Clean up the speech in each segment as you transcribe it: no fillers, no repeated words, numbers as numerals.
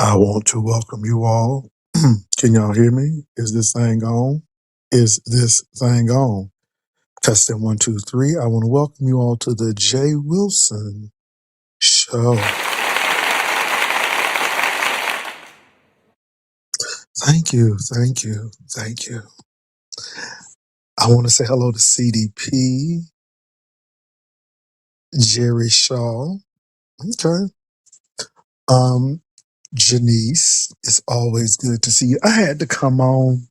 I want to welcome you all. Can y'all hear me? Is this thing on? Is this thing on? Testing 1, 2, 3. I want to welcome you all to the Jay Wilson Show. Thank you, thank you, thank you. I want to say hello to CDP, Jerry Shaw. Okay. Um, Janice, it's always good to see you. I had to come on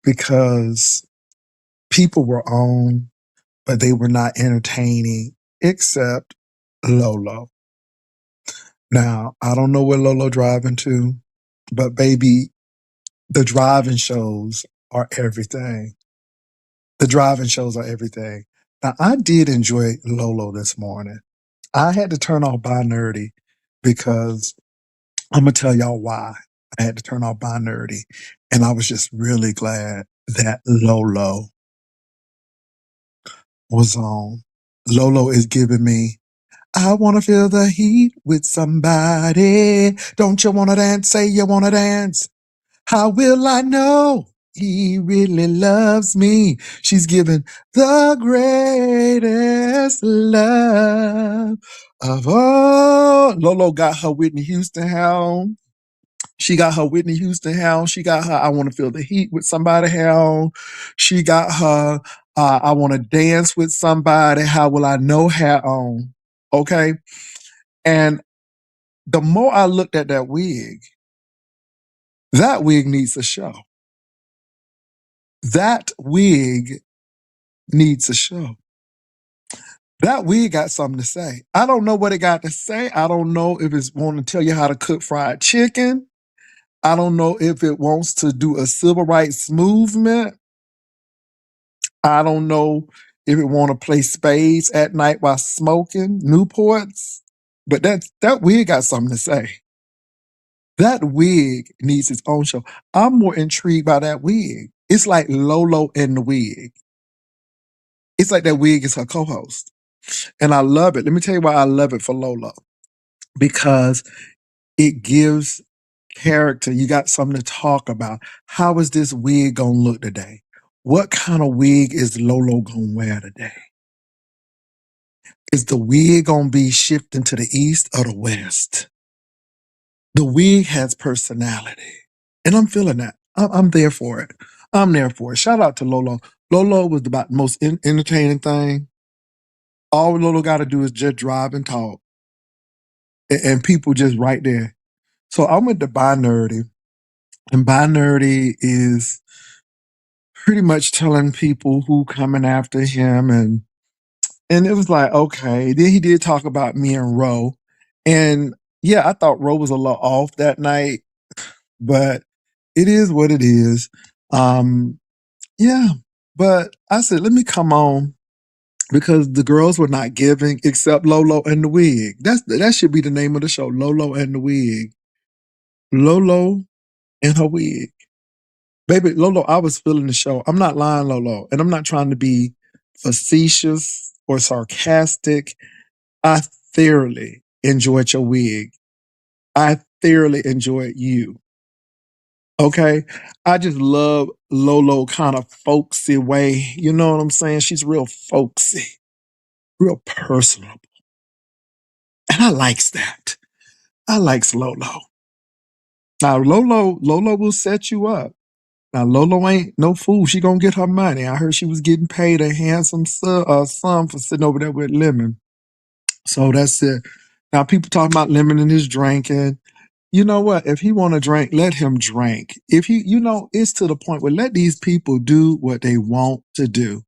because people were on, but they were not entertaining except Lolo. Now, I don't know where Lolo driving to, but baby, the driving shows are everything. The driving shows are everything. Now, I did enjoy Lolo this morning. I had to turn off Binerdy because I'm going to tell y'all why I had to turn off Binerdy. And I was just really glad that Lolo was on. Lolo is giving me I wanna feel the heat with somebody. Don't you wanna dance? Say you wanna dance. How will I know he really loves me? She's giving the greatest love of all. Lolo got her Whitney Houston hound. She got her Whitney Houston hound. She got her I wanna feel the heat with somebody hound. She got her I wanna dance with somebody. How will I know how on? Okay. And the more I looked at that wig needs a show. That wig needs a show. That wig got something to say. I don't know what it got to say. I don't know if it's want to tell you how to cook fried chicken. I don't know if it wants to do a civil rights movement. I don't know if it want to play spades at night while smoking Newports. But that wig got something to say. That wig needs its own show. I'm more intrigued by that wig. It's like Lolo and the wig. It's like that wig is her co-host. And I love it. Let me tell you why I love it for Lolo. Because it gives character. You got something to talk about. How is this wig gonna look today? What kind of wig is Lolo gonna wear today? Is the wig gonna be shifting to the east or the west? The wig has personality. And I'm feeling that. I'm there for it. I'm there for it. Shout out to Lolo. Lolo was about the most entertaining thing. All Lolo got to do is just drive and talk. And people just right there. So I went to Binerdy. And Binerdy is pretty much telling people who coming after him. And it was like, okay. Then he did talk about me and Ro. And yeah, I thought Ro was a little off that night. But it is what it is. Yeah, but I said, let me come on because the girls were not giving except Lolo and the wig. That should be the name of the show, Lolo and the wig. Lolo and her wig. Baby, Lolo, I was feeling the show. I'm not lying, Lolo, and I'm not trying to be facetious or sarcastic. I thoroughly enjoyed your wig. I thoroughly enjoyed you. Okay. I just love Lolo kind of folksy way. You know what I'm saying? She's real folksy, real personable. And I likes that. I likes Lolo. Now Lolo will set you up. Now Lolo ain't no fool. She gonna get her money. I heard she was getting paid a handsome sum for sitting over there with Lemon. So that's it. Now people talking about Lemon and his drinking. You know what? If he want to drink, let him drink. If he, it's to the point where let these people do what they want to do.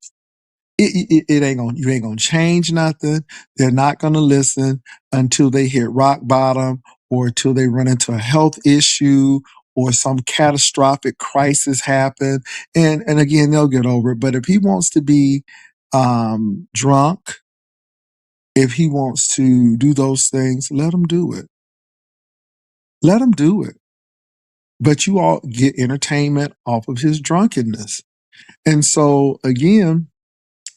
It ain't gonna, you ain't gonna change nothing. They're not gonna listen until they hit rock bottom or until they run into a health issue or some catastrophic crisis happen. And again, they'll get over it. But if he wants to be drunk, if he wants to do those things, let him do it. Let him do it. But you all get entertainment off of his drunkenness. And so again,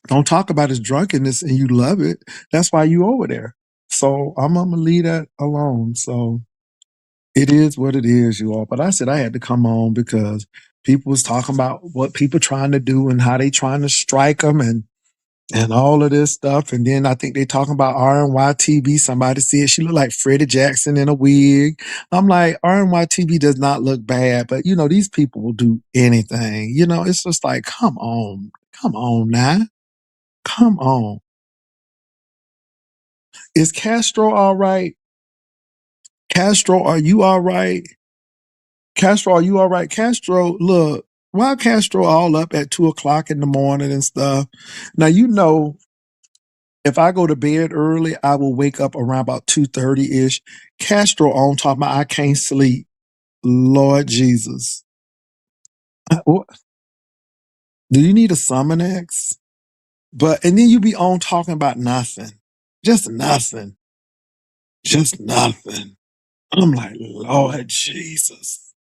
don't talk about his drunkenness and you love it. That's why you over there. So I'm gonna leave that alone. So It is what it is, you all. But I said I had to come on because people was talking about what people trying to do and how they trying to strike them and all of this stuff. And then I think they talking about RNYTV. Somebody said she looked like Freddie Jackson in a wig. I'm like, RNYTV does not look bad, but these people will do anything. It's just like, come on now, come on. Is Castro all right? Castro, are you all right? Castro, are you all right? Castro, look, why Castro all up at 2 o'clock in the morning and stuff? Now if I go to bed early, I will wake up around about 2:30 ish. Castro on top of my I can't sleep. Lord Jesus. Do you need a Summonex? And then you be on talking about nothing. Just nothing. Just nothing. I'm like, Lord Jesus.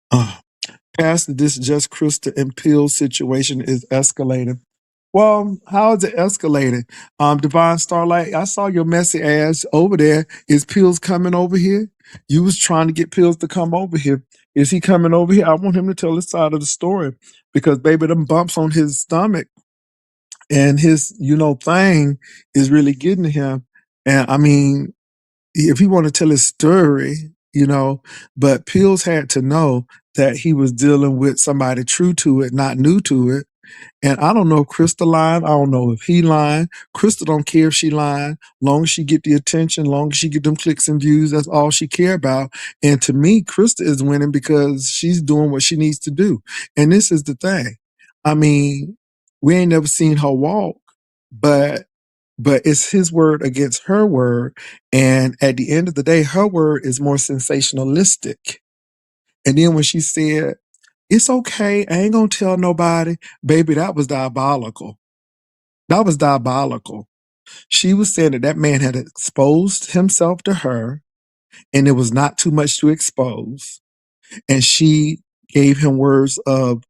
Uh, Pastor, this Just Krista and Pill situation is escalating. Well, how is it escalating? Divine Starlight, I saw your messy ass over there. Is Pills coming over here? You was trying to get Pills to come over here. Is he coming over here? I want him to tell his side of the story because baby, them bumps on his stomach and his, thing is really getting to him. And I mean, if he want to tell his story, but Pills had to know that he was dealing with somebody true to it, not new to it. And I don't know if Krista lying. I don't know if he lying. Krista don't care if she lying. Long as she get the attention, long as she get them clicks and views, that's all she care about. And to me, Krista is winning because she's doing what she needs to do. And this is the thing. I mean, we ain't never seen her walk, but it's his word against her word. And at the end of the day, her word is more sensationalistic. And then when she said, it's okay, I ain't gonna tell nobody, baby, that was diabolical. That was diabolical. She was saying that man had exposed himself to her and it was not too much to expose. And she gave him words of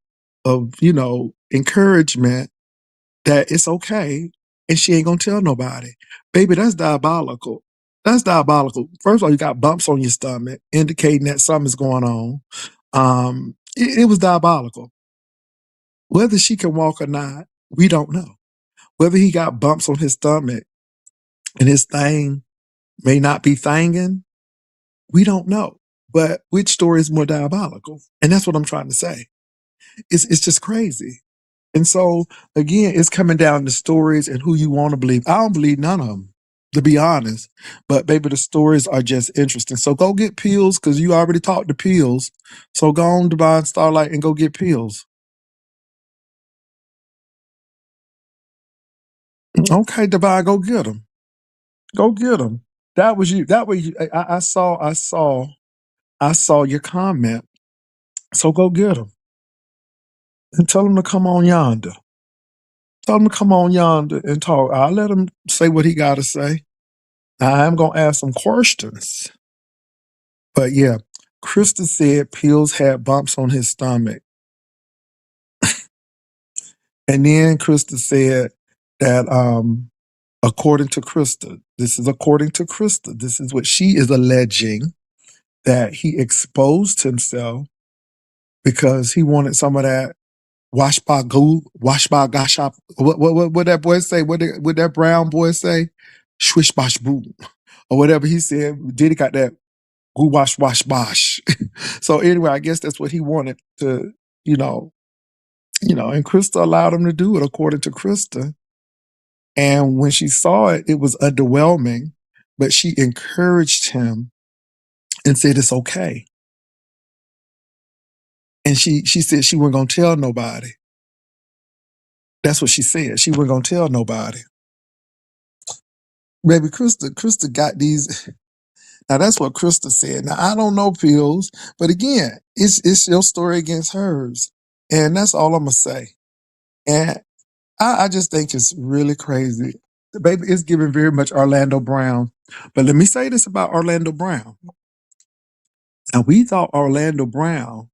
encouragement that it's okay and she ain't gonna tell nobody. Baby, that's diabolical. That's diabolical. First of all, you got bumps on your stomach indicating that something's going on. It was diabolical. Whether she can walk or not, we don't know. Whether he got bumps on his stomach and his thing may not be thangin', we don't know. But which story is more diabolical? And that's what I'm trying to say. It's just crazy. And so again, it's coming down to stories and who you want to believe. I don't believe none of them, to be honest. But baby, the stories are just interesting. So go get pills because you already talked to pills. So go on Divine Starlight and go get pills. Okay, Divine, go get them. Go get them. That was you. That was you. I saw your comment. So go get them and tell him to come on yonder. Tell him to come on yonder and talk. I'll let him say what he got to say. I'm going to ask some questions. But yeah, Krista said Pills had bumps on his stomach. And then Krista said that according to Krista, this is according to Krista, this is what she is alleging, that he exposed himself because he wanted some of that wash by goo, wash by gosh, what that boy say? What that brown boy say? Swish bosh boo. Or whatever he said. Diddy got that goo wash bosh. So anyway, I guess that's what he wanted to, and Krista allowed him to do it according to Krista. And when she saw it, it was underwhelming, but she encouraged him and said it's okay. And she said she wasn't gonna tell nobody. That's what she said. She wasn't gonna tell nobody. Baby, Krista got these. Now that's what Krista said. Now I don't know Pills, but again, it's your story against hers, and that's all I'm gonna say. And I just think it's really crazy. Baby, it's giving very much Orlando Brown. But let me say this about Orlando Brown. And we thought Orlando Brown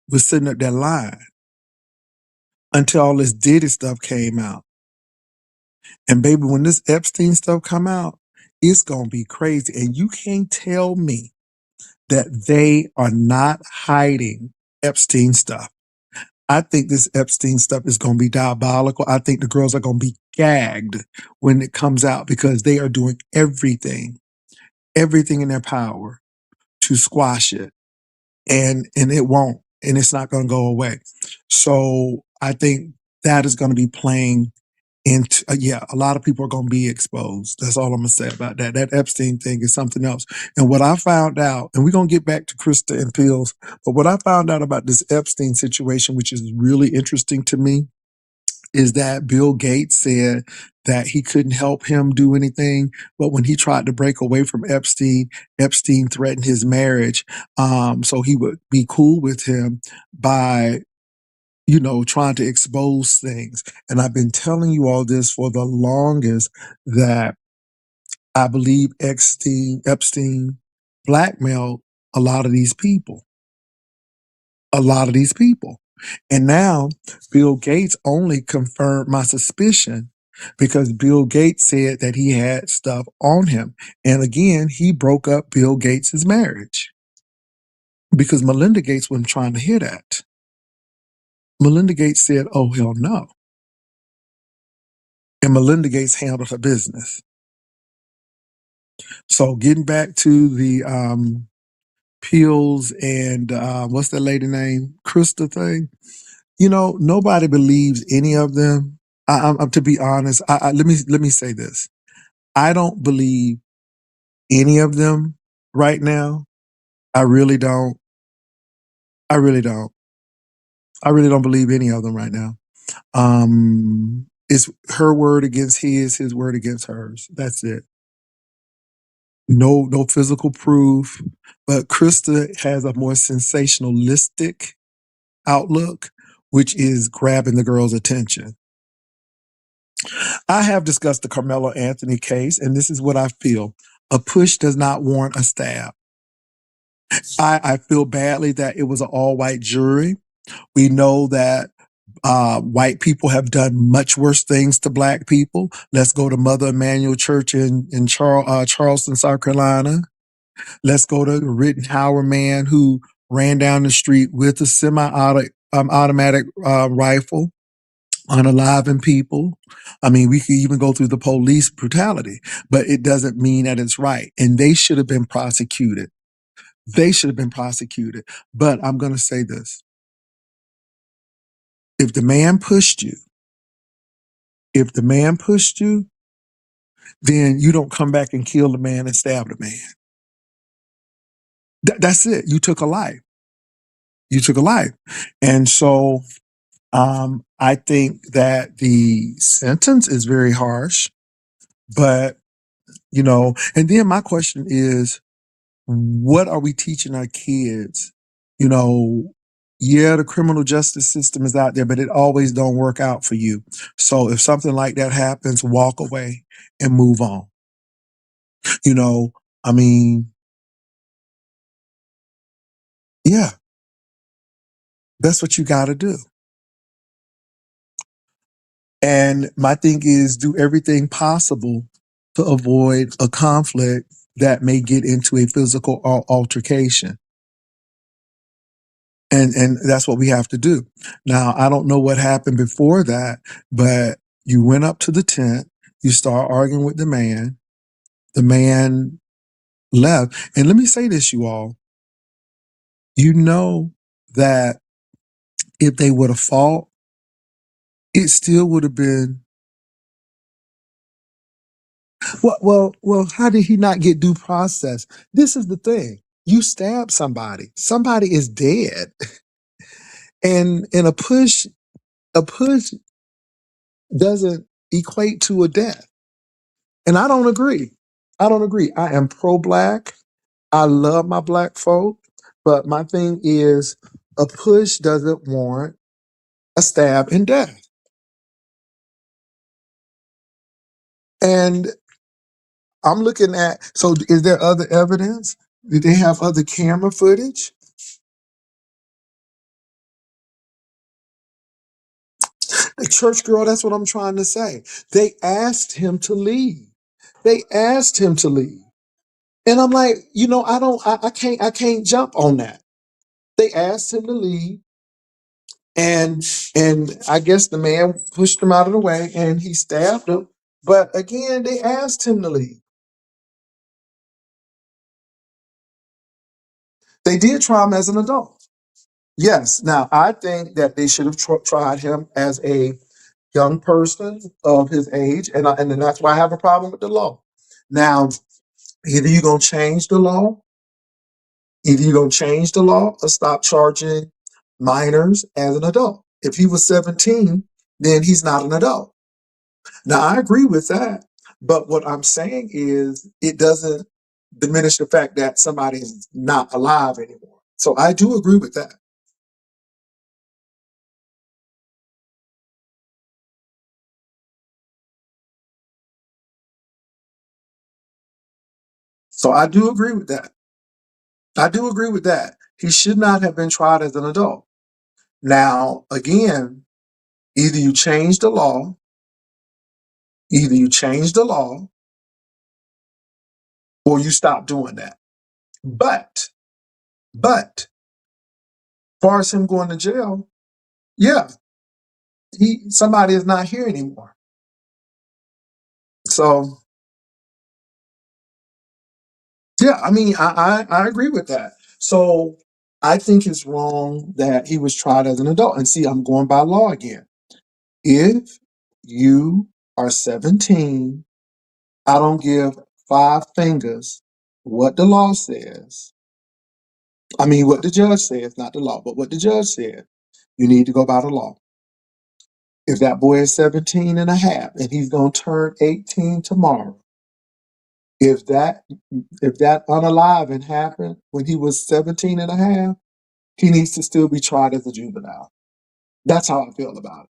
was sitting up there lying until all this Diddy stuff came out. And baby, when this Epstein stuff come out, It's going to be crazy. And you can't tell me that they are not hiding Epstein stuff. I think this Epstein stuff is going to be diabolical. I think the girls are going to be gagged when it comes out because they are doing everything in their power to squash it. And it won't, and it's not going to go away. So I think that is going to be playing into, yeah, a lot of people are going to be exposed. That's all I'm going to say about that. That Epstein thing is something else. And what I found out, and we're going to get back to Krista and Pills, but what I found out about this Epstein situation, which is really interesting to me, is that Bill Gates said that he couldn't help him do anything. But when he tried to break away from Epstein, Epstein threatened his marriage. So he would be cool with him by, trying to expose things. And I've been telling you all this for the longest, that I believe Epstein blackmailed a lot of these people, a lot of these people. And now Bill Gates only confirmed my suspicion because Bill Gates said that he had stuff on him. And again, he broke up Bill Gates's marriage because Melinda Gates wasn't trying to hear that. Melinda Gates said, "Oh, hell no." And Melinda Gates handled her business. So getting back to the pills and what's that lady name? Krista thing. Nobody believes any of them. To be honest, let me say this. I don't believe any of them right now. I really don't. I really don't. I really don't believe any of them right now. It's her word against his word against hers. That's it. No physical proof. But Krista has a more sensationalistic outlook, which is grabbing the girl's attention. I have discussed the Carmelo Anthony case, and this is what I feel. A push does not warrant a stab. I feel badly that it was an all white jury. We know that white people have done much worse things to black people. Let's go to Mother Emanuel Church in Charleston, South Carolina. Let's go to the Rittenhour man who ran down the street with a semi-automatic rifle, unaliving people. I mean, we could even go through the police brutality, but it doesn't mean that it's right. And they should have been prosecuted. They should have been prosecuted. But I'm going to say this. If the man pushed you, if the man pushed you, then you don't come back and kill the man and stab the man. That's it. You took a life. You took a life. And so I think that the sentence is very harsh, but, and then my question is, what are we teaching our kids? You know, yeah, the criminal justice system is out there, but it always don't work out for you. So if something like that happens, walk away and move on. You know, I mean, yeah, that's what you got to do. And my thing is do everything possible to avoid a conflict that may get into a physical altercation. And that's what we have to do. Now, I don't know what happened before that, but you went up to the tent, you start arguing with the man left. And let me say this, you all, you know that if they would have fought, it still would have been, well, how did he not get due process? This is the thing. You stab somebody. Somebody is dead. And a push doesn't equate to a death. And I don't agree. I don't agree. I am pro-black. I love my black folk. But my thing is a push doesn't warrant a stab and death. And I'm looking at, so is there other evidence? Did they have other camera footage? The church girl, that's what I'm trying to say. They asked him to leave. They asked him to leave. And I'm like, I can't jump on that. They asked him to leave, and I guess the man pushed him out of the way and he stabbed him. But again, they asked him to leave. They did try him as an adult. Yes. Now, I think that they should have tried him as a young person of his age, and then that's why I have a problem with the law. Now, either you're gonna change the law, either you're gonna change the law, or stop charging minors as an adult. If he was 17, then he's not an adult. Now, I agree with that, but what I'm saying is it doesn't diminish the fact that somebody is not alive anymore. So I do agree with that. So I do agree with that. I do agree with that. He should not have been tried as an adult. Now, again, either you change the law, either you change the law, or you stop doing that. But, far as him going to jail, yeah, somebody is not here anymore. So, yeah, I mean, I agree with that. So, I think it's wrong that he was tried as an adult. And see, I'm going by law again. If you are 17, I don't give five fingers what the law says. I mean, what the judge says, not the law, but what the judge said. You need to go by the law. If that boy is 17 and a half and he's going to turn 18 tomorrow, if that if that unaliving happened when he was 17 and a half, he needs to still be tried as a juvenile. That's how I feel about it.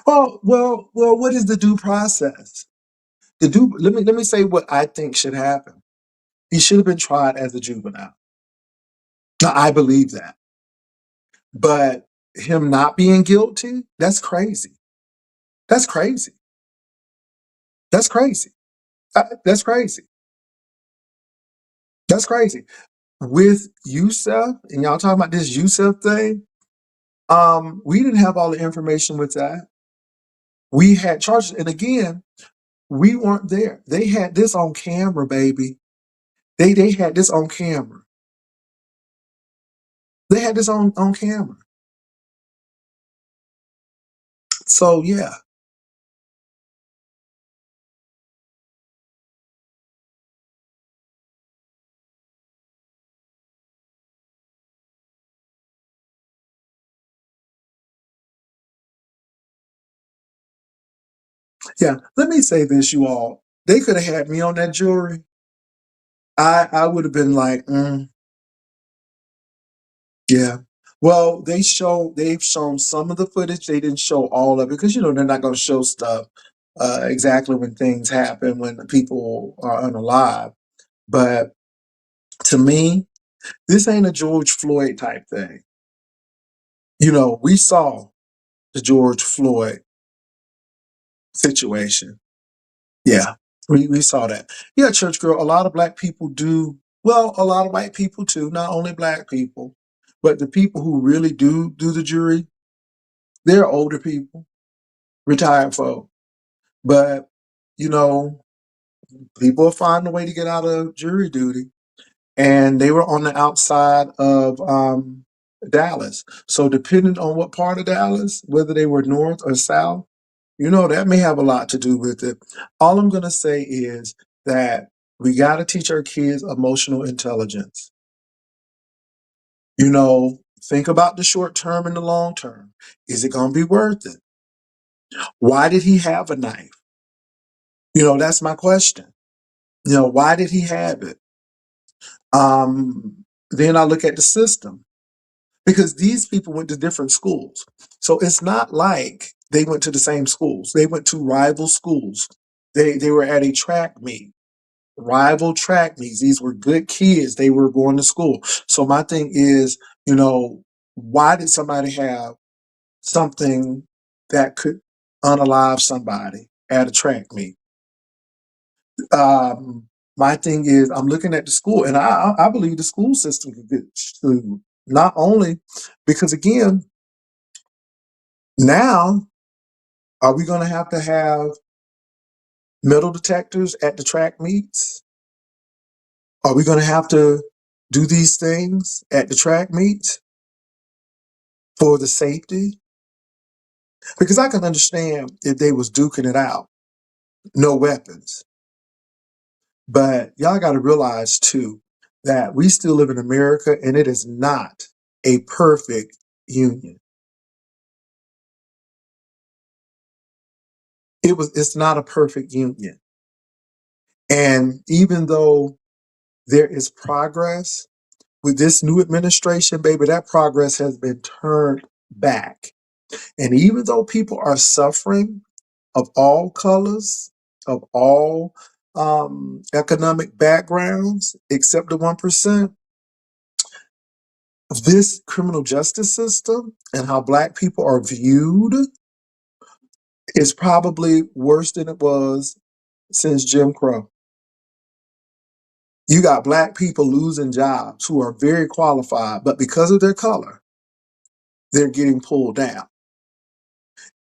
Well, what is the due process? Let me say what I think should happen. He should have been tried as a juvenile. Now, I believe that. But him not being guilty, that's crazy. That's crazy. That's crazy. That's crazy. That's crazy. With Yusef, and y'all talking about this Yusef thing, we didn't have all the information with that. We had charges, and again, we weren't there. They had this on camera, baby. They had this on camera. They had this on camera. So yeah, yeah. Let me say this, you all. They could have had me on that jury. I would have been like, yeah. Well, they've shown some of the footage. They didn't show all of it because they're not going to show stuff exactly when things happen when the people are unalive. But to me, this ain't a George Floyd type thing. We saw the George Floyd situation. Yeah, we saw that. Yeah, church girl. A lot of black people do. Well, a lot of white people too. Not only black people, but the people who really do the jury, they're older people, retired folk. But, you know, people find a way to get out of jury duty. And they were on the outside of Dallas. So, depending on what part of Dallas, whether they were north or south, that may have a lot to do with it. All I'm going to say is that we got to teach our kids emotional intelligence. Think about the short term and the long term. Is it going to be worth it? Why did he have a knife? That's my question. Why did he have it? Then I look at the system because these people went to different schools. So it's not like they went to the same schools. They went to rival schools. They were at a track meet. rival track meets. These were good kids. They were going to school. So my thing is, you know, why did somebody have something that could unalive somebody at a track meet? Um, my thing is, I'm looking at the school, and I believe the school system could get sued. Not only because, again, now are we going to have metal detectors at the track meets? Are we going to have to do these things at the track meets for the safety? Because I can understand if they was duking it out, no weapons. But y'all got to realize too that we still live in America, and it is not a perfect union. It's not a perfect union. And even though there is progress with this new administration, baby, that progress has been turned back. And even though people are suffering of all colors, of all economic backgrounds, except the 1%, this criminal justice system and how Black people are viewed is probably worse than it was since Jim Crow. You got Black people losing jobs who are very qualified, but because of their color, they're getting pulled down.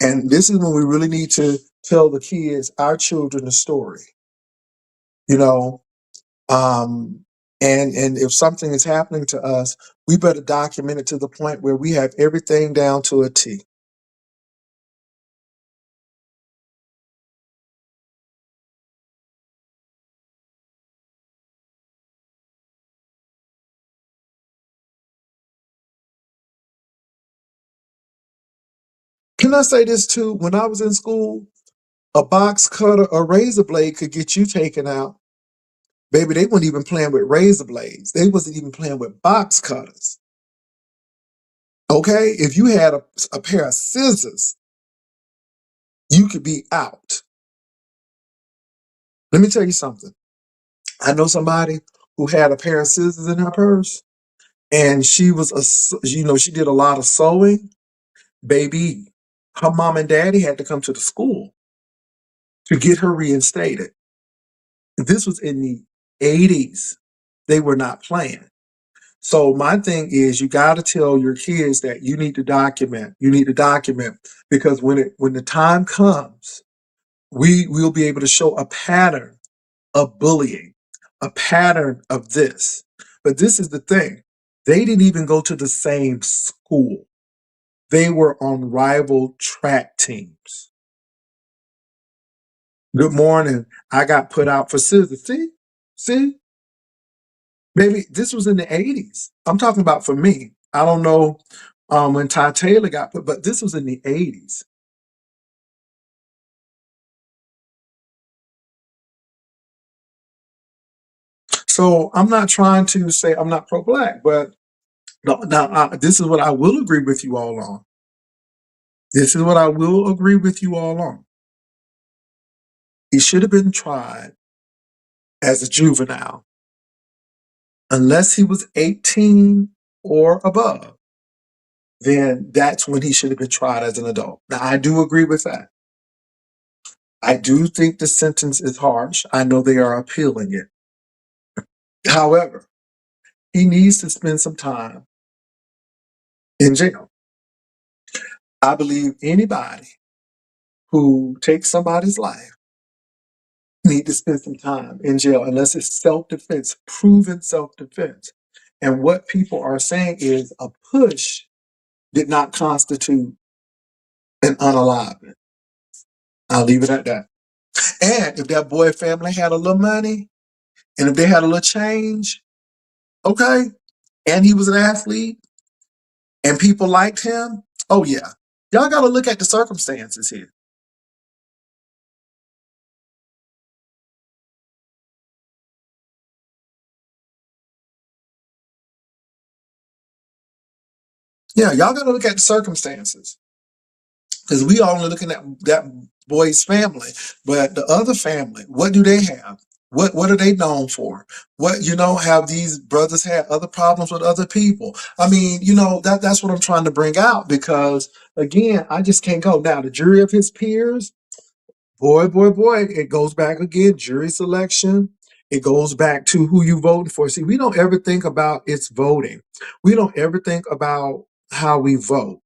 And this is when we really need to tell the kids, our children, the story. You know, and if something is happening to us, we better document it to the point where we have everything down to a T. Can I say this too? When I was in school, a box cutter, a razor blade could get you taken out. Baby, they weren't even playing with razor blades. They wasn't even playing with box cutters. Okay? If you had a pair of scissors, you could be out. Let me tell you something. I know somebody who had a pair of scissors in her purse, and she did a lot of sewing. Baby, her mom and daddy had to come to the school to get her reinstated. This was in the 80s. They were not playing. So my thing is, you got to tell your kids that you need to document. You need to document because when the time comes, we will be able to show a pattern of bullying, a pattern of this. But this is the thing. They didn't even go to the same school. They were on rival track teams. Good morning. I got put out for scissors. See, baby, this was in the 80s. I'm talking about for me. I don't know when Ty Taylor got put, but this was in the 80s. So I'm not trying to say I'm not pro-black, but now, this is what I will agree with you all on. This is what I will agree with you all on. He should have been tried as a juvenile unless he was 18 or above. Then that's when he should have been tried as an adult. Now, I do agree with that. I do think the sentence is harsh. I know they are appealing it. However, he needs to spend some time in jail. I believe anybody who takes somebody's life need to spend some time in jail unless it's self-defense, proven self-defense. And what people are saying is a push did not constitute an unalivement. I'll leave it at that. And if that boy family had a little money and if they had a little change, okay, and he was an athlete and people liked him, oh yeah. Y'all got to look at the circumstances here. Yeah, y'all got to look at the circumstances because we only looking at that boy's family, but the other family, what do they have? What are they known for? What, have these brothers had other problems with other people? I mean, that's what I'm trying to bring out because again, I just can't go. Now the jury of his peers, boy, boy, boy, it goes back again, jury selection. It goes back to who you voted for. See, we don't ever think about it's voting. We don't ever think about how we vote.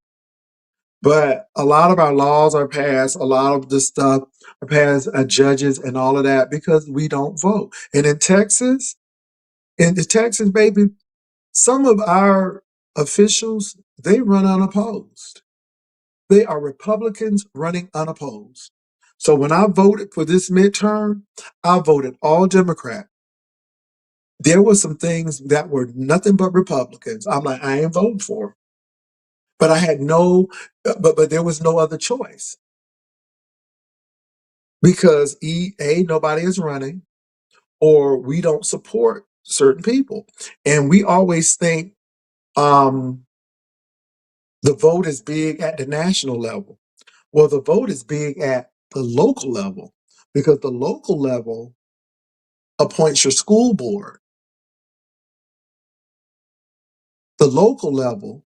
But a lot of our laws are passed, a lot of the stuff are passed, judges and all of that because we don't vote. And in Texas, baby, some of our officials, they run unopposed. They are Republicans running unopposed. So when I voted for this midterm, I voted all Democrat. There were some things that were nothing but Republicans. I'm like, I ain't voting for 'em. But I had no, but there was no other choice because nobody is running, or we don't support certain people, and we always think um, the vote is big at the national level. Well, the vote is big at the local level because the local level appoints your school board. The local level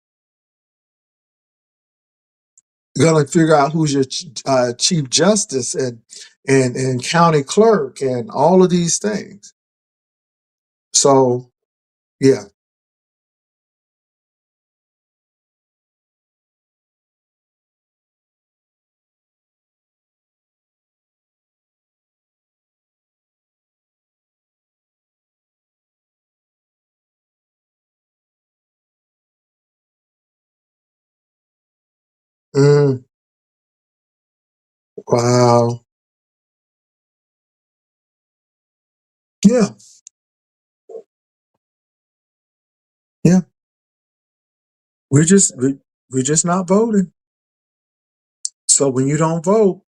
going to figure out who's your chief justice and county clerk and all of these things. So yeah. Mm, wow. Yeah. Yeah. We're just not voting. So when you don't vote,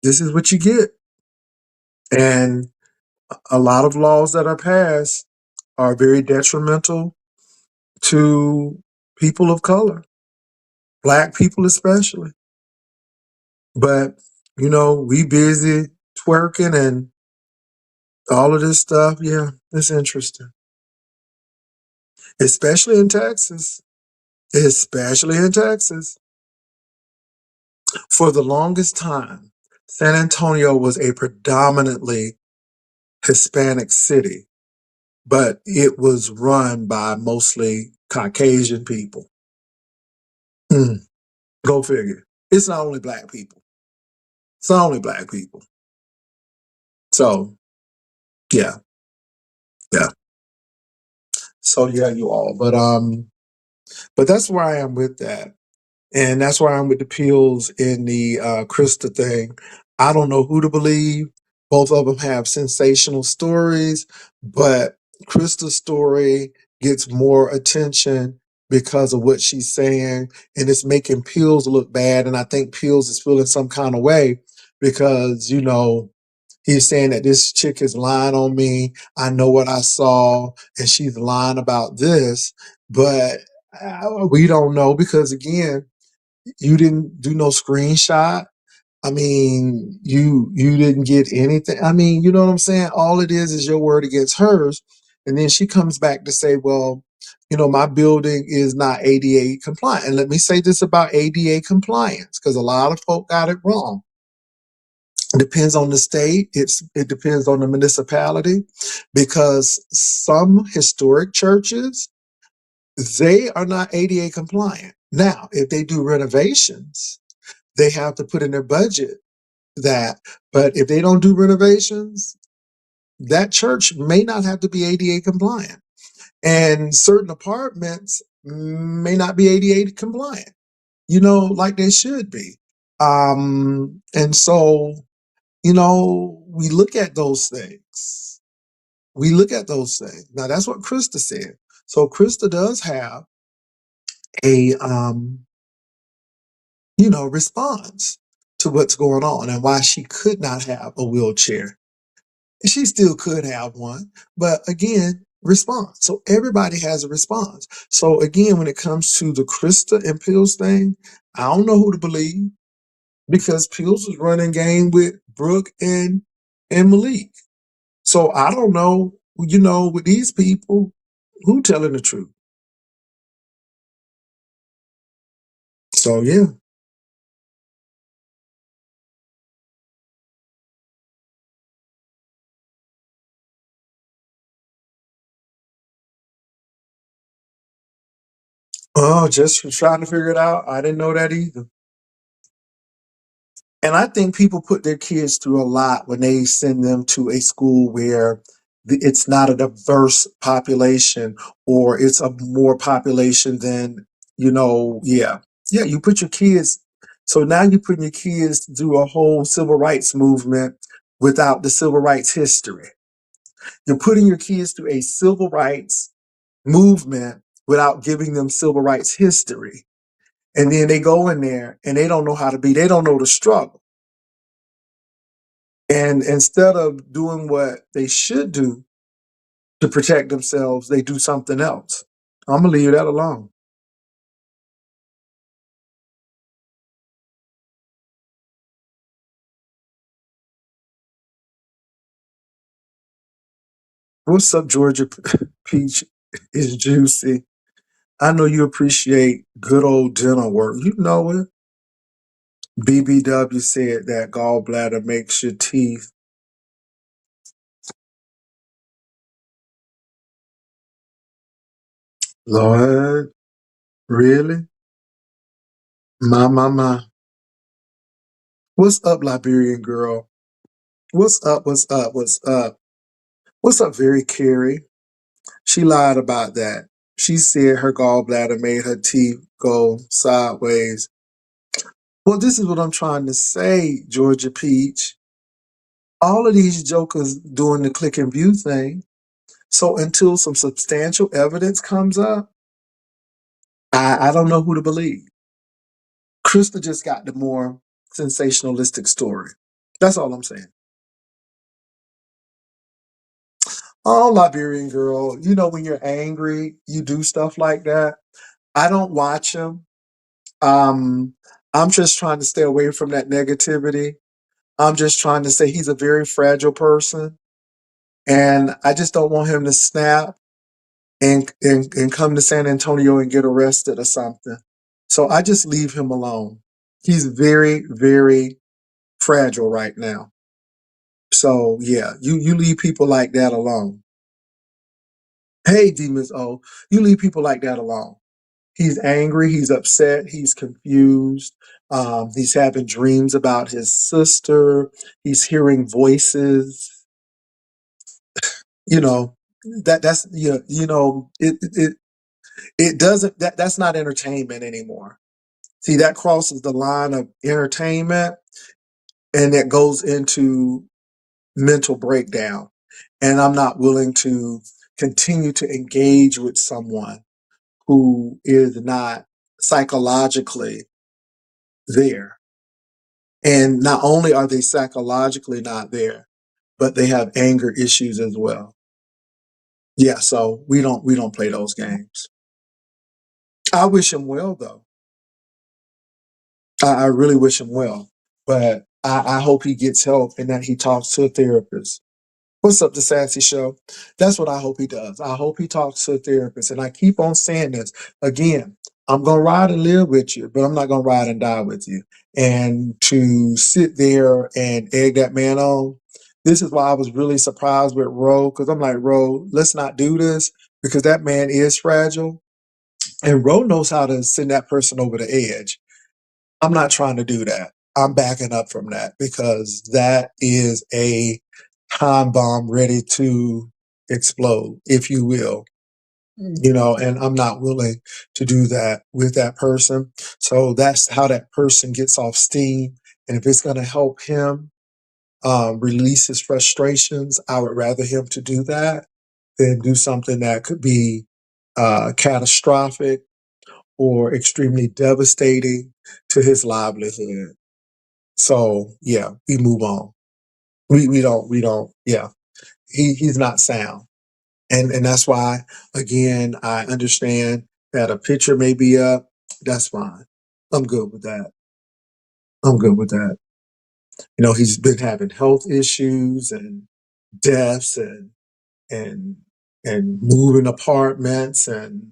this is what you get. And a lot of laws that are passed are very detrimental to people of color, black people especially. But we busy twerking and all of this stuff. Yeah, it's interesting, especially in Texas. Especially in Texas. For the longest time, San Antonio was a predominantly Hispanic city, but it was run by mostly Caucasian people. Hmm, go figure. It's not only black people. It's not only black people. So yeah, yeah. So yeah, you all. But that's where I am with that. And that's why I'm with the Peels in the Krista thing. I don't know who to believe. Both of them have sensational stories, but Krista's story gets more attention because of what she's saying, and it's making Peels look bad. And I think Peels is feeling some kind of way because he's saying that this chick is lying on me. I know what I saw, and she's lying about this, but we don't know because again you didn't do no screenshot. I mean, you didn't get anything. I mean, you know what I'm saying? All it is your word against hers. And then she comes back to say, well, my building is not ADA compliant. And let me say this about ADA compliance, because a lot of folk got it wrong. It depends on the state. It depends on the municipality, because some historic churches, they are not ADA compliant. Now, if they do renovations, they have to put in their budget that. But if they don't do renovations, that church may not have to be ADA compliant. And certain apartments may not be ADA compliant, like they should be. And so, we look at those things. We look at those things. Now, that's what Krista said. So Krista does have a response to what's going on and why she could not have a wheelchair. She still could have one, but again, response. So everybody has a response. So again, when it comes to the Krista and Pills thing, I don't know who to believe because Pills was running game with Brooke and Malik. So I don't know, with these people, who telling the truth? So yeah. Oh, just for trying to figure it out. I didn't know that either. And I think people put their kids through a lot when they send them to a school where it's not a diverse population, or it's a more population than, yeah. Yeah, you put your kids, so now you're putting your kids through a whole civil rights movement without the civil rights history. You're putting your kids through a civil rights movement without giving them civil rights history. And then they go in there and they don't know how to be, they don't know the struggle. And instead of doing what they should do to protect themselves, they do something else. I'm gonna leave that alone. What's up, Georgia Peach is juicy. I know you appreciate good old dental work. You know it. BBW said that gallbladder makes your teeth. Lord, really? My. What's up, Liberian girl? What's up? What's up? What's up? What's up, Very Carrie? She lied about that. She said her gallbladder made her teeth go sideways. Well, this is what I'm trying to say, Georgia Peach. All of these jokers doing the click and view thing. So until some substantial evidence comes up, I don't know who to believe. Krista just got the more sensationalistic story. That's all I'm saying. Oh, Liberian girl, when you're angry, you do stuff like that. I don't watch him. Um, I'm just trying to stay away from that negativity. I'm just trying to say he's a very fragile person, and I just don't want him to snap and come to San Antonio and get arrested or something. So I just leave him alone. He's very, very fragile right now. So yeah, you leave people like that alone. Hey, Demons O, you leave people like that alone. He's angry, he's upset, he's confused. He's having dreams about his sister. He's hearing voices. You know that's it doesn't that's not entertainment anymore. See, that crosses the line of entertainment, and it goes into mental breakdown. And I'm not willing to continue to engage with someone who is not psychologically there. And not only are they psychologically not there, but they have anger issues as well. Yeah, so we don't play those games. I wish him well though. I really wish him well. But I hope he gets help and that he talks to a therapist. What's up, the Sassy Show? That's what I hope he does. I hope he talks to a therapist. And I keep on saying this again. I'm gonna ride and live with you, but I'm not gonna ride and die with you. And to sit there and egg that man on, this is why I was really surprised with Ro, because I'm like, Ro, let's not do this because that man is fragile. And Ro knows how to send that person over the edge. I'm not trying to do that. I'm backing up from that because that is a time bomb ready to explode, if you will. And I'm not willing to do that with that person. So that's how that person gets off steam. And if it's going to help him release his frustrations, I would rather him to do that than do something that could be catastrophic or extremely devastating to his livelihood. So yeah, we move on. We don't yeah. He's not sound. And that's why again I understand that a picture may be up. That's fine. I'm good with that. I'm good with that. He's been having health issues, and deaths and and moving apartments and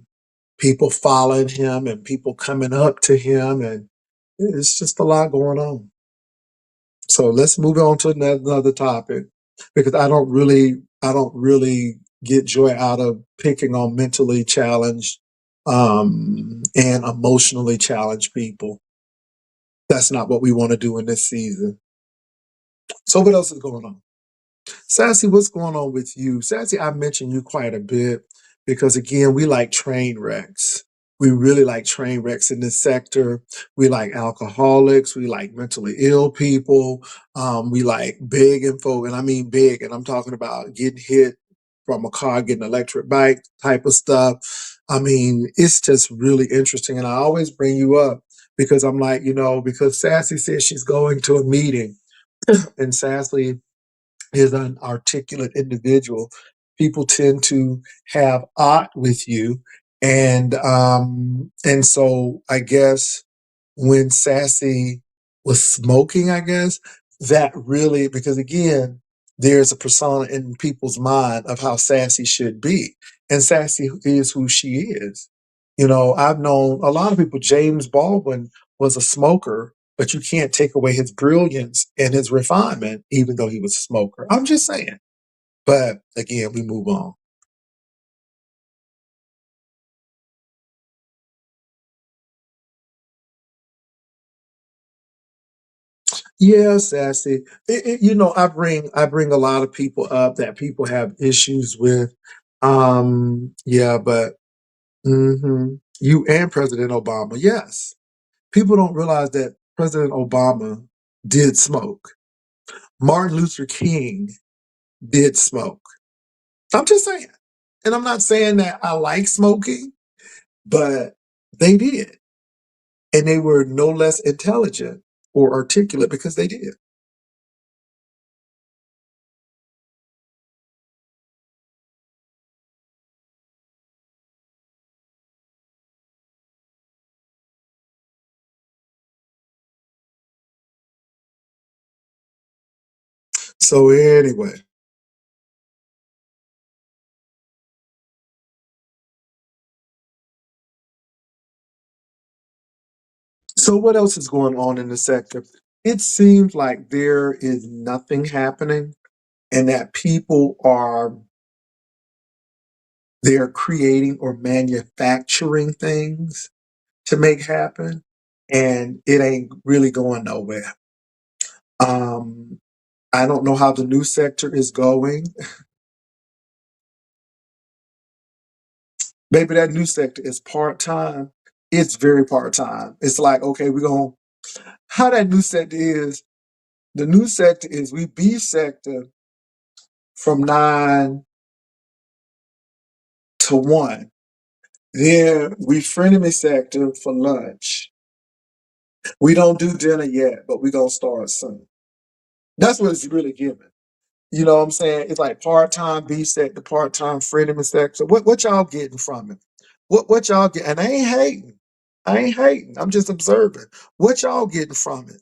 people following him and people coming up to him, and it's just a lot going on. So let's move on to another topic, because I don't really get joy out of picking on mentally challenged and emotionally challenged people. That's not what we want to do in this season. So what else is going on? Sassy, what's going on with you? Sassy, I mentioned you quite a bit because, again, we like train wrecks. We really like train wrecks in this sector. We like alcoholics. We like mentally ill people. We like begging folk, and I mean big, and I'm talking about getting hit from a car, getting an electric bike type of stuff. I mean, it's just really interesting. And I always bring you up because I'm like, because Sassy says she's going to a meeting, and Sassy is an articulate individual. People tend to have art with you, and so I guess when Sassy was smoking, I guess that really, because again, there's a persona in people's mind of how Sassy should be, and Sassy is who she is. I've known a lot of people. James Baldwin was a smoker, but you can't take away his brilliance and his refinement, even though he was a smoker. I'm just saying. But again, we move on. Yeah, Sassy. I bring a lot of people up that people have issues with. Yeah, but you and President Obama, yes. People don't realize that President Obama did smoke. Martin Luther King did smoke. I'm just saying. And I'm not saying that I like smoking, but they did. And they were no less intelligent or articulate because they did. So anyway, so what else is going on in the sector? It seems like there is nothing happening, and that people are they're creating or manufacturing things to make happen, and it ain't really going nowhere. Um, I don't know how the new sector is going. Maybe that new sector is part time. It's very part time. It's like, okay, we're going how that new sector is. The new sector is we B sector from 9 to 1. Then we frenemy sector for lunch. We don't do dinner yet, but we're gonna start soon. That's what it's really giving. You know what I'm saying? It's like part-time B sector, part-time frenemy sector. What y'all getting from it? What y'all get? And I ain't hating. I ain't hating. I'm just observing. What y'all getting from it?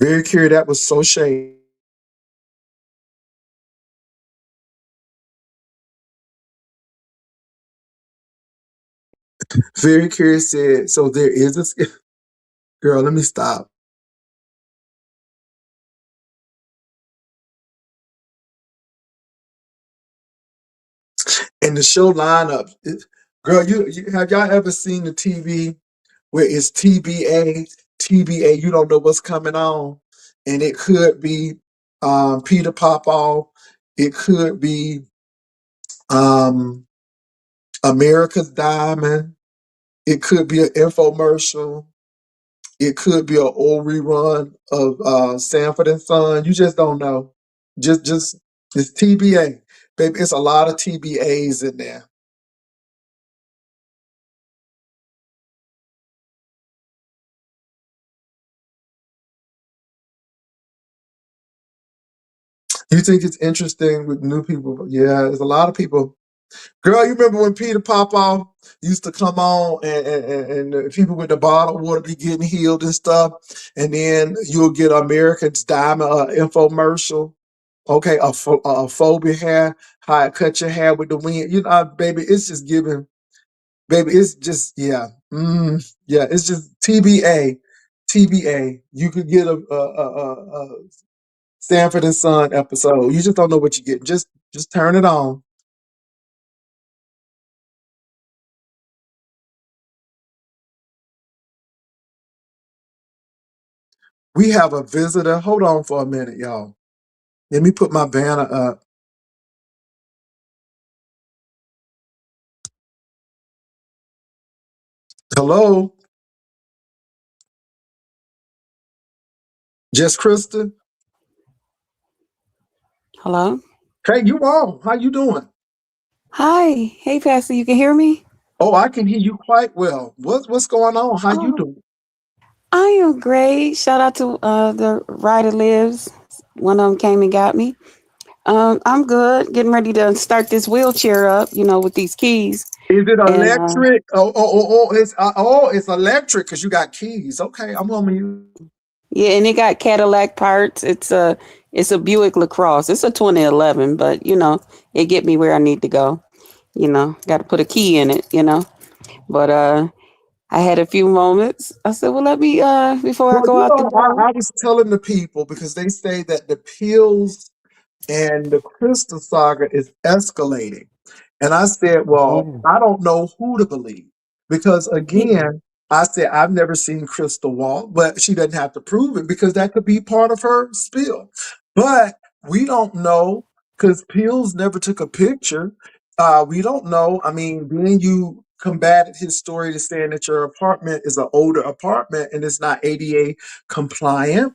Very curious. That was so shady. Very curious said, so there is a girl, let me stop. And the show lineup, girl, you have y'all ever seen the TV where it's TBA, TBA, you don't know what's coming on. And it could be Peter Popoff, it could be um, America's Diamond, it could be an infomercial, it could be an old rerun of Sanford and Son. You just don't know. Just it's TBA, baby. It's a lot of TBAs in there. You think it's interesting with new people? Yeah, there's a lot of people. Girl, you remember when Peter Popoff used to come on and the people with the bottled water be getting healed and stuff, and then you'll get American's Diamond infomercial. Okay, a phobia hair, how it cut your hair with the wind. You know, baby, it's just giving. Baby, it's just yeah. It's just TBA, TBA. You could get a Stanford and Son episode. You just don't know what you get. Just turn it on. We have a visitor. Hold on for a minute, y'all. Let me put my banner up. Hello, Just Kristen. Hello? Hey, you on? How you doing? Hi. Hey, Pastor, you can hear me? Oh, I can hear you quite well. What's going on? How you Oh, doing? I am great. Shout out to the Rider Lives. One of them came and got me. I'm good. Getting ready to start this wheelchair up, with these keys. Is it And electric? It's electric because you got keys. Okay, I'm on you. yeah, and it got Cadillac parts. It's a Buick LaCrosse. It's a 2011, but it get me where I need to go. Got to put a key in it. But I had a few moments. I said, well, let me before I Well, go you out the know, door. I was telling the people because they say that the pills and the Crystal saga is escalating. And I said, well, Oh, I don't know who to believe. Because yeah. again, I said, I've never seen Crystal walk, but she doesn't have to prove it because that could be part of her spill. But we don't know because Pills never took a picture. We don't know. I mean, then you combated his story to saying that your apartment is an older apartment and it's not ADA compliant,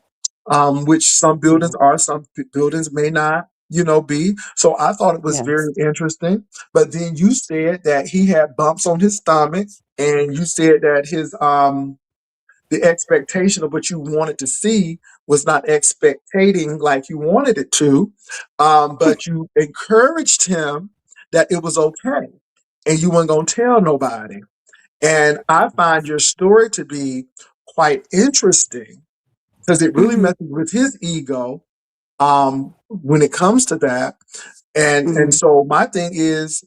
which some buildings Yeah. are, some buildings may not, be. So I thought it was very Yes. interesting. But then you said that he had bumps on his stomach, and you said that his the expectation of what you wanted to see was not expectating like you wanted it to, but you encouraged him that it was okay, and you weren't gonna tell nobody. And I find your story to be quite interesting because it really Hmm. messes with his ego when it comes to that. And Hmm. so my thing is,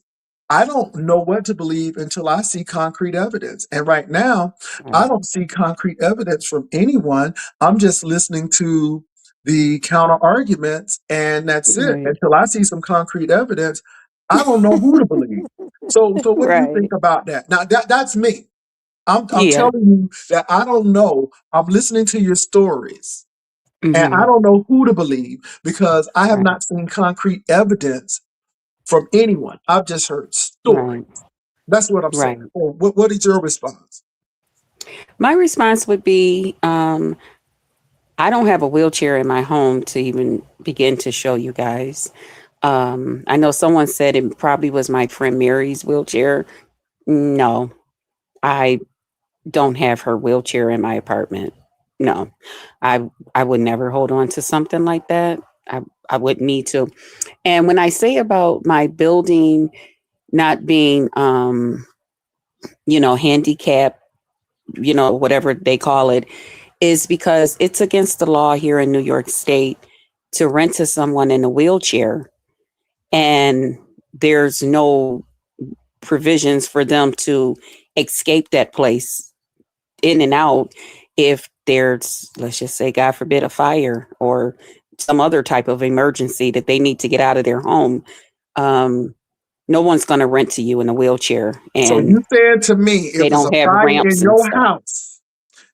I don't know what to believe until I see concrete evidence. And right now, I Right. don't see concrete evidence from anyone. I'm just listening to the counter arguments, and that's it. Right. Until I see some concrete evidence, I don't know who to believe. So what do you think Right. about that? Now that's me. I'm Yeah. telling you that I don't know. I'm listening to your stories. And I Hmm. don't know who to believe because I have Right. not seen concrete evidence from anyone. I've just heard stories. Right. That's what I'm saying. Right. What is your response? My response would be I don't have a wheelchair in my home to even begin to show you guys. I know someone said it probably was my friend Mary's wheelchair. No, I don't have her wheelchair in my apartment. No, I would never hold on to something like that. I wouldn't need to. And when I say about my building not being, handicapped, whatever they call it, is because it's against the law here in New York State to rent to someone in a wheelchair, and there's no provisions for them to escape that place in and out if there's, let's just say, God forbid, a fire or some other type of emergency that they need to get out of their home. Um, no one's going to rent to you in a wheelchair, So and you said to me they if it's don't a have fire in ramps and your stuff. house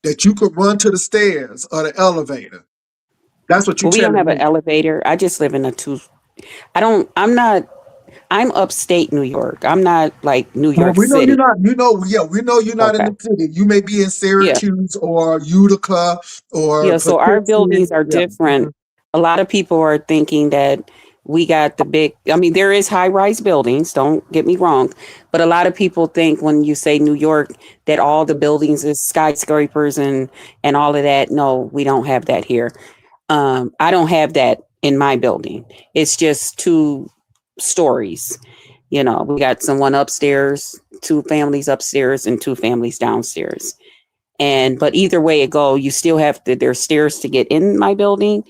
that you could run to the stairs or the elevator. That's what you're Well, we don't telling have an me. elevator. I just live in a two. I don't. I'm not. I'm upstate New York. I'm not like New Well, York we know you're City. not. Yeah, we know you're not in Okay. the city. You may be in Yeah. Syracuse or Utica or Yeah. So our Poughkeepsie. buildings are Yeah. different. A lot of people are thinking that we got the big. I mean, there is high rise buildings. Don't get me wrong, but a lot of people think when you say New York that all the buildings is skyscrapers and all of that. No, we don't have that here. I don't have that in my building. It's just two stories. We got someone upstairs, two families upstairs, and two families downstairs. And but either way it go, you still have to. There's stairs to get in my building.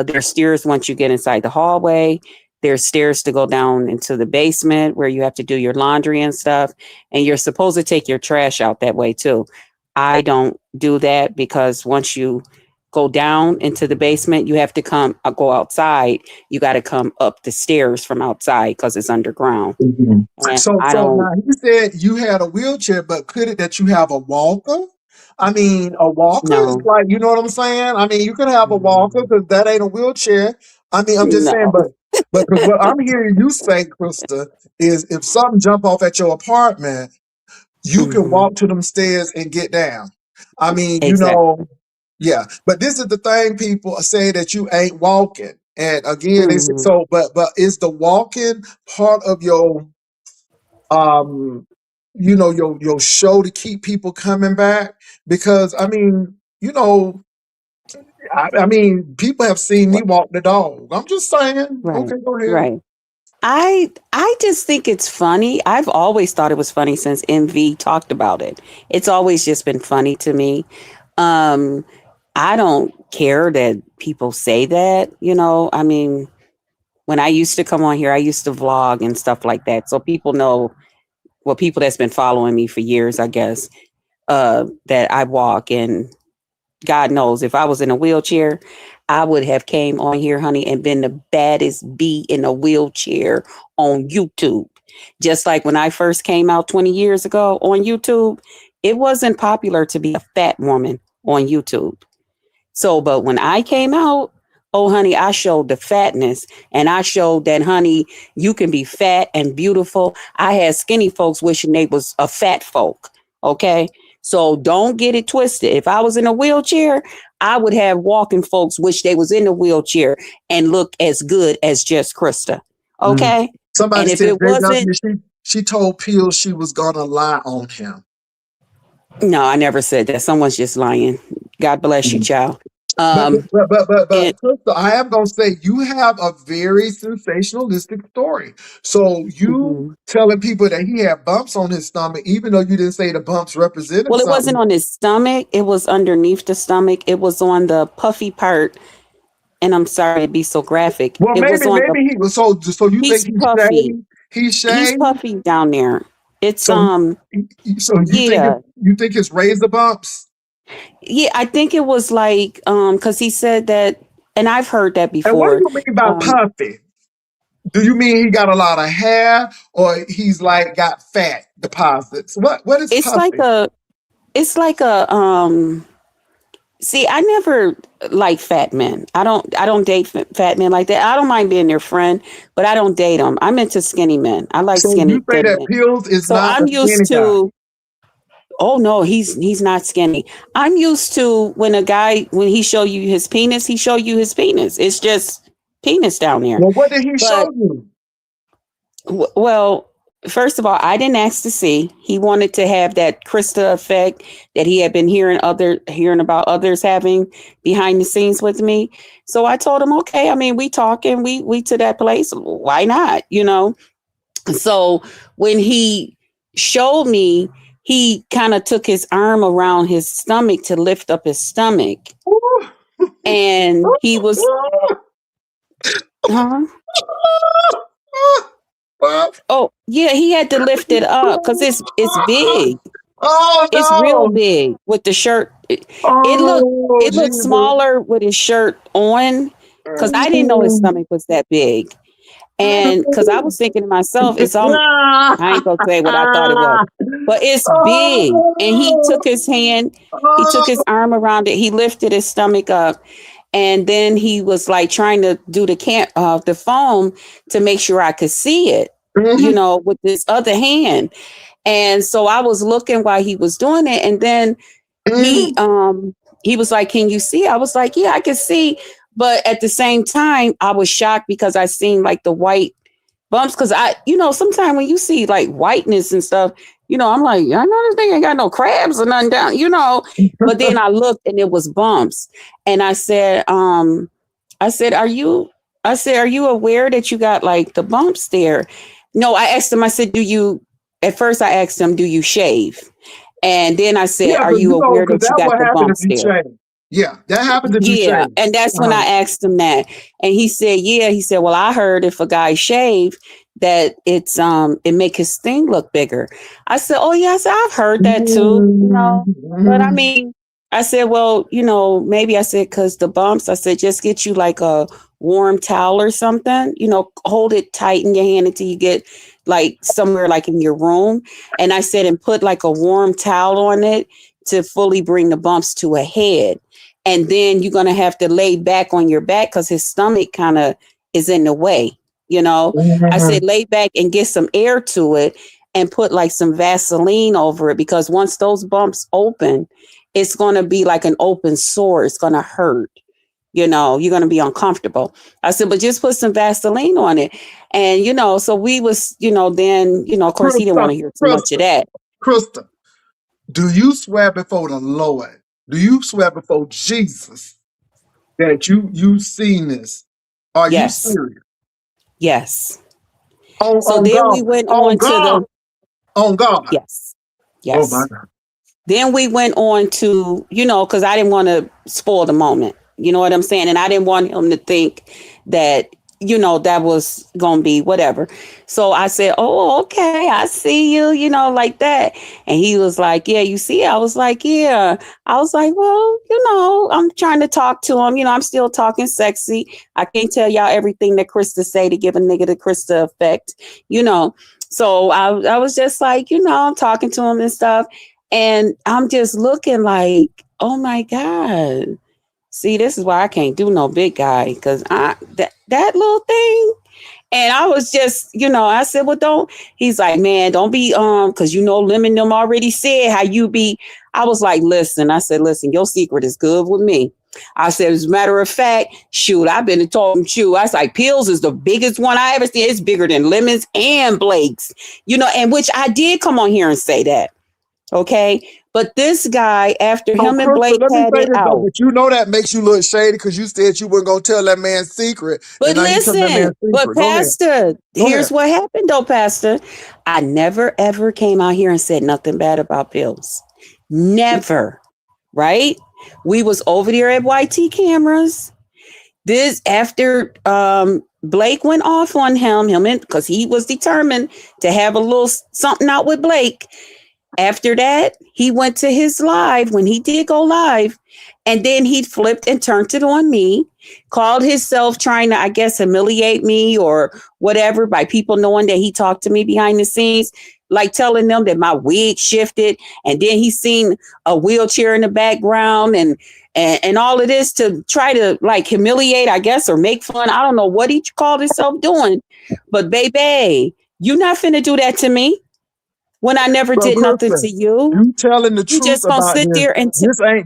There's stairs once you get inside the hallway. There's stairs to go down into the basement where you have to do your laundry and stuff. And you're supposed to take your trash out that way too. I don't do that because once you go down into the basement, you have to go outside. You got to come up the stairs from outside because it's underground. Mhm. And I So don't now you said you had a wheelchair, but could it that you have a walker? I mean, a walker is know. like, you know what I'm saying? I mean, you could have a walker because that ain't a wheelchair. I mean, I'm just saying, No. but because what I'm hearing you say, Krista, is if something jump off at your apartment, you can Hmm. walk to them stairs and get down. I mean, Exactly. yeah. But this is the thing, people are saying that you ain't walking. And again, they say Hmm. so, but is the walking part of your um your show to keep people coming back? Because I mean, I mean, people have seen me walk the dog. I'm just saying. Right. Okay, go ahead. Right. I just think it's funny. I've always thought it was funny since MV talked about it. It's always just been funny to me. Um, I don't care that people say that, I mean, when I used to come on here, I used to vlog and stuff like that. So people know, well, people that's been following me for years, I guess, that I walk, and God knows if I was in a wheelchair, I would have came on here, honey, and been the baddest bee in a wheelchair on YouTube. Just like when I first came out 20 years ago on YouTube, it wasn't popular to be a fat woman on YouTube. So, but when I came out, oh, honey, I showed the fatness, and I showed that, honey, you can be fat and beautiful. I had skinny folks wishing they was a fat folk. Okay. So don't get it twisted. If I was in a wheelchair, I would have walking folks wish they was in a wheelchair and look as good as just Krista. Mm. Okay. And Somebody if said it wasn't, she told Peel she was gonna lie on him. no, I never said that. Someone's just lying. God bless you, child. But Um, and Krista, I am gonna say you have a very sensationalistic story. So you mhm. telling people that he had bumps on his stomach, even though you didn't say the bumps represented Well, it wasn't something. on his stomach. It was underneath the stomach. It was on the puffy part. And I'm sorry to be so graphic. Well, It was on the, maybe he was so you think he's puffy. he He's shaved? puffy down there. It's, So so yeah. you think it's razor bumps? Yeah, I think it was like, cause he said that, and I've heard that And what do before. you mean by Um, puffy? Do you mean he got a lot of hair or he's like got fat deposits? What is it's like puffy? a, it's like a, see, I never like fat men. I don't date fat men like that. I don't mind being their friend, but I don't date them. I'm into skinny men. I like So skinny, you say good that men. Pills is So not a I'm skinny used guy. to, oh no, he's not skinny. I'm used to when a guy, when he show you his penis, he show you his penis. It's just penis down there. Well, what did he show But you? well, first of all, I didn't ask to see. He wanted to have that Krista effect that he had been hearing about others having behind the scenes with me. So I told him, okay. I mean, we talking, we to that place. Why not? So when he showed me, he kind of took his arm around his stomach to lift up his stomach, and he was, huh? Oh yeah, he had to lift it up because it's big. Oh It's real no! big with the shirt. It looked Oh it looked Jesus! smaller with his shirt on because I didn't know his stomach was that big. And because I was thinking to myself, I ain't gonna say what I thought it was, but it's big. And he took his arm around it, he lifted his stomach up, and then he was like trying to do the phone to make sure I could see it, with his other hand. And so I was looking while he was doing it, and then he he was like, "Can you see?" I was like, "Yeah, I can see." But at the same time, I was shocked because I seen like the white bumps. Because sometimes when you see like whiteness and stuff, I'm like, I know this thing ain't got no crabs or nothing down. But then I looked and it was bumps, and I said, "Are you?" I said, "Are you aware that you got like the bumps there?" No, I asked him, I said, at first I asked him, do you shave? And then I said, Yeah, are because you aware because that you that's got what the happened if bumps you there? shave. Yeah, that happens if you Yeah. shave. And that's when Uh-huh. I asked him that. And he said, yeah. He said, well, I heard if a guy shave that it make his thing look bigger. I said, oh yeah, I said, I've heard that too, but I Mm-hmm. mean, I said, well, maybe I said, cause the bumps, I said, just get you like a warm towel or something, hold it tight in your hand until you get like somewhere like in your room. And I said, and put like a warm towel on it to fully bring the bumps to a head. And then you're going to have to lay back on your back because his stomach kind of is in the way. I Mm-hmm. said, lay back and get some air to it and put like some Vaseline over it because once those bumps open, it's going to be like an open sore. It's going to hurt. You're going to be uncomfortable. I said, but just put some Vaseline on it. And, so we was, then, of course, he didn't want Krista, to hear too much of Krista, that. Krista, do you swear before the Lord? Do you swear before Jesus that you seen this? Are you Yes. serious? Yes. So On then God, we went on on to God, the, on God. yes. Oh my Yes. God. Then we went on to, because I didn't want to spoil the moment. You know what I'm saying? And I didn't want him to think that, that was going to be whatever. So I said, oh, okay, I see you, like that. And he was like, yeah, you see, I was like, yeah. I was like, well, I'm trying to talk to him. I'm still talking sexy. I can't tell y'all everything that Krista say to give a nigga the Krista effect, you know. So I was just like, I'm talking to him and stuff. And I'm just looking like, oh my God. See, this is why I can't do no big guy because that little thing. And I was just, I said, well, don't. He's like, man, don't be because Lemon them already said how you be. I was like, listen, I said, listen, your secret is good with me. I said, as a matter of fact, shoot, I've been talking to you. I was like, Pills is the biggest one I ever seen. It's bigger than Lemons and Blake's, and which I did come on here and say that. Okay. But this guy, after So, him and Crystal, Blake let me had say it this though, out. but that makes you look shady because you said you weren't gonna tell that man's secret, and But now you telling that listen, man's secret. Go ahead. Pastor, Go ahead. here's what happened though, Pastor. I never ever came out here and said nothing bad about Pills. Never. Right? We was over there at YT cameras. This after Blake went off on him because he was determined to have a little something out with Blake. After that, he went to his live when he did go live, and then he flipped and turned it on me, called himself trying to, I guess, humiliate me or whatever by people knowing that he talked to me behind the scenes, like telling them that my wig shifted, and then he seen a wheelchair in the background and all of this to try to like humiliate, I guess, or make fun. I don't know what he called himself doing, but baby, you not finna do that to me when I never So, did nothing Kristen, to you. you telling the You truth just gonna about sit this. there and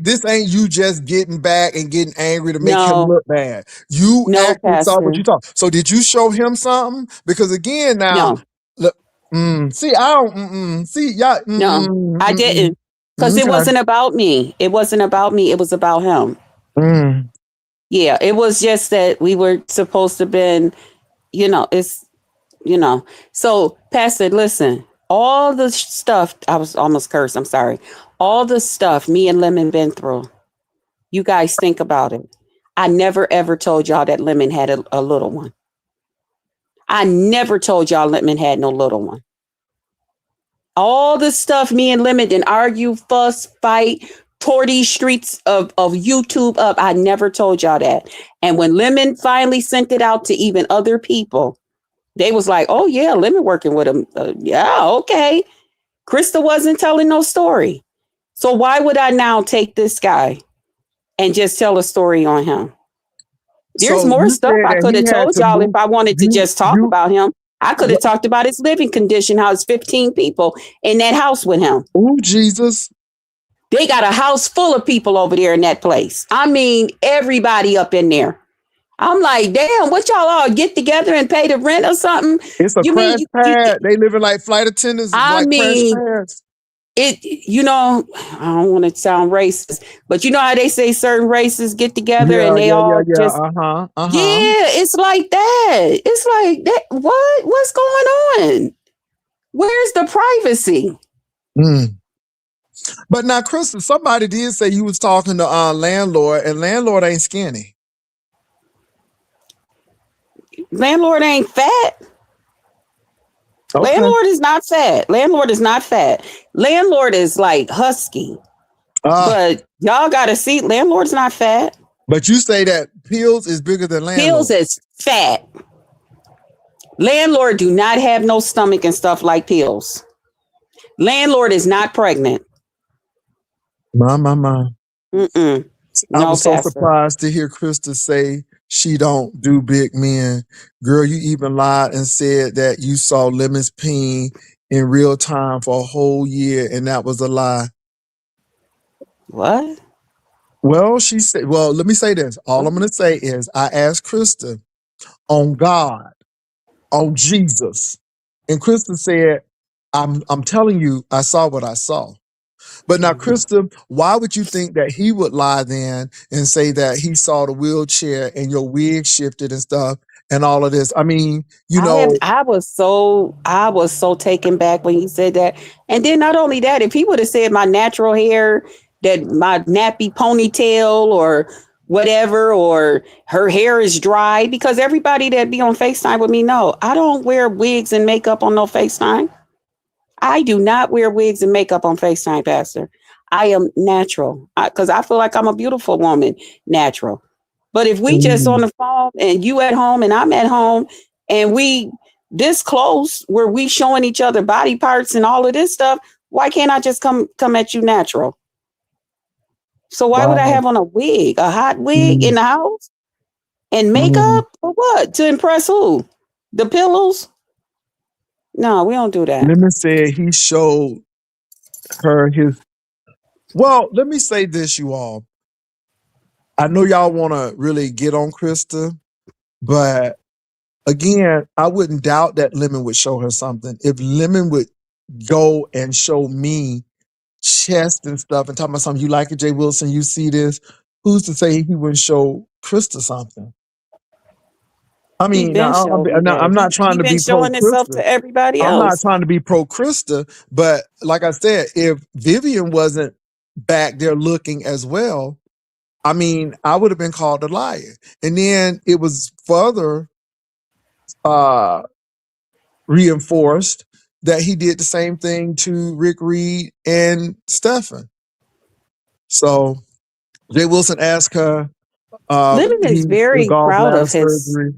This ain't you just getting back and getting angry to make him no, look bad. You no, actually saw what Pastor, you saw. So did you show him something? Because again, now no, look, see, I don't see y'all. no, I didn't, because it Okay. wasn't about me. It wasn't about me. It was about him. Mm. Yeah, it was just that we were supposed to been, it's you know. So, Pastor, listen, all the stuff I was almost cursed. I'm sorry. All the stuff me and Lemon been through. You guys think about it. I never ever told y'all that Lemon had a little one. I never told y'all Lemon had no little one. All the stuff me and Lemon didn't argue, fuss, fight, tore these streets of YouTube up. I never told y'all that. And when Lemon finally sent it out to even other people, they was like, oh yeah, Lemon working with him. Yeah, okay. Krista wasn't telling no story. So why would I now take this guy and just tell a story on him? There's So more you stuff said I that could he have had told to y'all if move. I wanted to You just talk you. about him. I could have talked about his living condition, how it's 15 people in that house with him. Oh Jesus. They got a house full of people over there in that place. I mean, everybody up in there. I'm like, damn, what y'all all get together and pay the rent or something? It's a You mean crash pad. They living like flight attendants, I like crash mean, pads. I don't want to sound racist, but you know how they say certain races get together and Yeah, they yeah, yeah, all yeah. just, Uh-huh. Uh-huh. yeah, it's like that. It's like that. What's going on? Where's the privacy? Mm. But now, Krista, somebody did say you was talking to landlord, and landlord ain't skinny. Landlord ain't fat. Okay. Landlord is not fat. Landlord is not fat. Landlord is like husky. Ah, But y'all gotta see, landlord's not fat. but you say that pills is bigger than Pills landlord. is fat. Landlord do not have no stomach and stuff like pills. Landlord is not pregnant. My. Mm-mm. I No, was so Pastor. surprised to hear Krista say she don't do big men. Girl, you even lied and said that you saw Lemon's peen in real time for a whole year, and that was a lie. What? Well, she said, well, let me say this. All What? I'm going to say is I asked Krista on God, on Jesus. And Krista said, I'm telling you, I saw what I saw. But now, Krista, why would you think that he would lie then and say that he saw the wheelchair and your wig shifted and stuff and all of this? I mean, I was so taken back when he said that. And then not only that, if he would have said my natural hair, that my nappy ponytail or whatever, or her hair is dry, because everybody that be on FaceTime with me know I don't wear wigs and makeup on no FaceTime. I do not wear wigs and makeup on FaceTime, Pastor. I am natural because I feel like I'm a beautiful woman, natural. But if we just on mm, the phone and you at home and I'm at home and we this close where we showing each other body parts and all of this stuff, why can't I just come at you natural? So why would I wow. have on a wig, a hot wig in Mm, the house and mm. makeup for what? To impress who? The pillows? No, we don't do that. Lemon said he showed her his. Well, let me say this, you all. I know y'all want to really get on Krista, but again, I wouldn't doubt that Lemon would show her something. If Lemon would go and show me chest and stuff and talking about something, you like it, Jay Wilson, you see this, who's to say he wouldn't show Krista something? I He mean, been showed me now that. I'm not He trying to been be pro showing himself Krista. to everybody I'm not else. trying to be pro Krista, but like I said, if Vivian wasn't back there looking as well, I mean, I would have been called a liar. And then it was further uh, reinforced that he did the same thing to Rick Reed and Stefan. So Jay Wilson asked her, Lemon is the very proud gallbladder of his. surgery.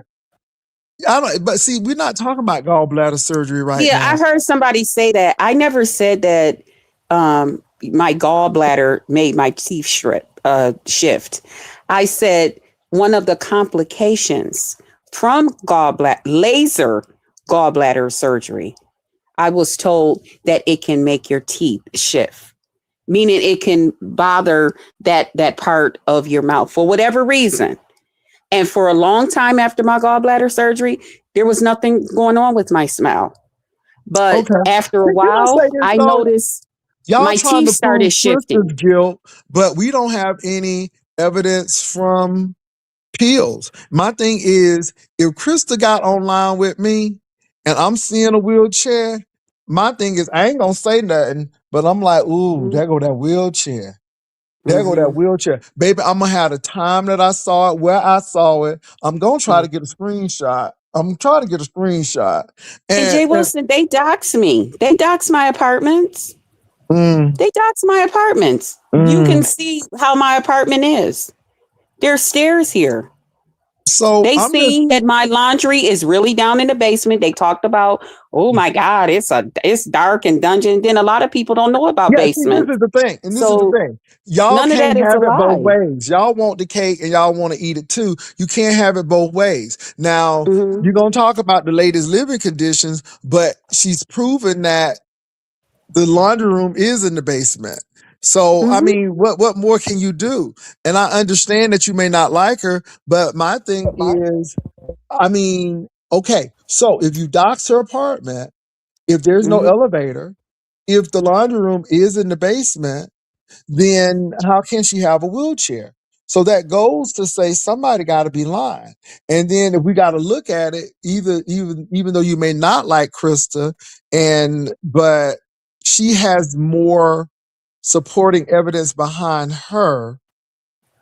I don't, but see, we're not talking about gallbladder surgery right Yeah, I now. heard somebody say that. I never said that my gallbladder made my teeth shift. I said one of the complications from gallbladder laser gallbladder surgery. I was told that it can make your teeth shift, meaning it can bother that part of your mouth for whatever reason. And for a long time after my gallbladder surgery, there was nothing going on with my smile. But Okay. after a Can I while, say this I though? noticed Y'all my trying teeth to prove started Krista's shifting. guilt, but we don't have any evidence from pills. My thing is, if Krista got online with me and I'm seeing a wheelchair, my thing is I ain't gonna say nothing, but I'm like, ooh, Mm-hmm. there go that wheelchair. There go that Mm-hmm. wheelchair. Baby, I'm gonna have the time that I saw it, where I saw it. I'm gonna try to Mm. get a screenshot. I'm trying to get a screenshot. And And, Jay Wilson, they dox me. They dox my apartments. mm, They dox my apartments. You can mm. see how my apartment is. There's stairs here. So They I'm just seen that my laundry is really down in the basement. They talked about, oh my God, it's dark and dungeon. Then a lot of people don't know about yeah, see, this basements. is the thing, and this is the So thing. Y'all none of can't that is a have it both lie. ways. Y'all want the cake and y'all want to eat it too. You can't have it both ways. Now, Mm-hmm. you're gonna talk about the latest living conditions, but she's proven that the laundry room is in the basement. So, I Mm-hmm. mean, what more can you do? And I understand that you may not like her, but my thing is, I mean, okay, so if you dox her apartment, if there's no Mm-hmm. elevator, if the laundry room is in the basement, then how can she have a wheelchair? So that goes to say somebody got to be lying. And then if we got to look at it, even though you may not like Krista, but she has more supporting evidence behind her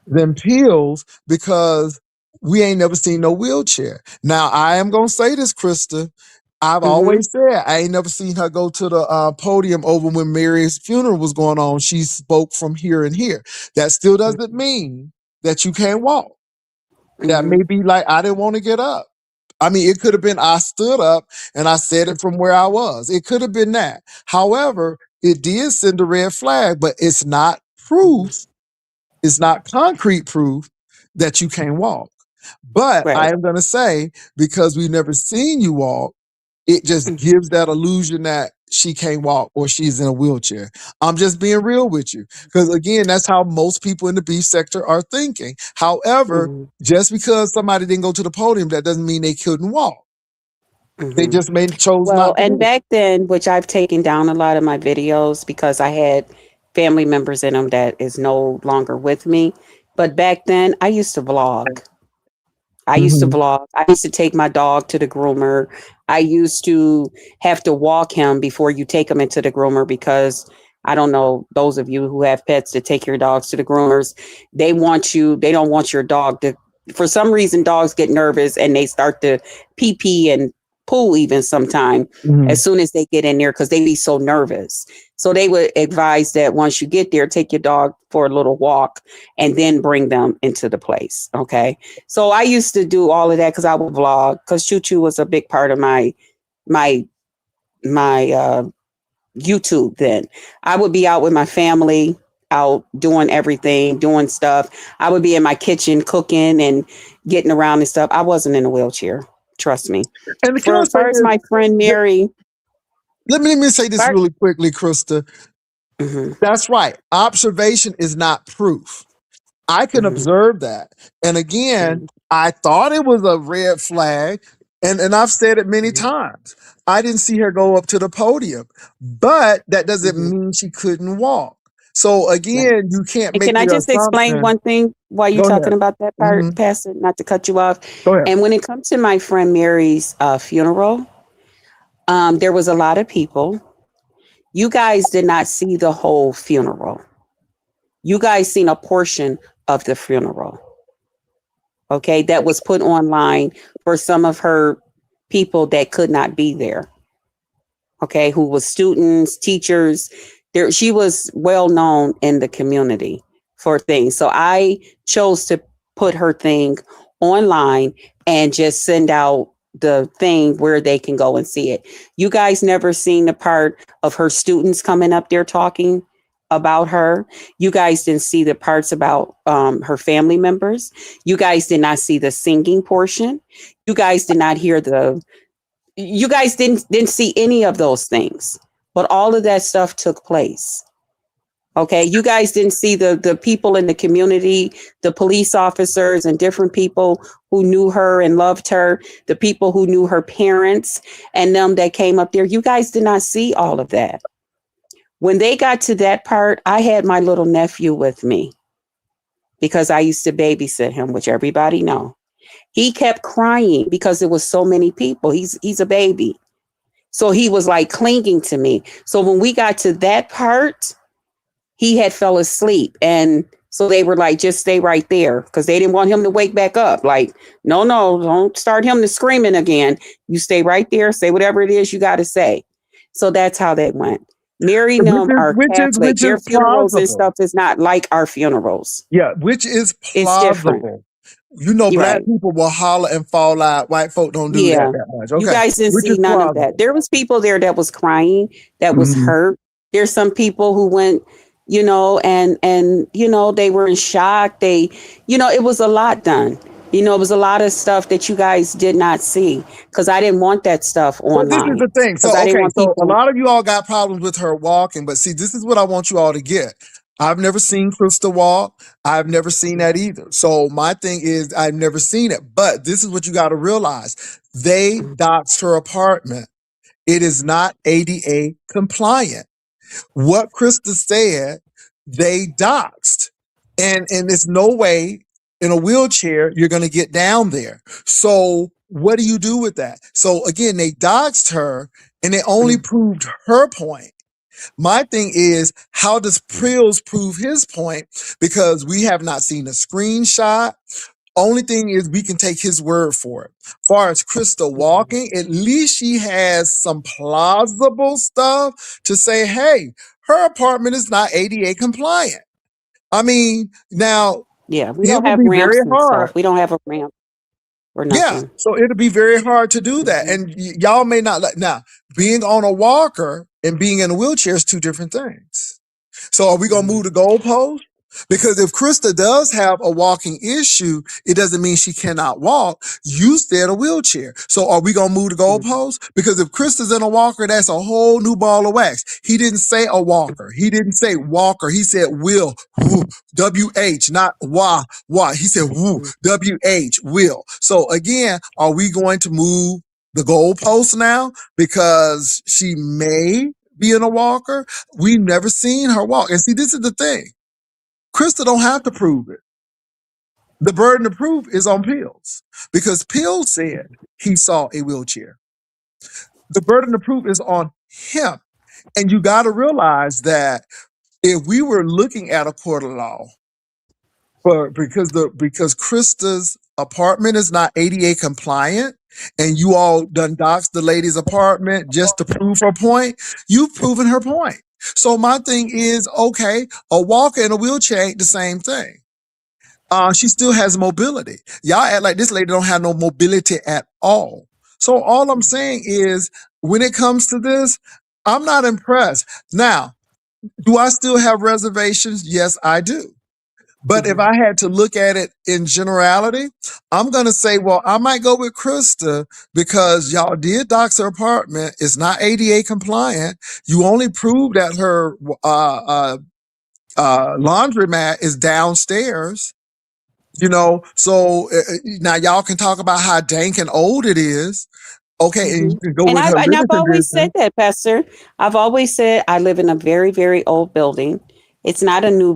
than pills because we ain't never seen no wheelchair. Now I am gonna say this, Krista. I've Mm-hmm. always said I ain't never seen her go to the podium over when Mary's funeral was going on. She spoke from here and here. That still doesn't mean that you can't walk. That Mm-hmm. may be like I didn't want to get up. I mean, it could have been I stood up and I said it from where I was. It could have been that. However, it did send a red flag, but it's not Mm-hmm. proof, it's not concrete proof that you can't walk. But I Right. am going to say, because we've never seen you walk, it just Mm-hmm. gives that illusion that she can't walk or she's in a wheelchair. I'm just being real with you. Because again, that's how most people in the beef sector are thinking. However, Mm-hmm. just because somebody didn't go to the podium, that doesn't mean they couldn't walk. They Mm-hmm. just may chose Well, not to and do it. back then, which I've taken down a lot of my videos because I had family members in them that is no longer with me. But back then, I used to vlog. I used to Mhm, vlog. I used to take my dog to the groomer. I used to have to walk him before you take him into the groomer because I don't know, those of you who have pets to take your dogs to the groomers, they don't want your dog to, for some reason, dogs get nervous and they start to pee pee and poo even sometime mhm. as soon as they get in there because they be so nervous. So they would advise that once you get there, take your dog for a little walk and then bring them into the place. Okay. So I used to do all of that because I would vlog because Choo Choo was a big part of my my YouTube then. I would be out with my family, out doing everything, doing stuff. I would be in my kitchen cooking and getting around and stuff. I wasn't in a wheelchair. Trust me. And can For I as say far as this? my friend Th- Mary, let me say this part, really quickly, Krista. hmm That's right. Observation is not proof. I can hmm observe that. And again, I thought it was a red flag. And I've said it many hmm times. I didn't see her go up to the podium, but that doesn't hmm mean she couldn't walk. So right. again, you can't And make can I the just explain assumption. one thing while you're Go talking ahead. about that Hmm. part, Pastor? Not to cut you off. Go ahead. And when it comes to my friend Mary's funeral, there was a lot of people. You guys did not see the whole funeral. You guys seen a portion of the funeral. Okay, that was put online for some of her people that could not be there. Okay, who was students, teachers. There, she was well known in the community for things. So I chose to put her thing online and just send out the thing where they can go and see it. You guys never seen the part of her students coming up there talking about her. You guys didn't see the parts about her family members. You guys did not see the singing portion. You guys did not hear the you guys didn't see any of those things, but all of that stuff took place. Okay, you guys didn't see the people in the community, the police officers and different people who knew her and loved her, the people who knew her parents and them that came up there. You guys did not see all of that. When they got to that part, I had my little nephew with me because I used to babysit him, which everybody know. He kept crying because there was so many people. He's a baby. So he was like clinging to me. So when we got to that part, he had fell asleep. And so they were like, just stay right there because they didn't want him to wake back up. Like, no, no, don't start him to screaming again. You stay right there, say whatever it is you got to say. So that's how that went. Mary and Which them is are which is Catholic. which is Their funerals and plausible. stuff is not like our funerals. Yeah, which is It's different. plausible. You know, You're black right. people will holler and fall out. White folk don't do that Yeah. that much. You Okay, guys didn't which see is none of that. plausible. There was people there that was crying, that was Mhm. hurt. There's some people who went, and they were in shock. It was a lot done. It was a lot of stuff that you guys did not see because I didn't want that stuff But this is online the thing. because So, I didn't okay, want so a people. lot of you all got problems with her walking, but see, this is what I want you all to get. I've never seen Krista walk. I've never seen that either. So my thing is, I've never seen it. But this is what you got to realize: they doxed her apartment. It is not ADA compliant. What Krista said, they doxed. And there's no way in a wheelchair you're going to get down there. So what do you do with that? So again, they doxed her and they only proved her point. My thing is, how does Prills prove his point? Because we have not seen a screenshot. Only thing is we can take his word for it. Far as Krista walking, at least she has some plausible stuff to say, hey, her apartment is not ADA compliant. I mean, now Yeah, we it don't would have be very ramps and hard. stuff. We don't have a ramp or Yeah, nothing. so it'll be very hard to do that. Hmm. And y'all may not like now being on a walker and being in a wheelchair is two different things. So are we gonna Hmm. move the goalpost? Because if Krista does have a walking issue, it doesn't mean she cannot walk. You said a wheelchair. So are we gonna move the goalpost? Because if Krista's in a walker, that's a whole new ball of wax. He didn't say a walker. He didn't say walker. He said will. WH, not wah. He said woo, WH, will. So again, are we going to move the goalpost now? Because she may be in a walker. We've never seen her walk. And see, this is the thing. Krista don't have to prove it. The burden of proof is on Pills because Pills said he saw a wheelchair. The burden of proof is on him. And you got to realize that if we were looking at a court of law, because Krista's apartment is not ADA compliant, and you all done doxed the lady's apartment just to prove her point, you've proven her point. So my thing is, okay, a walker and a wheelchair ain't the same thing. She still has mobility. Y'all act like this lady don't have no mobility at all. So all I'm saying is, when it comes to this, I'm not impressed. Now, do I still have reservations? Yes, I do. But if Hmm. I had to look at it in generality, I'm going to say, well, I might go with Krista because y'all did dox her apartment. It's not ADA compliant. You only proved that her laundromat is downstairs. So now y'all can talk about how dank and old it is. Okay, and Hmm. you can go And with I've her and I've living always said conditions. that, Pastor. I've always said I live in a very, very old building. It's not a new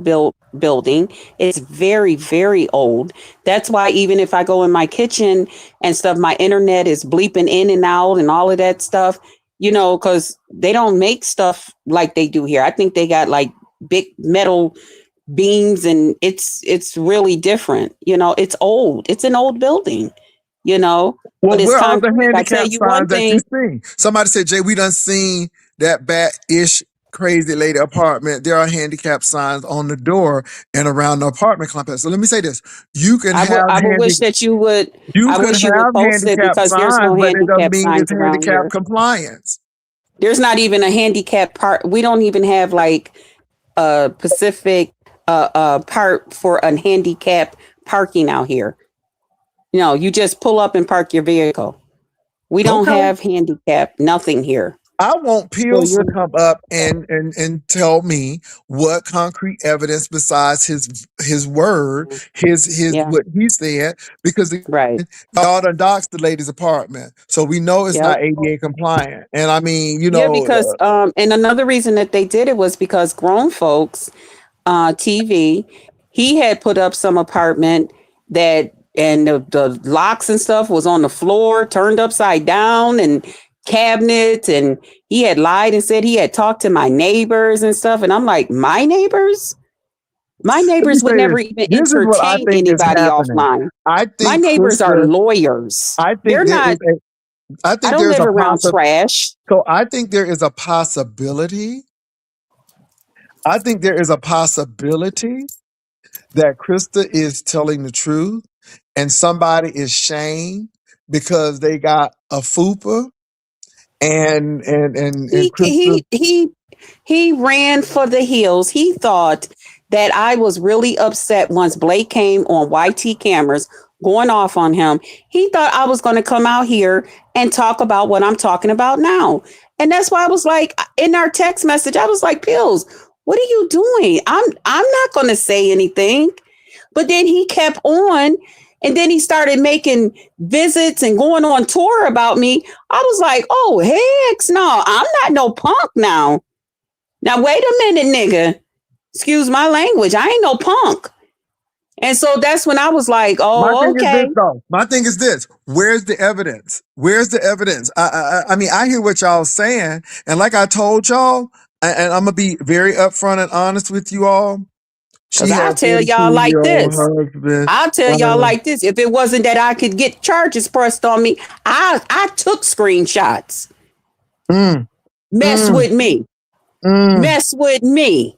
building. It's very, very old. That's why even if I go in my kitchen and stuff, my internet is bleeping in and out and all of that stuff. Because they don't make stuff like they do here. I think they got like big metal beams, and it's really different. It's old. It's an old building. You know, Well, but it's where are the concrete. I tell handicap you one signs that you thing. seen? Somebody said, Jay, we done seen that bat-ish crazy lady apartment. There are handicap signs on the door and around the apartment complex. So let me say this. You can I would have I would wish that you would. you I could wish you would have post it handicap because there's signs, no but it doesn't handicap mean it's signs around handicap here. compliance. There's not even a handicap part. We don't even have like a Pacific part for a handicap parking out here. You just pull up and park your vehicle. We don't Okay. have handicap, nothing here. I want So Pills to you're come up and tell me what concrete evidence besides his word, his yeah, what he said, because again, right. y'all done doxed the lady's apartment, so we know it's Yep. not ADA compliant. And I mean, Yeah, because and another reason that they did it was because grown folks TV, he had put up some apartment that, and the locks and stuff was on the floor, turned upside down, and cabinets. And he had lied and said he had talked to my neighbors and stuff. And I'm like, my neighbors? My let me neighbors would say this. never even This is what I entertain think is anybody happening. offline. I My think neighbors are Krista. lawyers. I They're think there is not, a. I I think don't there's live a around trash. So I think there is a possibility. I think there is a possibility that Krista is telling the truth and somebody is shamed because they got a FUPA and He Krista. he he he ran for the hills. He thought that I was really upset once Blake came on YT cameras going off on him. He thought I was going to come out here and talk about what I'm talking about now. And that's why I was like, in our text message, I was like, Pills, what are you doing? I'm not going to say anything. But then he kept on, and then he started making visits and going on tour about me. I was like, oh, heck no, I'm not no punk now. Now wait a minute, nigga. Excuse my language. I ain't no punk. And so that's when I was like, My oh, thing is okay. this, though. My thing is this. Where's the evidence? Where's the evidence? I mean, I hear what y'all saying, and like I told y'all, and I'm gonna be very upfront and honest with you all. Because She I'll has tell y'all like 42-year-old this. husband. I'll tell y'all like this. If it wasn't that I could get charges pressed on me, I took screenshots. Mm, Mess mm, with me. mm, Mess with me.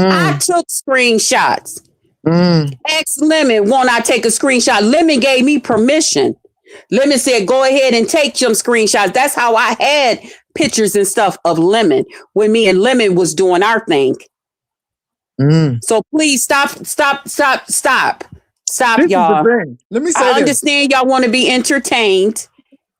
I mm, took screenshots. mm. Ex Lemon, won't I take a screenshot? Lemon gave me permission. Lemon said, go ahead and take some screenshots. That's how I had pictures and stuff of Lemon when me and Lemon was doing our thing. Mm. So please stop, This is the y'all. thing. Let me say I this. understand y'all want to be entertained,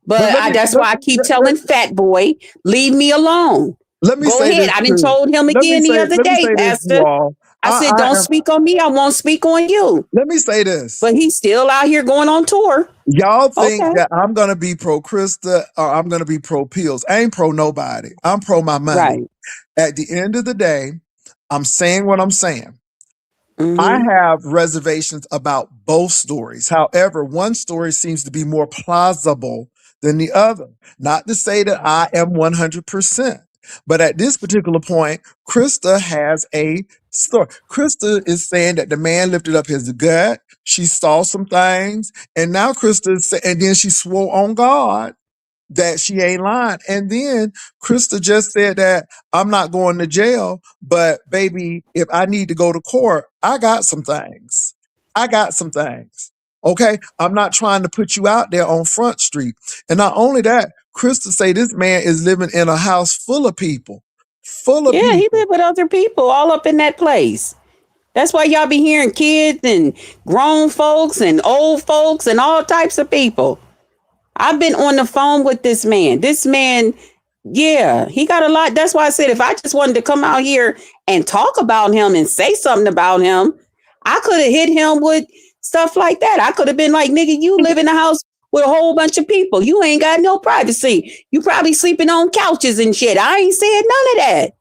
But but that's why I keep telling Fat Boy, leave me alone. let me Go say ahead. this I didn't too. told him again the other Let me day, say this, you Pastor. all. I said, don't speak on me. I won't speak on you. Let me say this. But he's still out here going on tour. Y'all think Okay. that I'm gonna be pro Krista or I'm gonna be pro pills. I ain't pro nobody. I'm pro my money. Right. At the end of the day, I'm saying what I'm saying. I Mm-hmm. have reservations about both stories. However, one story seems to be more plausible than the other. Not to say that I am 100%, but at this particular point, Krista has a story. Krista is saying that the man lifted up his gut. She saw some things, and now Krista is and then she swore on God that she ain't lying. And then Krista just said that I'm not going to jail, but baby, if I need to go to court, I got some things. I got some things. Okay. I'm not trying to put you out there on Front Street. And not only that, Krista say this man is living in a house full of people. Full of Yeah, he people. lived with other people all up in that place. That's why y'all be hearing kids and grown folks and old folks and all types of people. I've been on the phone with this man. This man, yeah, he got a lot. That's why I said if I just wanted to come out here and talk about him and say something about him, I could have hit him with stuff like that. I could have been like, nigga, you live in a house with a whole bunch of people. You ain't got no privacy. You probably sleeping on couches and shit. I ain't said none of that.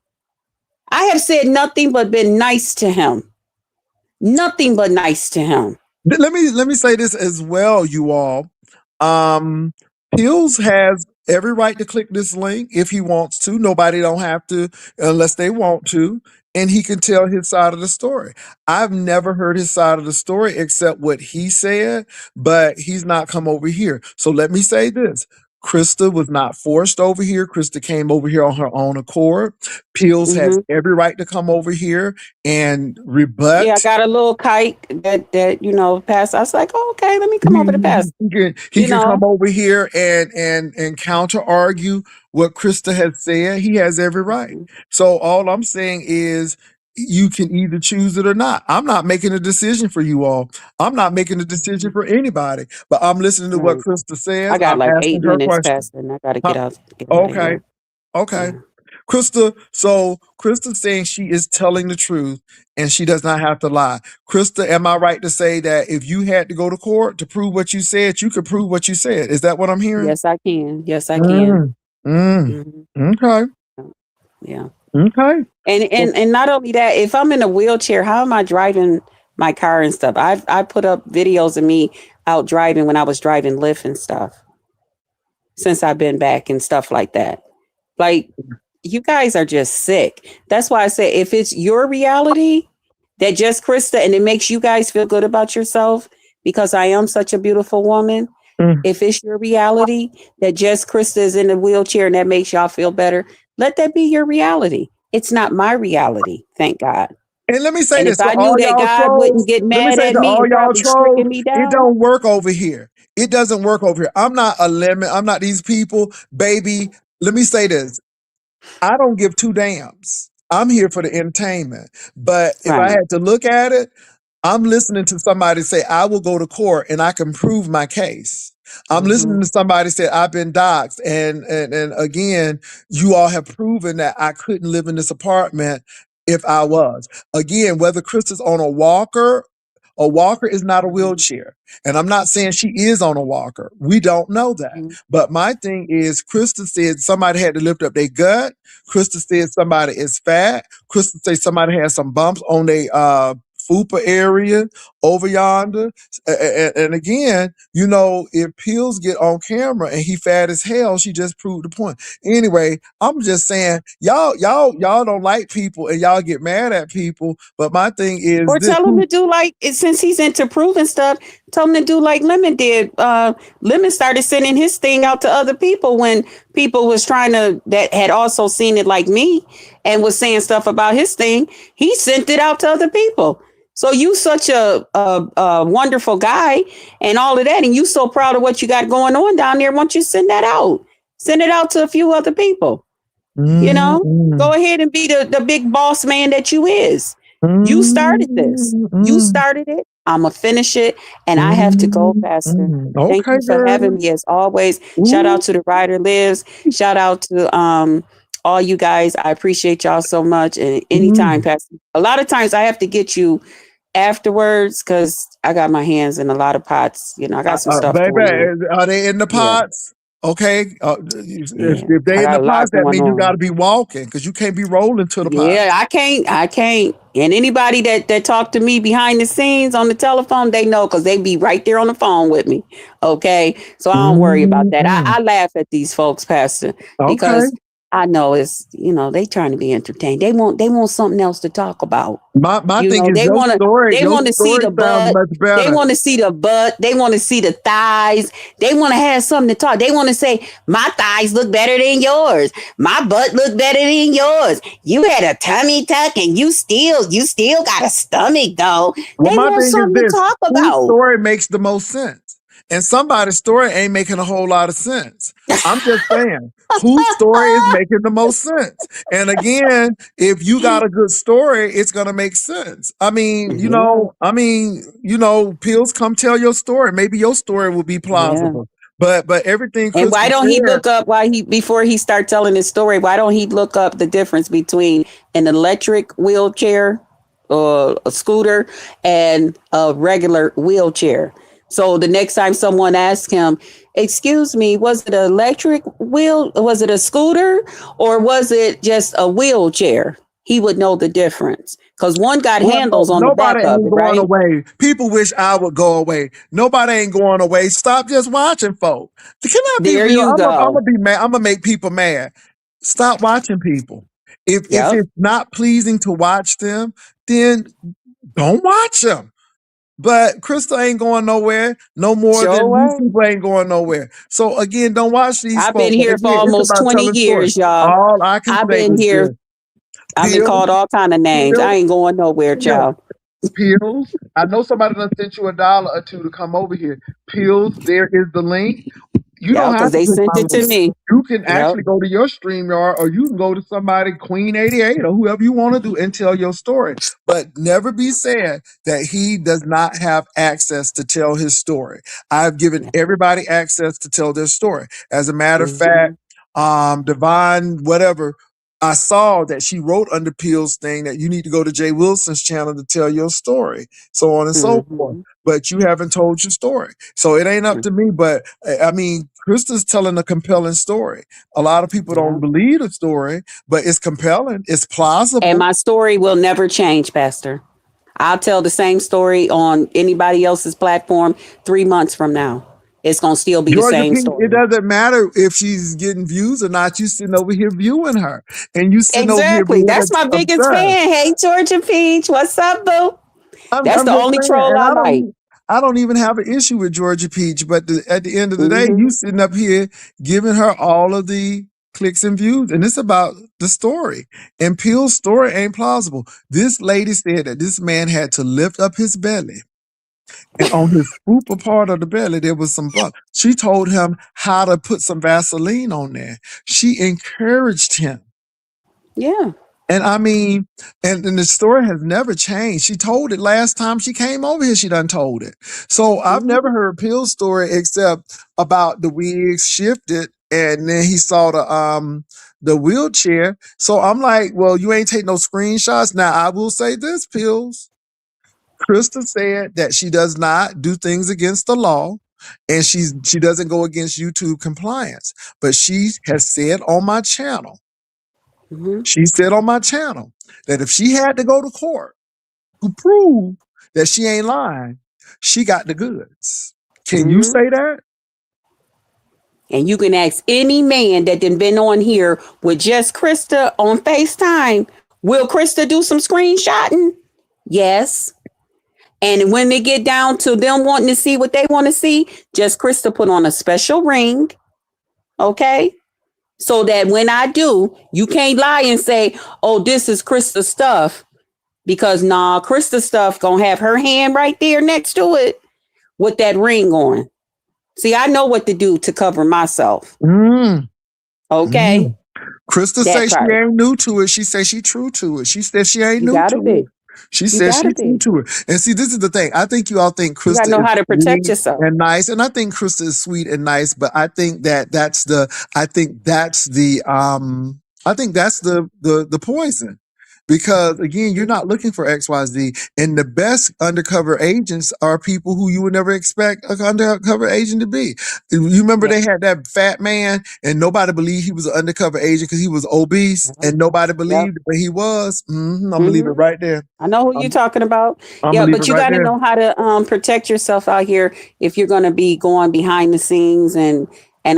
I have said nothing but been nice to him. Nothing but nice to him. Let me say this as well, you all. Um, Pills has every right to click this link if he wants to. Nobody don't have to unless they want to, and he can tell his side of the story. I've never heard his side of the story except what he said, but he's not come over here. So let me say this. Krista was not forced over here. Krista came over here on her own accord. Pills has Mm-hmm. every right to come over here and Yeah, I rebut. got a little kite that passed. I was like, oh, okay, let me come over to pass. He You can come know, over here and counter argue what Krista has said. He has every right. Mhm. So all I'm saying is you can either choose it or not. I'm not making a decision for you all. I'm not making a decision for anybody. But I'm listening to what Right. Krista I says. got I'm like asking eight her minutes questions. past, and I got to Huh? get out of Okay. here. Okay. Yeah. Krista, so Krista's saying she is telling the truth and she does not have to lie. Krista, am I right to say that if you had to go to court to prove what you said, you could prove what you said? Is that what I'm hearing? Yes, I can. Yes, I can. Mm, mm, Hmm. okay. Yeah. Okay. And, Well, and and not only that, if I'm in a wheelchair, how am I driving my car and stuff? I put up videos of me out driving when I was driving Lyft and stuff since I've been back and stuff like that. Like, you guys are just sick. That's why I say if it's your reality that just Krista and it makes you guys feel good about yourself because I am such a beautiful woman. mm. If it's your reality that just Krista is in a wheelchair and that makes y'all feel better, let that be your reality. It's not my reality, thank God. And let me say And if this to I knew all that y'all God wouldn't trolls. get Let me mad say at to me all and y'all probably trolls, stricken me it down, don't work over here. It doesn't work over here. I'm not a lemon. I'm not these people, baby. Let me say this. I don't give two damns. I'm here for the entertainment. But if I right? had to look at it, I'm listening to somebody say, I will go to court and I can prove my case. I'm listening Hmm. to somebody say, I've been doxxed. And again, you all have proven that I couldn't live in this apartment if I was. Again, whether Chris is on a walker A walker is not a Mhm. wheelchair. And I'm not saying she is on a walker. We don't know that. Mhm. But my thing is, Krista said somebody had to lift up their gut. Krista said somebody is fat. Krista said somebody has some bumps on their fupa area over yonder. And again, you know, if Pills get on camera and he fat as hell, she just proved the point. Anyway, I'm just saying, y'all don't like people and y'all get mad at people. But my thing is Or this: tell him to do like since he's into proving stuff, tell him to do like Lemon did. Lemon started sending his thing out to other people when people was trying to that had also seen it like me and was saying stuff about his thing. He sent it out to other people. So you such a wonderful guy and all of that, and you so proud of what you got going on down there. Why don't you send that out? Send it out to a few other people. You know, go mm, ahead and be the big boss man that you is. You started this. mm, You mm, started it. I'm going to finish it. And I have to go, mm, Pastor. mm. Thank Okay, you for having girl. me as always. Shout out Ooh. to the Rider Lives. Shout out to all you guys. I appreciate y'all so much. And anytime, Mm. Pastor. A lot of times I have to get you afterwards because I got my hands in a lot of pots. You know, I got some stuff Baby, going on. are they in the Yeah. pots? Okay, Yeah. if I they in the got a lot pots, that going means you got on. to be walking because you can't be rolling to the Yeah, pots. I can't. And anybody that talk to me behind the scenes on the telephone, they know because they be right there on the phone with me. Okay, so I don't worry about that. Mm-mm. I laugh at these folks, Pastor, Okay. because I know it's they trying to be entertained. They want something else to talk about. My You thing know, is they your want to see story the sounds butt. much They better. want to see the butt. They want to see the thighs. They want to have something to talk. They want to say, my thighs look better than yours. My butt look better than yours. You had a tummy tuck and you still got a stomach though. Well, They my want thing is something to this: talk whose about. story makes the most sense? And somebody's story ain't making a whole lot of sense. I'm just saying, whose story is making the most sense? And again, if you got a good story, it's gonna make sense. Yeah, Pills, come tell your story. Maybe your story will be yeah. plausible. But everything And why Krista don't he said, look up why he before he start telling his story? Why don't he look up the difference between an electric wheelchair or a scooter and a regular wheelchair? So the next time someone asks him, "Excuse me, was it an electric wheel? Was it a scooter, or was it just a wheelchair?" He would know the difference because one got well, no, handles on the nobody back of ain't it, going right? away. People wish I would go away. Nobody ain't going away. Stop just watching, folk. Can I be There real? you I'm go. gonna be mad. I'm gonna make people mad. Stop watching people. If Yep. it's not pleasing to watch them, then don't watch them. But Crystal ain't going nowhere no more Sure than these way. people ain't going nowhere. So again, don't watch these I've been folks. But here for again, it's almost about 20 telling stories. years, y'all. All I can I've say been is here. this: I've been Pills, called all kind of names. I pills, ain't going nowhere, pills. child. Pills. I know somebody done sent you $1 or two to come over here. Pills, there is the link. You Yeah, don't have because to they click sent my it to link. me. You can Yep. actually go to your StreamYard or you can go to somebody, Queen 88 or whoever you want to do and tell your story. But never be sad that he does not have access to tell his story. I've given Yeah. everybody access to tell their story. As a matter of Hmm. fact, Divine, whatever, I saw that she wrote under Peel's thing that you need to go to Jay Wilson's channel to tell your story, so on and so forth. Hmm. But you haven't told your story. So it ain't up to me. But I mean, Krista's telling a compelling story. A lot of people Yeah. don't believe the story, but it's compelling. It's And plausible. my story will never change, Pastor. I'll tell the same story on anybody else's platform 3 months from now. It's going to still be the Georgia same P, it story. doesn't matter if she's getting views or not. You sitting over here viewing her, and you sitting over here Exactly. being That's my biggest obsessed. fan. Hey, Georgia Peach. What's up, boo? That's I'm the just only saying, troll and I like. I don't even have an issue with Georgia Peach, but at the end of the day, you Hmm. sitting up here giving her all of the clicks and views, and it's about the story. And Peel's story ain't plausible. This lady said that this man had to lift up his belly, and on his fupa part of the belly there was some bump. She told him how to put some Vaseline on there. She encouraged him. Yeah. And I mean, and the story has never changed. She told it last time she came over here. She done told it. So I've Hmm. never heard Pill's story except about the wigs shifted, and then he saw the wheelchair. So I'm like, well, you ain't take no screenshots. Now I will say this, Pills. Krista said that she does not do things against the law, and she doesn't go against YouTube compliance. But she has said on my channel, Mm-hmm. she said on my channel that if she had to go to court to prove that she ain't lying, she got the goods. Can you Mm-hmm. say that? And you can ask any man that done been on here with just Krista on FaceTime. Will Krista do some screenshotting? Yes. And when they get down to them wanting to see what they want to see, just Krista put on a special ring, okay? So that when I do, you can't lie and say, oh, this is Krista stuff. Because nah, Krista stuff gonna have her hand right there next to it with that ring on. See, I know what to do to cover myself. Mm, Okay? mm. Krista That say she part. ain't new to it. She say she true to it. She said she ain't You new gotta to it. be. She You says gotta she true be. to it. And see, this is the thing. I think you all think You gotta Krista know is how to protect sweet yourself. and nice, and I think Krista is sweet and nice. But I think that that's the. I think that's the. I think that's the poison. Because again, you're not looking for XYZ, and the best undercover agents are people who you would never expect an undercover agent to be. You remember Yeah. they had that fat man, and nobody believed he was an undercover agent because he was obese, Yep. and nobody Yep. believed, but he was. I'm gonna leave it Mm-hmm. right there. I know who you're I'm, talking about. I'm Yeah, gonna leave it but you right got to there. know how to protect yourself out here if you're going to be going behind the scenes and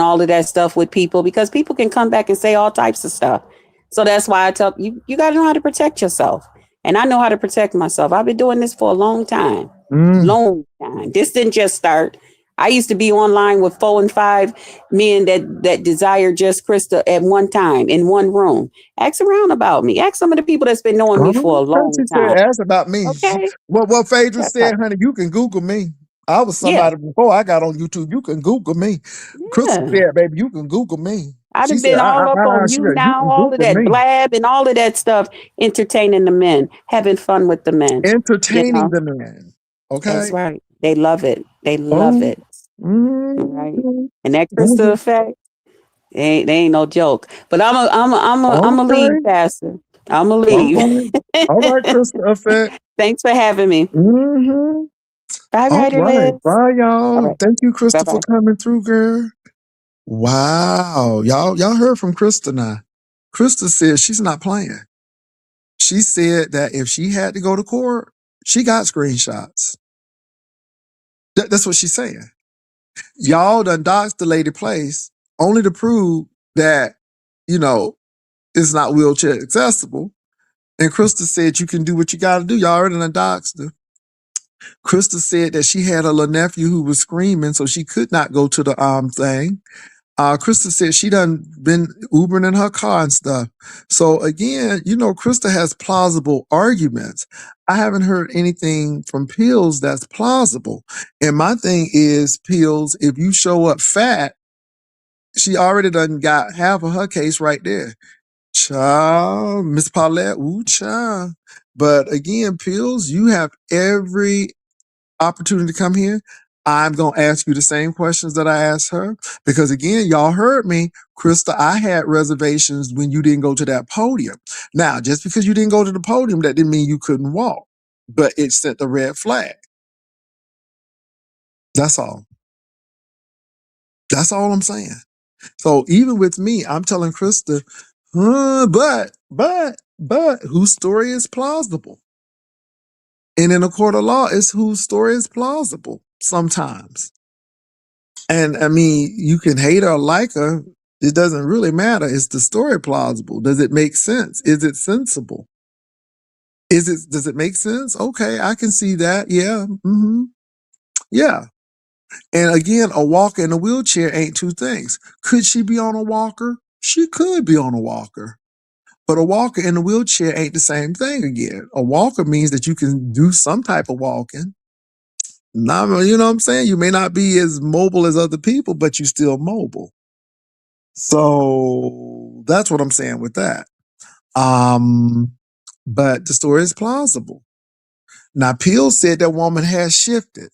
all of that stuff with people because people can come back and say all types of stuff. So that's why I tell you, you got to know how to protect yourself. And I know how to protect myself. I've been doing this for a long time. Mm. Long time. This didn't just start. I used to be online with 4 and 5 men that desire just Krista at one time in one room. Ask around about me. Ask some of the people that's been knowing me for a She long said, time. ask about me. Okay. What Phaedra That part. said, honey, you can Google me. I was Yeah. somebody before I got on YouTube. You can Google me. Krista Yeah. said, baby, you can Google me. I'd She have said, been all up on she you said, you now, can all of Google that me. blab and all of that stuff, entertaining the men, having fun with the men. You Entertaining know, the man. that's Okay. right. They love it. They love Oh, it. Right. mhm, And that Krista mhm. effect, they ain't no joke. But I'm a leave, Okay. Pastor. I'm a All leave. right. All right, Krista Effect. Thanks for having me. Mm-hmm. Bye, All Writer right. Liz. Bye, All y'all. right. Thank you, Bye Krista, for bye. coming through, girl. Wow. Y'all heard from Krista now. Krista said she's not playing. She said that if she had to go to court, she got screenshots. That's what she's saying. Y'all done doxed the lady place only to prove that, you know, it's not wheelchair accessible. And Krista said you can do what you got to do. Y'all already done doxed her. Krista said that she had a little nephew who was screaming, so she could not go to the thing. Krista said she done been Ubering in her car and stuff. So again, you know, Krista has plausible arguments. I haven't heard anything from Pills that's plausible. And my thing is, Pills, if you show up fat, she already done got half of her case right there. Child, Miss Paulette, ooh, child. But again, Pills, you have every opportunity to come here. I'm going to ask you the same questions that I asked her because again, y'all heard me, Krista, I had reservations when you didn't go to that podium. Now, just because you didn't go to the podium, that didn't mean you couldn't walk, but it sent the red flag. That's all. That's all I'm saying. So even with me, I'm telling Krista, but whose story is plausible? And in a court of law, it's whose story is plausible sometimes. And I mean, you can hate her or like her. It doesn't really matter. Is the story plausible? Does it make sense? Is it sensible? Does it make sense? Okay, I can see that. Yeah. Yeah. And again, a walker and a wheelchair ain't two things. Could she be on a walker? She could be on a walker. But a walker and a wheelchair ain't the same thing again. A walker means that you can do some type of walking. Now, you know what I'm saying? You may not be as mobile as other people, but you're still mobile. So that's what I'm saying with that. Um, but the story is plausible. Now, Peel said that woman has shifted.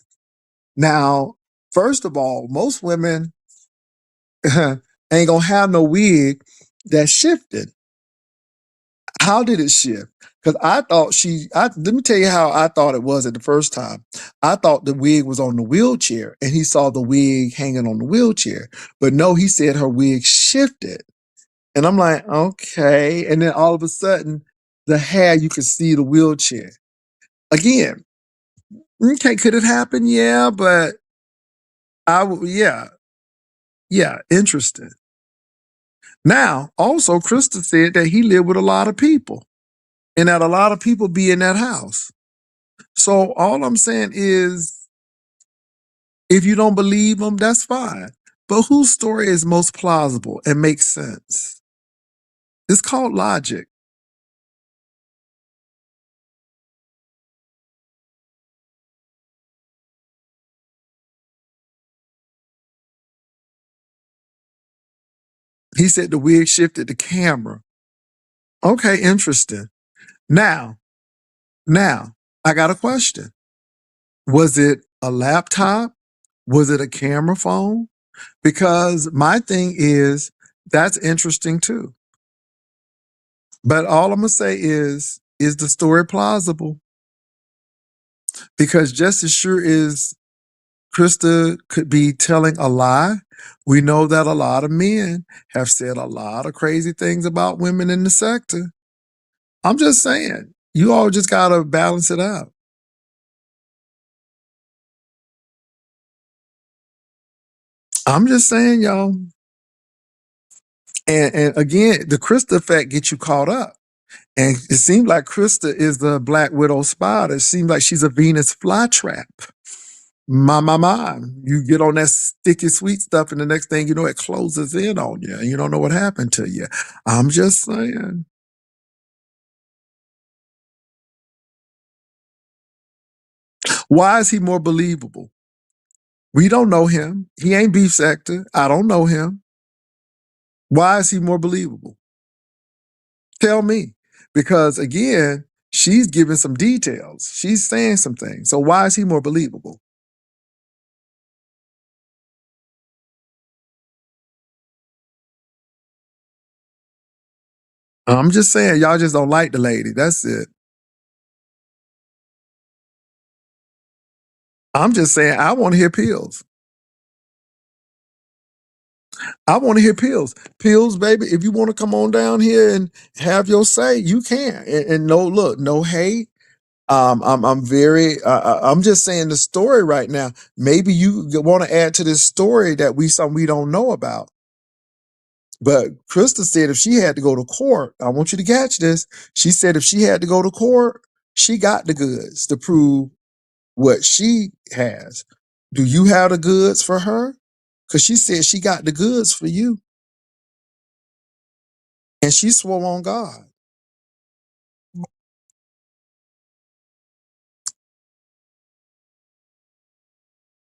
Now, first of all, most women ain't gonna have no wig that's shifted. How did it shift? Because I thought let me tell you how I thought it was at the first time. I thought the wig was on the wheelchair and he saw the wig hanging on the wheelchair. But no, he said her wig shifted. And I'm like, okay. And then all of a sudden, the hair, you could see the wheelchair. Again, okay, could it happen? Yeah, but yeah, yeah, interesting. Now, also, Krista said that he lived with a lot of people and that a lot of people be in that house. So all I'm saying is, if you don't believe them, that's fine. But whose story is most plausible and makes sense? It's called logic. He said the wig shifted the camera. Okay, interesting. Now, now, I got a question. Was it a laptop? Was it a camera phone? Because my thing is, that's interesting too. But all I'm going to say is the story plausible? Because just as sure as Krista could be telling a lie, we know that a lot of men have said a lot of crazy things about women in the sector. I'm just saying, you all just got to balance it out. I'm just saying, y'all. And again, the Krista effect gets you caught up. And it seems like Krista is the Black Widow spider. It seems like she's a Venus flytrap. My. You get on that sticky sweet stuff, and the next thing you know, it closes in on you, and you don't know what happened to you. I'm just saying. Why is he more believable? We don't know him. He ain't beef sector. I don't know him. Why is he more believable? Tell me. Because again, she's giving some details. She's saying some things. So why is he more believable? I'm just saying, y'all just don't like the lady. That's it. I'm just saying, I want to hear pills. I want to hear pills. Pills, baby. If you want to come on down here and have your say, you can. And no, look, no hate. I'm very. I'm just saying the story right now. Maybe you want to add to this story that we don't know about. But Krista said if she had to go to court, I want you to catch this. She said if she had to go to court, she got the goods to prove what she has. Do you have the goods for her? Because she said she got the goods for you. And she swore on God.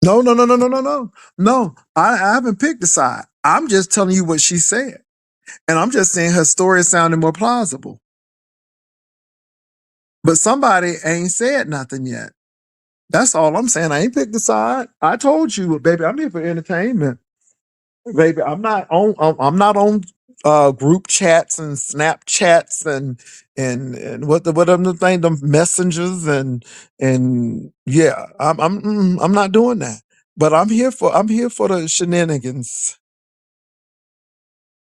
No, no, no, no, no, no, no. No, I haven't picked a side. I'm just telling you what she said. And I'm just saying her story sounded more plausible. But somebody ain't said nothing yet. That's all I'm saying. I ain't picked a side. I told you, baby, I'm here for entertainment. Baby, I'm not on group chats and Snapchats and what are the thing, the messengers and yeah, I'm not doing that. But I'm here for the shenanigans.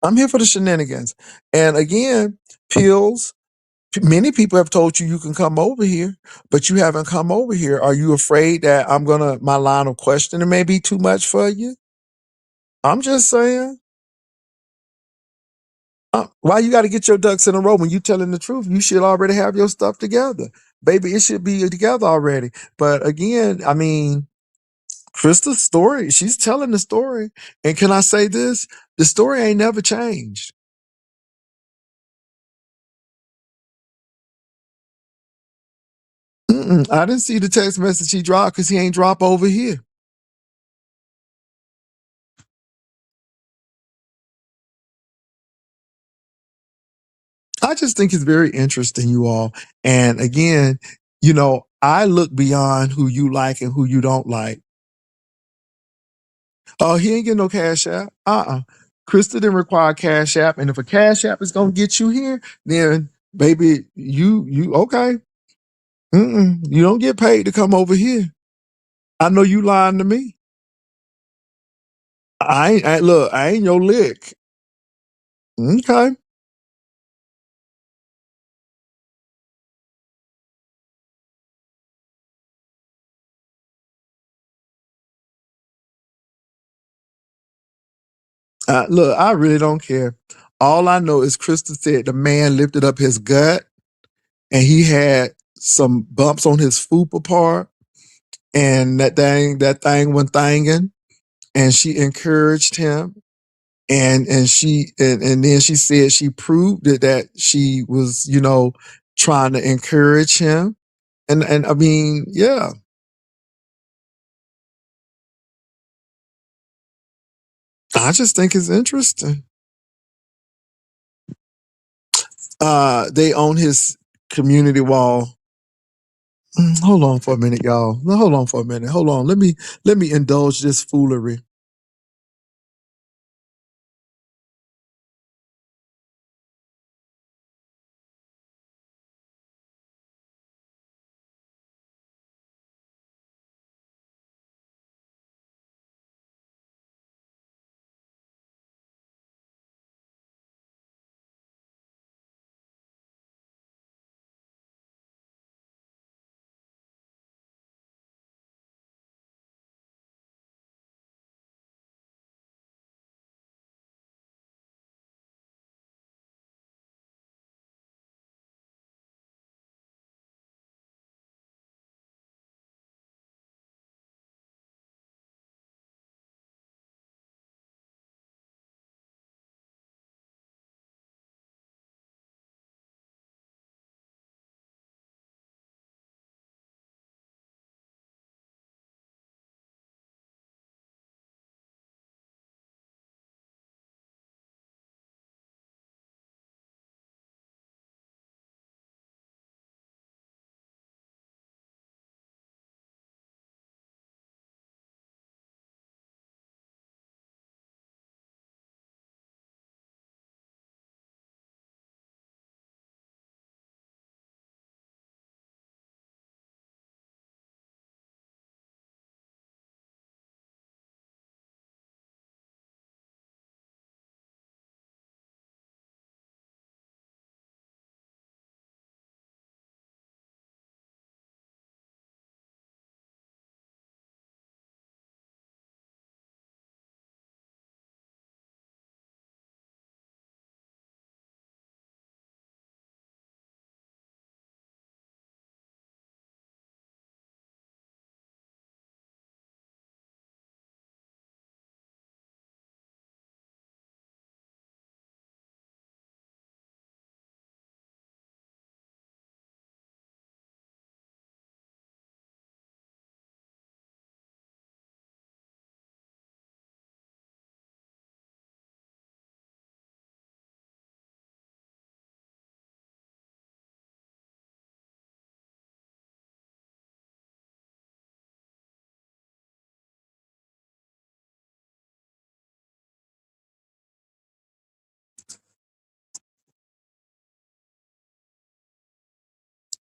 I'm here for the shenanigans. And again, pills. Many people have told you you can come over here, but you haven't come over here. Are you afraid that my line of questioning may be too much for you? I'm just saying. Why you got to get your ducks in a row when you telling the truth? You should already have your stuff together, baby. It should be together already. But again, I mean, Krista's story. She's telling the story, and can I say this? The story ain't never changed. I didn't see the text message he dropped because he ain't drop over here. I just think it's very interesting, you all. And again, I look beyond who you like and who you don't like. Oh, he ain't getting no cash app. Krista didn't require cash app. And if a cash app is gonna get you here, then baby, you okay? You don't get paid to come over here. I know you lying to me. Look. I ain't your lick. Okay. Look, I really don't care. All I know is Krista said the man lifted up his gut and he had some bumps on his fupa part, and that thing went thangin', and she encouraged him, and then she said she proved it, that she was, trying to encourage him, and I mean, yeah, I just think it's interesting. They own his community wall. Hold on for a minute, y'all. No, hold on for a minute. Hold on. Let me indulge this foolery.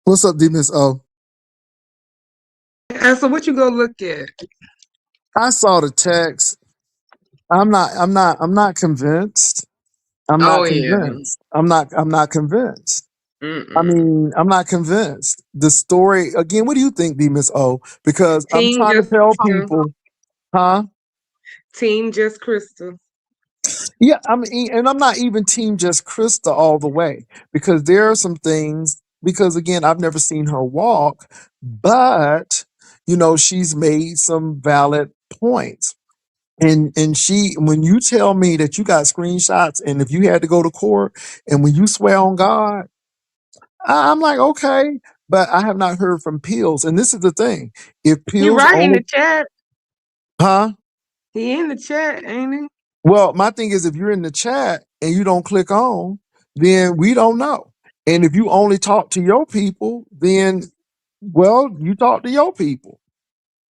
What's up, D Miss O? And so what you gonna look at? I saw the text. I'm not convinced. I'm Oh not yeah. convinced. I'm not convinced. I Mm-mm. mean, I'm not convinced. The story again, what do you think, D Miss O? Because I'm Team trying to just tell Crystal. people, huh? Team just Crystal. Yeah, and I'm not even team just Krista all the way, because there are some things. Because again, I've never seen her walk, but she's made some valid points. And when you tell me that you got screenshots, and if you had to go to court, and when you swear on God, I'm like, okay, but I have not heard from Pills, and this is the thing: if He Pills right in only, the chat. huh? He in the chat, ain't he? Well, my thing is, if you're in the chat and you don't click on, then we don't know. And if you only talk to your people, then, well, you talk to your people.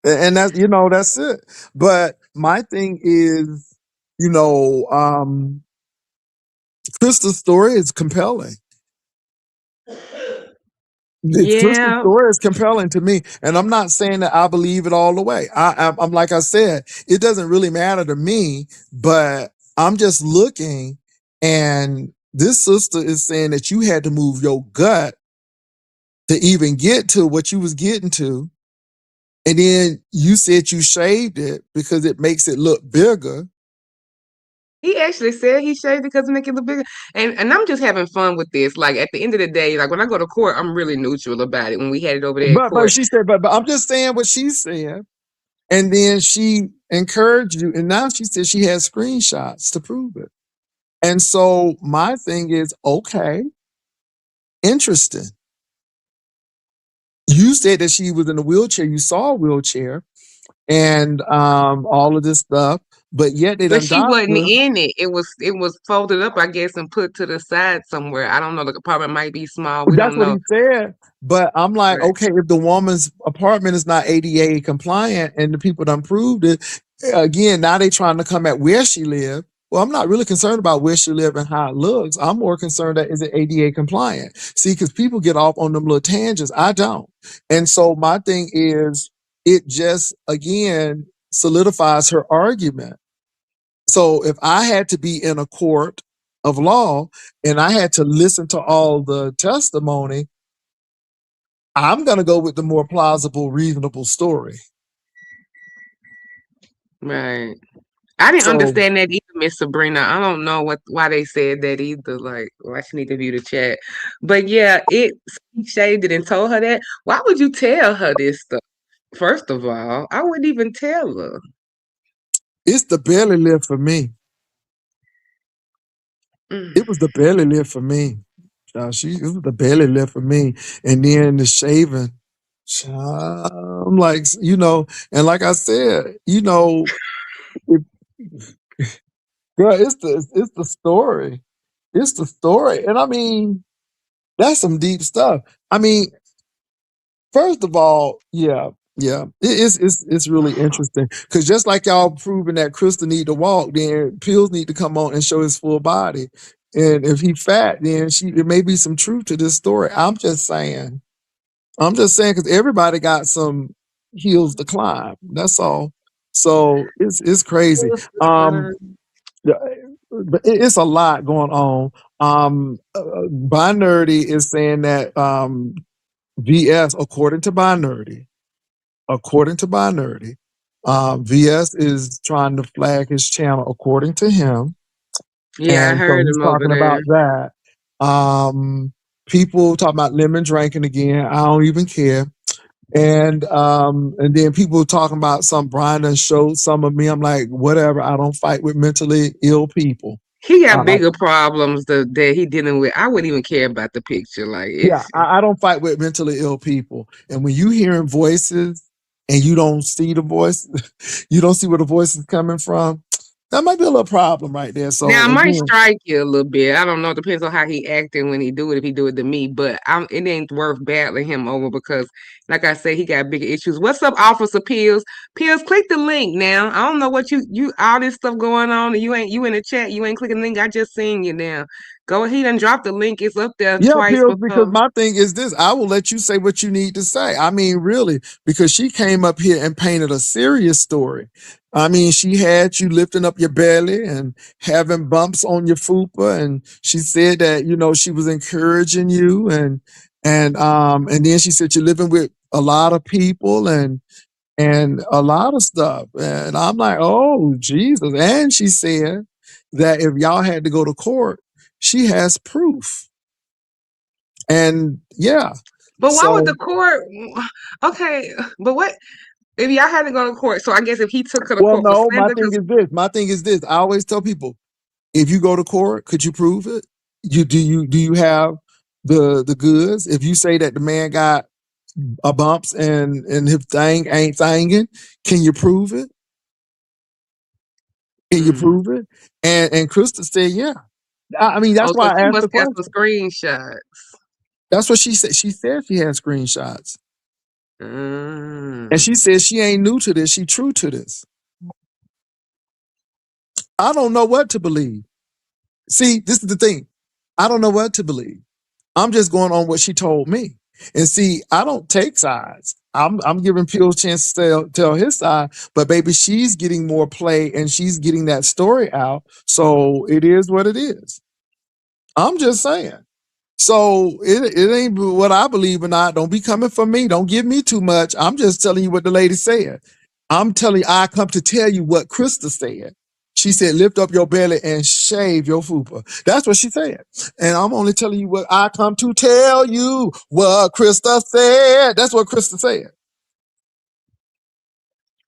And that's it. But my thing is, you know, um, Krista's story is compelling. Crystal's Yeah, story is compelling to me, and I'm not saying that I believe it all the way. I'm like I said, it doesn't really matter to me, but I'm just looking, and this sister is saying that you had to move your gut to even get to what you was getting to, and then you said you shaved it because it makes it look bigger. he actually said he shaved it because to make it look bigger. And I'm just having fun with this. Like at the end of the day, like when I go to court, I'm really neutral about it. When we had it over there at But court, she said, but I'm just saying what she said. And then she encouraged you, and now she said she has screenshots to prove it. And so my thing is, okay, interesting. You said that she was in a wheelchair, you saw a wheelchair and all of this stuff, but yet they but done she wasn't doctor. in it. It was folded up, I guess, and put to the side somewhere. I don't know. The apartment might be small. We That's don't what he know. said. But I'm like, Right. okay, if the woman's apartment is not ADA compliant and the people done proved it, again, now they trying to come at where she lived. Well, I'm not really concerned about where she lived and how it looks. I'm more concerned that is it ADA compliant. See, because people get off on them little tangents. I don't. And so my thing is, it just again solidifies her argument. So if I had to be in a court of law and I had to listen to all the testimony, I'm going to go with the more plausible, reasonable story. Right. I didn't So understand that either, Miss Sabrina. I don't know why they said that either. Like, well, I should need to view the chat. But yeah, he shaved it and told her that. Why would you tell her this stuff? First of all, I wouldn't even tell her. it's the belly lift for me. Mm. It was the belly lift for me. It was the belly lift for me. And then the shaving. I'm like, and like I said, it, girl, it's the story. It's the story. And I mean, that's some deep stuff. I mean, first of all, yeah, it's really interesting because just like y'all proving that Krista need to walk, then Pills need to come on and show his full body, and if he fat, then there may be some truth to this story. I'm just saying because everybody got some hills to climb. That's all. So it's crazy. Yeah, but it's a lot going on. Binerdy is saying that VS, according to Binerdy, VS is trying to flag his channel according to him. Yeah, I And so heard he's him over talking there. about that. People talking about lemon drinking again. I don't even care. And then people talking about some Brian done showed some of me. I'm like, whatever. I don't fight with mentally ill people. He got Uh, bigger problems that he dealing with. I wouldn't even care about the picture. Like, Yeah, I don't fight with mentally ill people. And when you hearing voices and you don't see the voice, you don't see where the voice is coming from, that might be a little problem right there. now, So I might again, strike you a little bit. I don't know. It depends on how he acting when he do it. If he do it to me, but it ain't worth battling him over because, like I say, he got bigger issues. What's up, Officer Pills? Pills, click the link now. I don't know what you all this stuff going on, and you in the chat. You ain't clicking the link. I just seen you now. Go ahead and drop the link. It's up there yeah, twice Pills, because before. my thing is this. I will let you say what you need to say. I mean, really, because she came up here and painted a serious story. I mean, she had you lifting up your belly and having bumps on your fupa, and she said that, she was encouraging you and then she said you're living with a lot of people and a lot of stuff. And I'm like, oh, Jesus. And she said that if y'all had to go to court, she has proof. And yeah, But why would so, the court? Okay, but what if y'all had to go to court? So I guess if he took her to well, court for no, my slander, thing because is this. My thing is this. I always tell people, if you go to court, could you prove it? Do you have the goods? If you say that the man got a bumps and his thing ain't thinging, can you prove it? Can you prove it? And Krista said, yeah. I mean, that's Oh, so why I she asked the must have some question. screenshots. That's what she said. She said she had screenshots. And Mm. she said she ain't new to this. She true to this. I don't know what to believe. See, this is the thing. I don't know what to believe. I'm just going on what she told me. And see, I don't take sides. I'm giving Peel a chance to tell his side, but baby, she's getting more play and she's getting that story out. So it is what it is. I'm just saying. So it ain't what I believe or not. Don't be coming for me. Don't give me too much. I'm just telling you what the lady said. I'm telling you, I come to tell you what Krista said. She said, lift up your belly and shave your fupa. That's what she said. And I'm only telling you what I come to tell you what Krista said. That's what Krista said.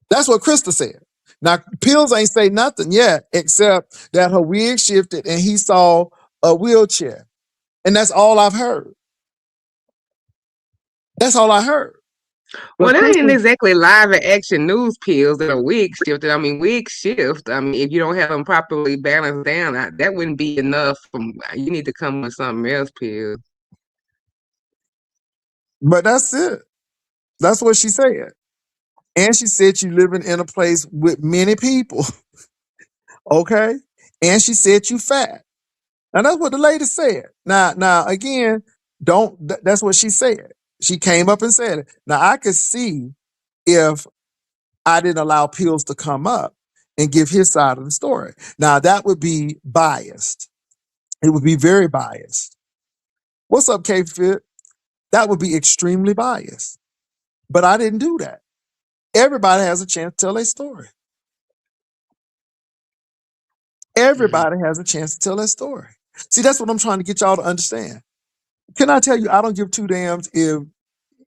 That's what Krista said. Now, Pills ain't say nothing yet, except that her wig shifted and he saw a wheelchair. And that's all I've heard. That's all I heard. Well, But that ain't Kristen, exactly live and action news pills that are wig shifted. I mean, wig shift. I mean, if you don't have them properly balanced down, that wouldn't be enough. You need to come with something else, pills. but that's it. That's what she said. And she said you living in a place with many people. Okay. And she said you fat. And that's what the lady said. Now again, that's what she said. She came up and said it. Now I could see if I didn't allow Pills to come up and give his side of the story. Now that would be biased. It would be very biased. What's up, K Fit? That would be extremely biased. But I didn't do that. Everybody has a chance to tell their story. Mm. Everybody has a chance to tell their story. See, that's what I'm trying to get y'all to understand. Can I tell you, I don't give two damns if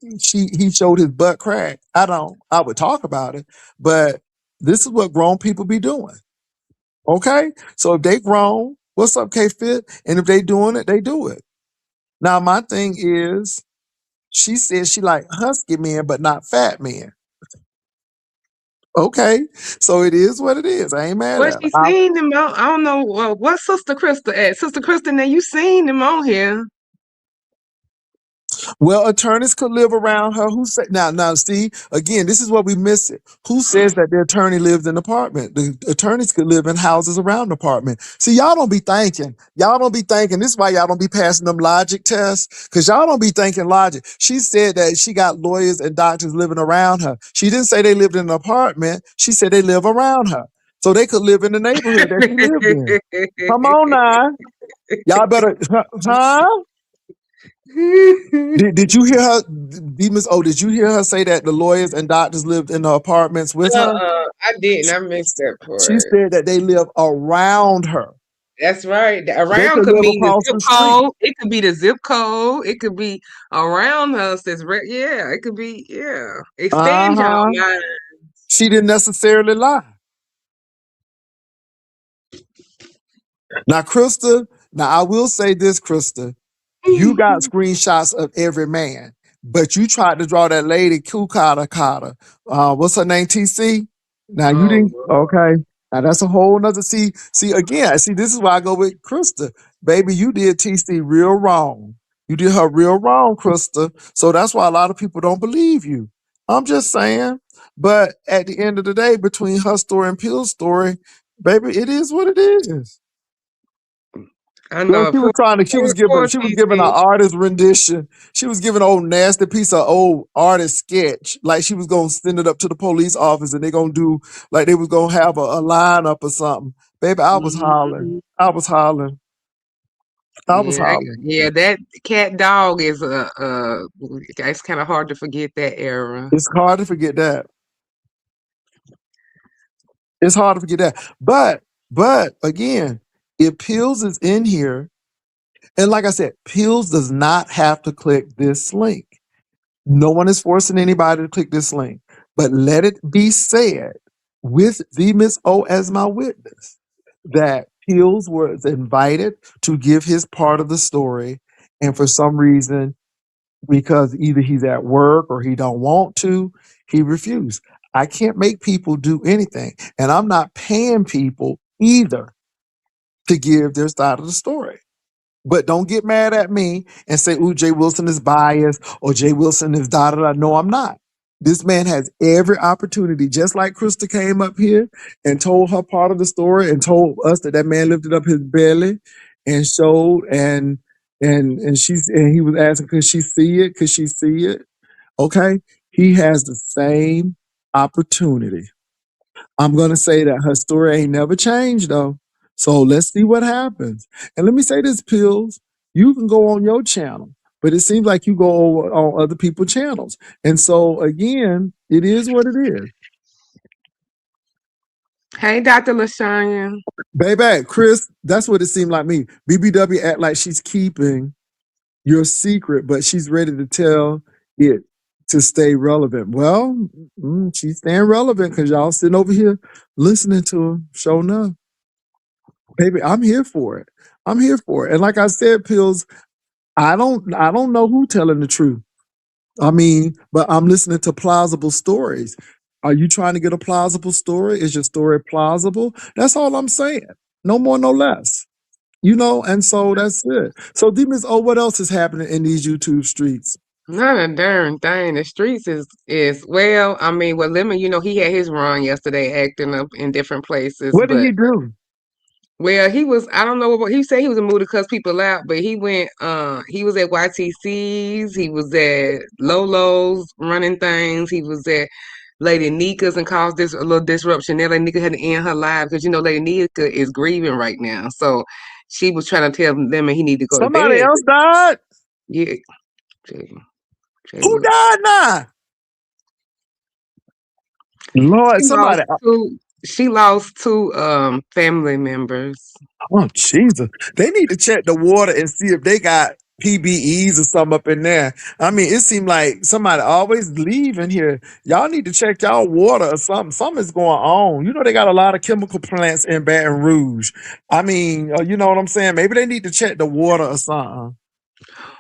he showed his butt crack. I don't. I would talk about it, but this is what grown people be doing. Okay? So if they grown, what's up, K Fit? And if they doing it, they do it. Now, my thing is, she says she like husky men, but not fat men. Okay, so it is what it is. I ain't mad Well, at she her. seen them on. I don't know what Sister Krista at. Sister Krista, now you seen them on here. Well, attorneys could live around her. Who say now? See, again, this is what we miss it. Who says that the attorney lives in an apartment? The attorneys could live in houses around the apartment. See, y'all don't be thinking. Y'all don't be thinking. This is why y'all don't be passing them logic tests, because y'all don't be thinking logic. She said that she got lawyers and doctors living around her. She didn't say they lived in an apartment. She said they live around her, so they could live in the neighborhood that she lived in. Come on now, y'all better, huh? Did you hear her, Demus? Oh, did you hear her say that the lawyers and doctors lived in the apartments with her? I didn't. I missed that She part. said that they live around her. That's right. They Around could could live mean the across zip the street. code. It could be the zip code. It could be around us. Yeah. It could be Uh expand y'all huh. mind. She didn't necessarily lie. Now, Krista. Now, I will say this, Krista. You got screenshots of every man, but you tried to draw that lady Kukata Kata. What's her name? TC. Now you Oh didn't. Lord. Okay. Now that's a whole nother. See again. See, this is why I go with Krista. Baby, you did TC real wrong. You did her real wrong, Krista. So that's why a lot of people don't believe you. I'm just saying. But at the end of the day, between her story and Pill's story, baby, it is what it is. I Girl, know. she was trying to. Poor She was giving an TC. artist rendition. She was giving an old nasty piece of old artist sketch. Like she was gonna send it up to the police office, and they gonna do like they was gonna have a lineup or something. Baby, I was hollering. Mhm. I was hollering. I was Yeah, hollering. yeah. That cat dog is it's kind of hard to forget that era. It's hard to forget that. It's hard to forget that. But again, if Pills is in here, and like I said, Pills does not have to click this link. No one is forcing anybody to click this link, but let it be said with the Miss O as my witness that Pills was invited to give his part of the story, and for some reason, because either he's at work or he don't want to, he refused. I can't make people do anything, and I'm not paying people either to give their side of the story. But don't get mad at me and say, "Ooh, Jay Wilson is biased or Jay Wilson is da da da." No, I'm not. This man has every opportunity, just like Krista came up here and told her part of the story and told us that that man lifted up his belly and showed. And And he was asking, could she see it? Could she see it? Okay. He has the same opportunity. I'm gonna say that her story ain't never changed though. So let's see what happens. And let me say this, Pills, you can go on your channel, but it seems like you go over on other people's channels. And so again, it is what it is. Hey, Dr. LaShanya. Baby, Chris, that's what it seemed like me. BBW act like she's keeping your secret, but she's ready to tell it to stay relevant. Well, she's staying relevant because y'all sitting over here listening to her. Show enough. Baby, I'm here for it. I'm here for it. And like I said, Pills, I don't know who telling the truth. I mean, but I'm listening to plausible stories. Are you trying to get a plausible story? Is your story plausible? That's all I'm saying. No more, no less. And so that's it. So Demons, what else is happening in these YouTube streets? Not a darn thing. The streets is well, I mean, well, Lemon, he had his run yesterday acting up in different places, What did but he do? well, he was, I don't know what he said he was in the mood to cuss people out, but he was at YTC's, he was at Lolo's running things, he was at Lady Nika's and caused this a little disruption. Then Lady Nika had to end her live because Lady Nika is grieving right now. So she was trying to tell them he need to go to Somebody bed. else died? Yeah. Who died now? Lord, She lost somebody. two. She lost two family members. Oh, Jesus. They need to check the water and see if they got PBEs or something up in there. I mean, it seemed like somebody always leaving here. Y'all need to check y'all water or something. Something's going on. They got a lot of chemical plants in Baton Rouge. I mean, you know what I'm saying? Maybe they need to check the water or something.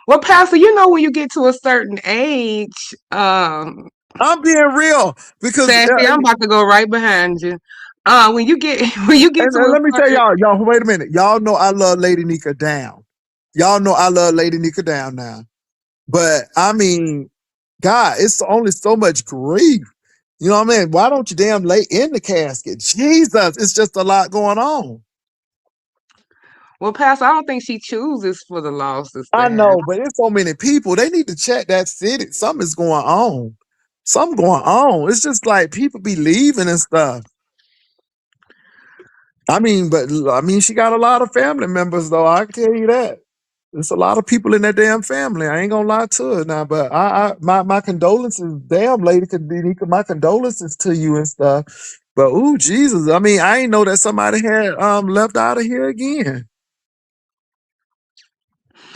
Well, Pastor, when you get to a certain age, I'm being real because Sassy, I'm about to go right behind you. When you get when you get to and a let me tell certain y'all, wait a minute. Y'all know I love Lady Nika down. Y'all know I love Lady Nika down now. But I mean, God, it's only so much grief. You know what I mean? Why don't you damn lay in the casket? Jesus, it's just a lot going on. well, Pastor, I don't think she chooses for the losses to I happen. know, but there's so many people. They need to check that city. Something's going on. Something going on. It's just like people be leaving and stuff. She got a lot of family members though. I can tell you that. There's a lot of people in that damn family. I ain't gonna lie to her now, but my condolences, damn lady Kadenika, my condolences to you and stuff. But ooh, Jesus, I mean, I ain't know that somebody had left out of here again.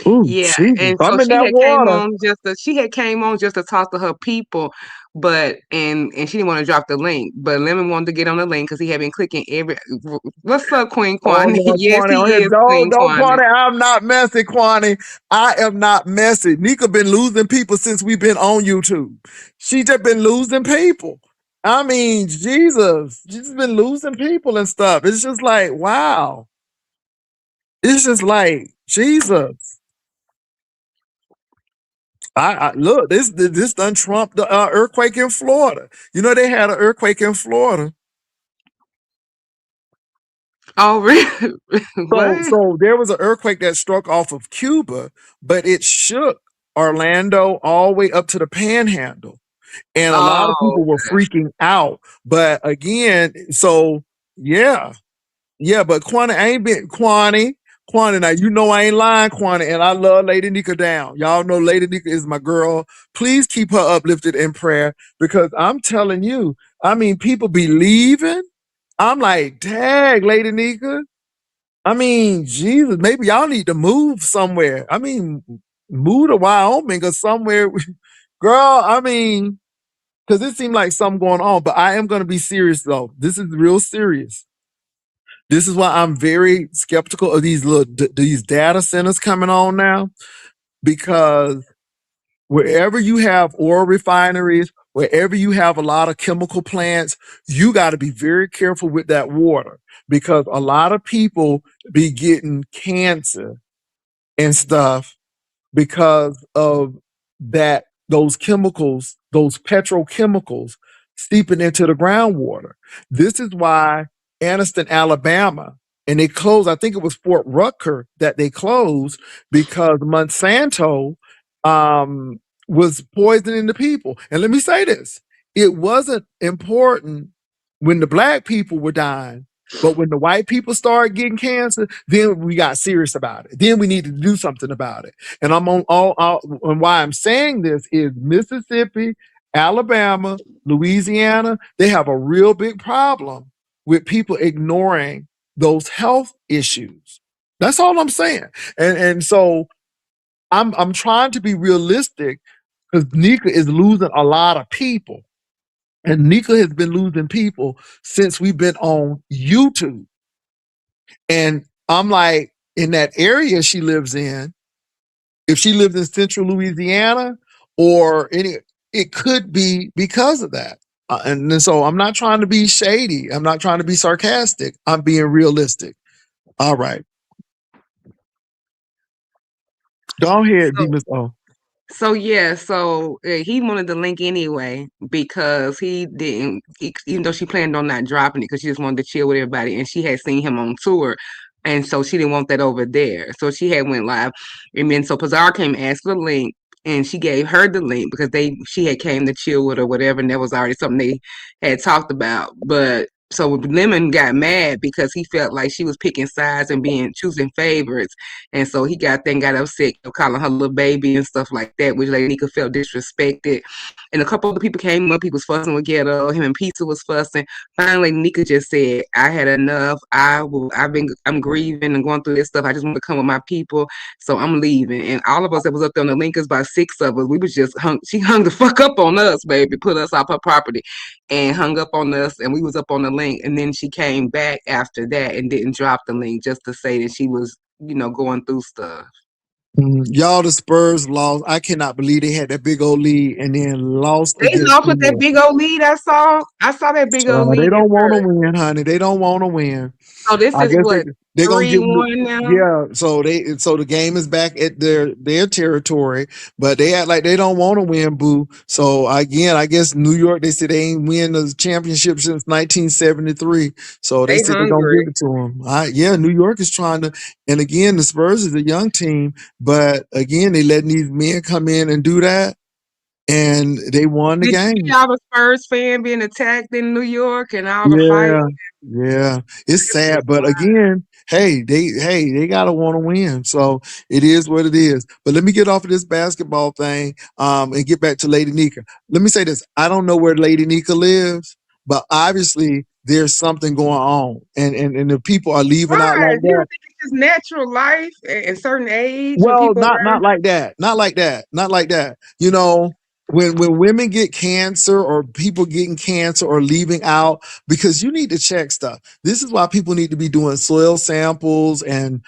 Ooh, Yeah, Jesus, and so I'm in that water. she had came on just to talk to her people, but and she didn't want to drop the link, but Lemon wanted to get on the link because he had been clicking every. What's up, Queen Oh Kwani? Lord, Yes, Kwani on he here. is Queen Don't Kwani. Kwani. I'm not messy, Kwani. I am not messy. Nika been losing people since we've been on YouTube. She just been losing people. I mean, Jesus, she's been losing people and stuff. It's just like, wow. It's just like, Jesus. I look, this done trumped the earthquake in Florida. They had an earthquake in Florida. Oh, really? So, What? so there was an earthquake that struck off of Cuba, but it shook Orlando all the way up to the Panhandle, and a lot of Oh, people were freaking out. But again, so yeah, yeah. But Quani ain't been Quani. Now I ain't lying, Quani, and I love Lady Nika down. Y'all know Lady Nika is my girl. Please keep her uplifted in prayer because I'm telling you, I mean, people be leaving. I'm like, dang, Lady Nika. I mean, Jesus, maybe y'all need to move somewhere. I mean, move to Wyoming or somewhere. Girl, I mean, because it seemed like something going on, but I am going to be serious though. This is real serious. This is why I'm very skeptical of these data centers coming on now, because wherever you have oil refineries, wherever you have a lot of chemical plants, you got to be very careful with that water because a lot of people be getting cancer and stuff because of those chemicals, those petrochemicals seeping into the groundwater. This is why Anniston, Alabama and they closed. I think it was Fort Rucker that they closed because Monsanto um, was poisoning the people. And let me say this: it wasn't important when the black people were dying, but when the white people started getting cancer, then we got serious about it. Then we needed to do something about it. And I'm on and why I'm saying this is Mississippi, Alabama, Louisiana, they have a real big problem with people ignoring those health issues. That's all I'm saying. And so I'm trying to be realistic because Nika is losing a lot of people. And Nika has been losing people since we've been on YouTube. And I'm like, in that area she lives in, if she lived in central Louisiana or any, it could be because of that. And so I'm not trying to be shady. I'm not trying to be sarcastic. I'm being realistic. All right. Go ahead, So, D. Miss O. he wanted the link anyway because he didn't, even though she planned on not dropping it because she just wanted to chill with everybody, and she had seen him on tour, and so she didn't want that over there. So she had went live, and then so Pazar came and asked for the link, and she gave her the link because she had came to chill with or whatever, and that was already something they had talked about, but. So Lemon got mad because he felt like she was picking sides and choosing favorites. And so he got upset, calling her little baby and stuff like that, which like Nika felt disrespected. And a couple other people came up, he was fussing with Ghetto, him and Pizza was fussing. Finally, Nika just said, I had enough. I'm grieving and going through this stuff. I just want to come with my people. So I'm leaving. And all of us that was up there on the link, about 6 of us, we was just she hung the fuck up on us, baby, put us off her property and hung up on us, and we was up on the link. And then she came back after that and didn't drop the link just to say that she was going through stuff. Y'all, the Spurs lost. I cannot believe they had that big old lead and then lost They against lost New with that York. big old lead. I saw that big old They lead at don't want to first. win, honey. They don't want to win. So this I is guess what, they're gonna give them. 3-1 now. Yeah, so the game is back at their territory, but they act like they don't want to win, boo. So again, I guess New York, they said they ain't win the championship since 1973. So they They said they're gonna give hungry. it to them. Yeah, New York is trying to, and again, the Spurs is a young team, but again, they letting these men come in and do that, and they won the Did you game. see all the Spurs fan being attacked in New York and all the fighting? Yeah, yeah. It's It's just sad, but again, hey, they gotta want to win. So it is what it is. But let me get off of this basketball thing, and get back to Lady Nika. Let me say this: I don't know where Lady Nika lives, but obviously there's something going on, and the people are leaving out why? like You that. don't think it's just natural life at a certain age when Well, people not are like that. Not like that. Not like that. When women get cancer or people getting cancer or leaving out, because you need to check stuff. This is why people need to be doing soil samples and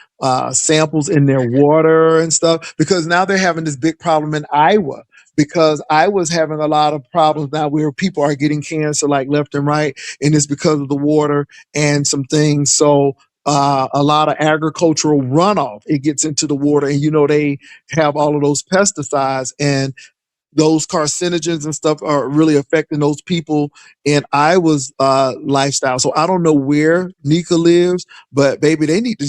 samples in their water and stuff, because now they're having this big problem in Iowa. Because I was having a lot of problems now where people are getting cancer like left and right, and it's because of the water and some things. So a lot of agricultural runoff, it gets into the water, and they have all of those pesticides, and those carcinogens and stuff are really affecting those people in Iowa's lifestyle. So I don't know where Nika lives, but baby, they need to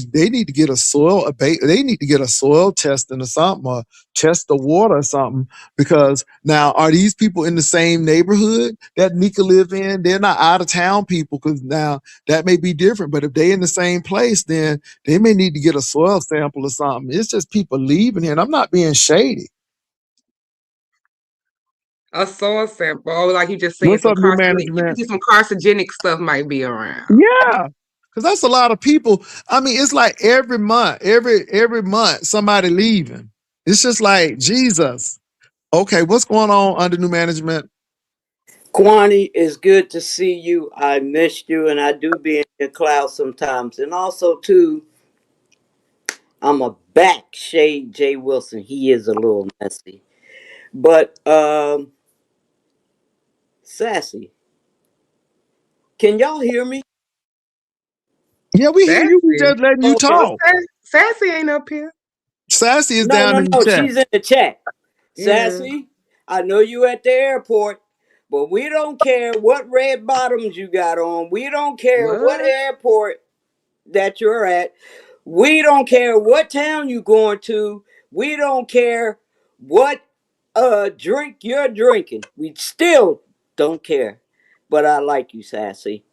get a they need to get a soil testing or something, or test the water or something. Because now, are these people in the same neighborhood that Nika live in? They're not out of town people, because now that may be different. But if they in the same place, then they may need to get a soil sample or something. It's just people leaving here, and I'm not being shady. a soil sample, or like you just saying, What's some up, new carcinogenic. You can management? see some carcinogenic stuff might be around. Yeah, because that's a lot of people. I mean, it's like every month somebody leaving. It's just like Jesus. Okay, what's going on under new management? Kwani, it's good to see you. I missed you, and I do be in your cloud sometimes. And also, too, I'm a back shade Jay Wilson. He is a little messy, but sassy. Can y'all hear me? Yeah, we hear you. We Sassy. just letting you Okay. Well, talk. Sassy ain't up here. Sassy is No, down no, in the no. chat. She's in the chat. Yeah. Sassy, I know you at the airport, but we don't care what red bottoms you got on. We don't care what What? airport. that you're at. We don't care what town you're going to. We don't care what drink you're drinking. We still don't care. But I like you, Sassy.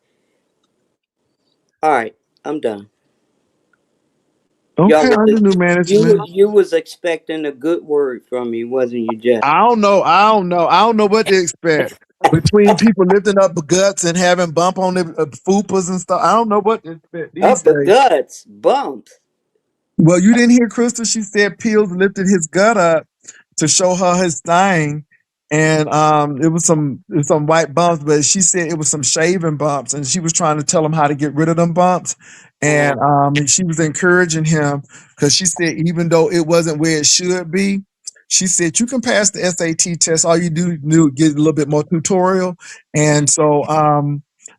All right, I'm done. Y'all Okay, was under new management. you was expecting a good word from me, wasn't you, Jeff? I don't know. I don't know. I don't know what to expect between people lifting up guts and having bump on the fupas and stuff. I don't know what to expect these Upper days. guts, bumps. Well, you didn't hear Crystal. She said Pills lifted his gut up to show her his thing, and it was some white bumps, but she said it was some shaving bumps, and she was trying to tell him how to get rid of them bumps, Uh, and she was encouraging him because she said even though it wasn't where it should be, she said you can pass the SAT test. All you do get a little bit more tutorial, and so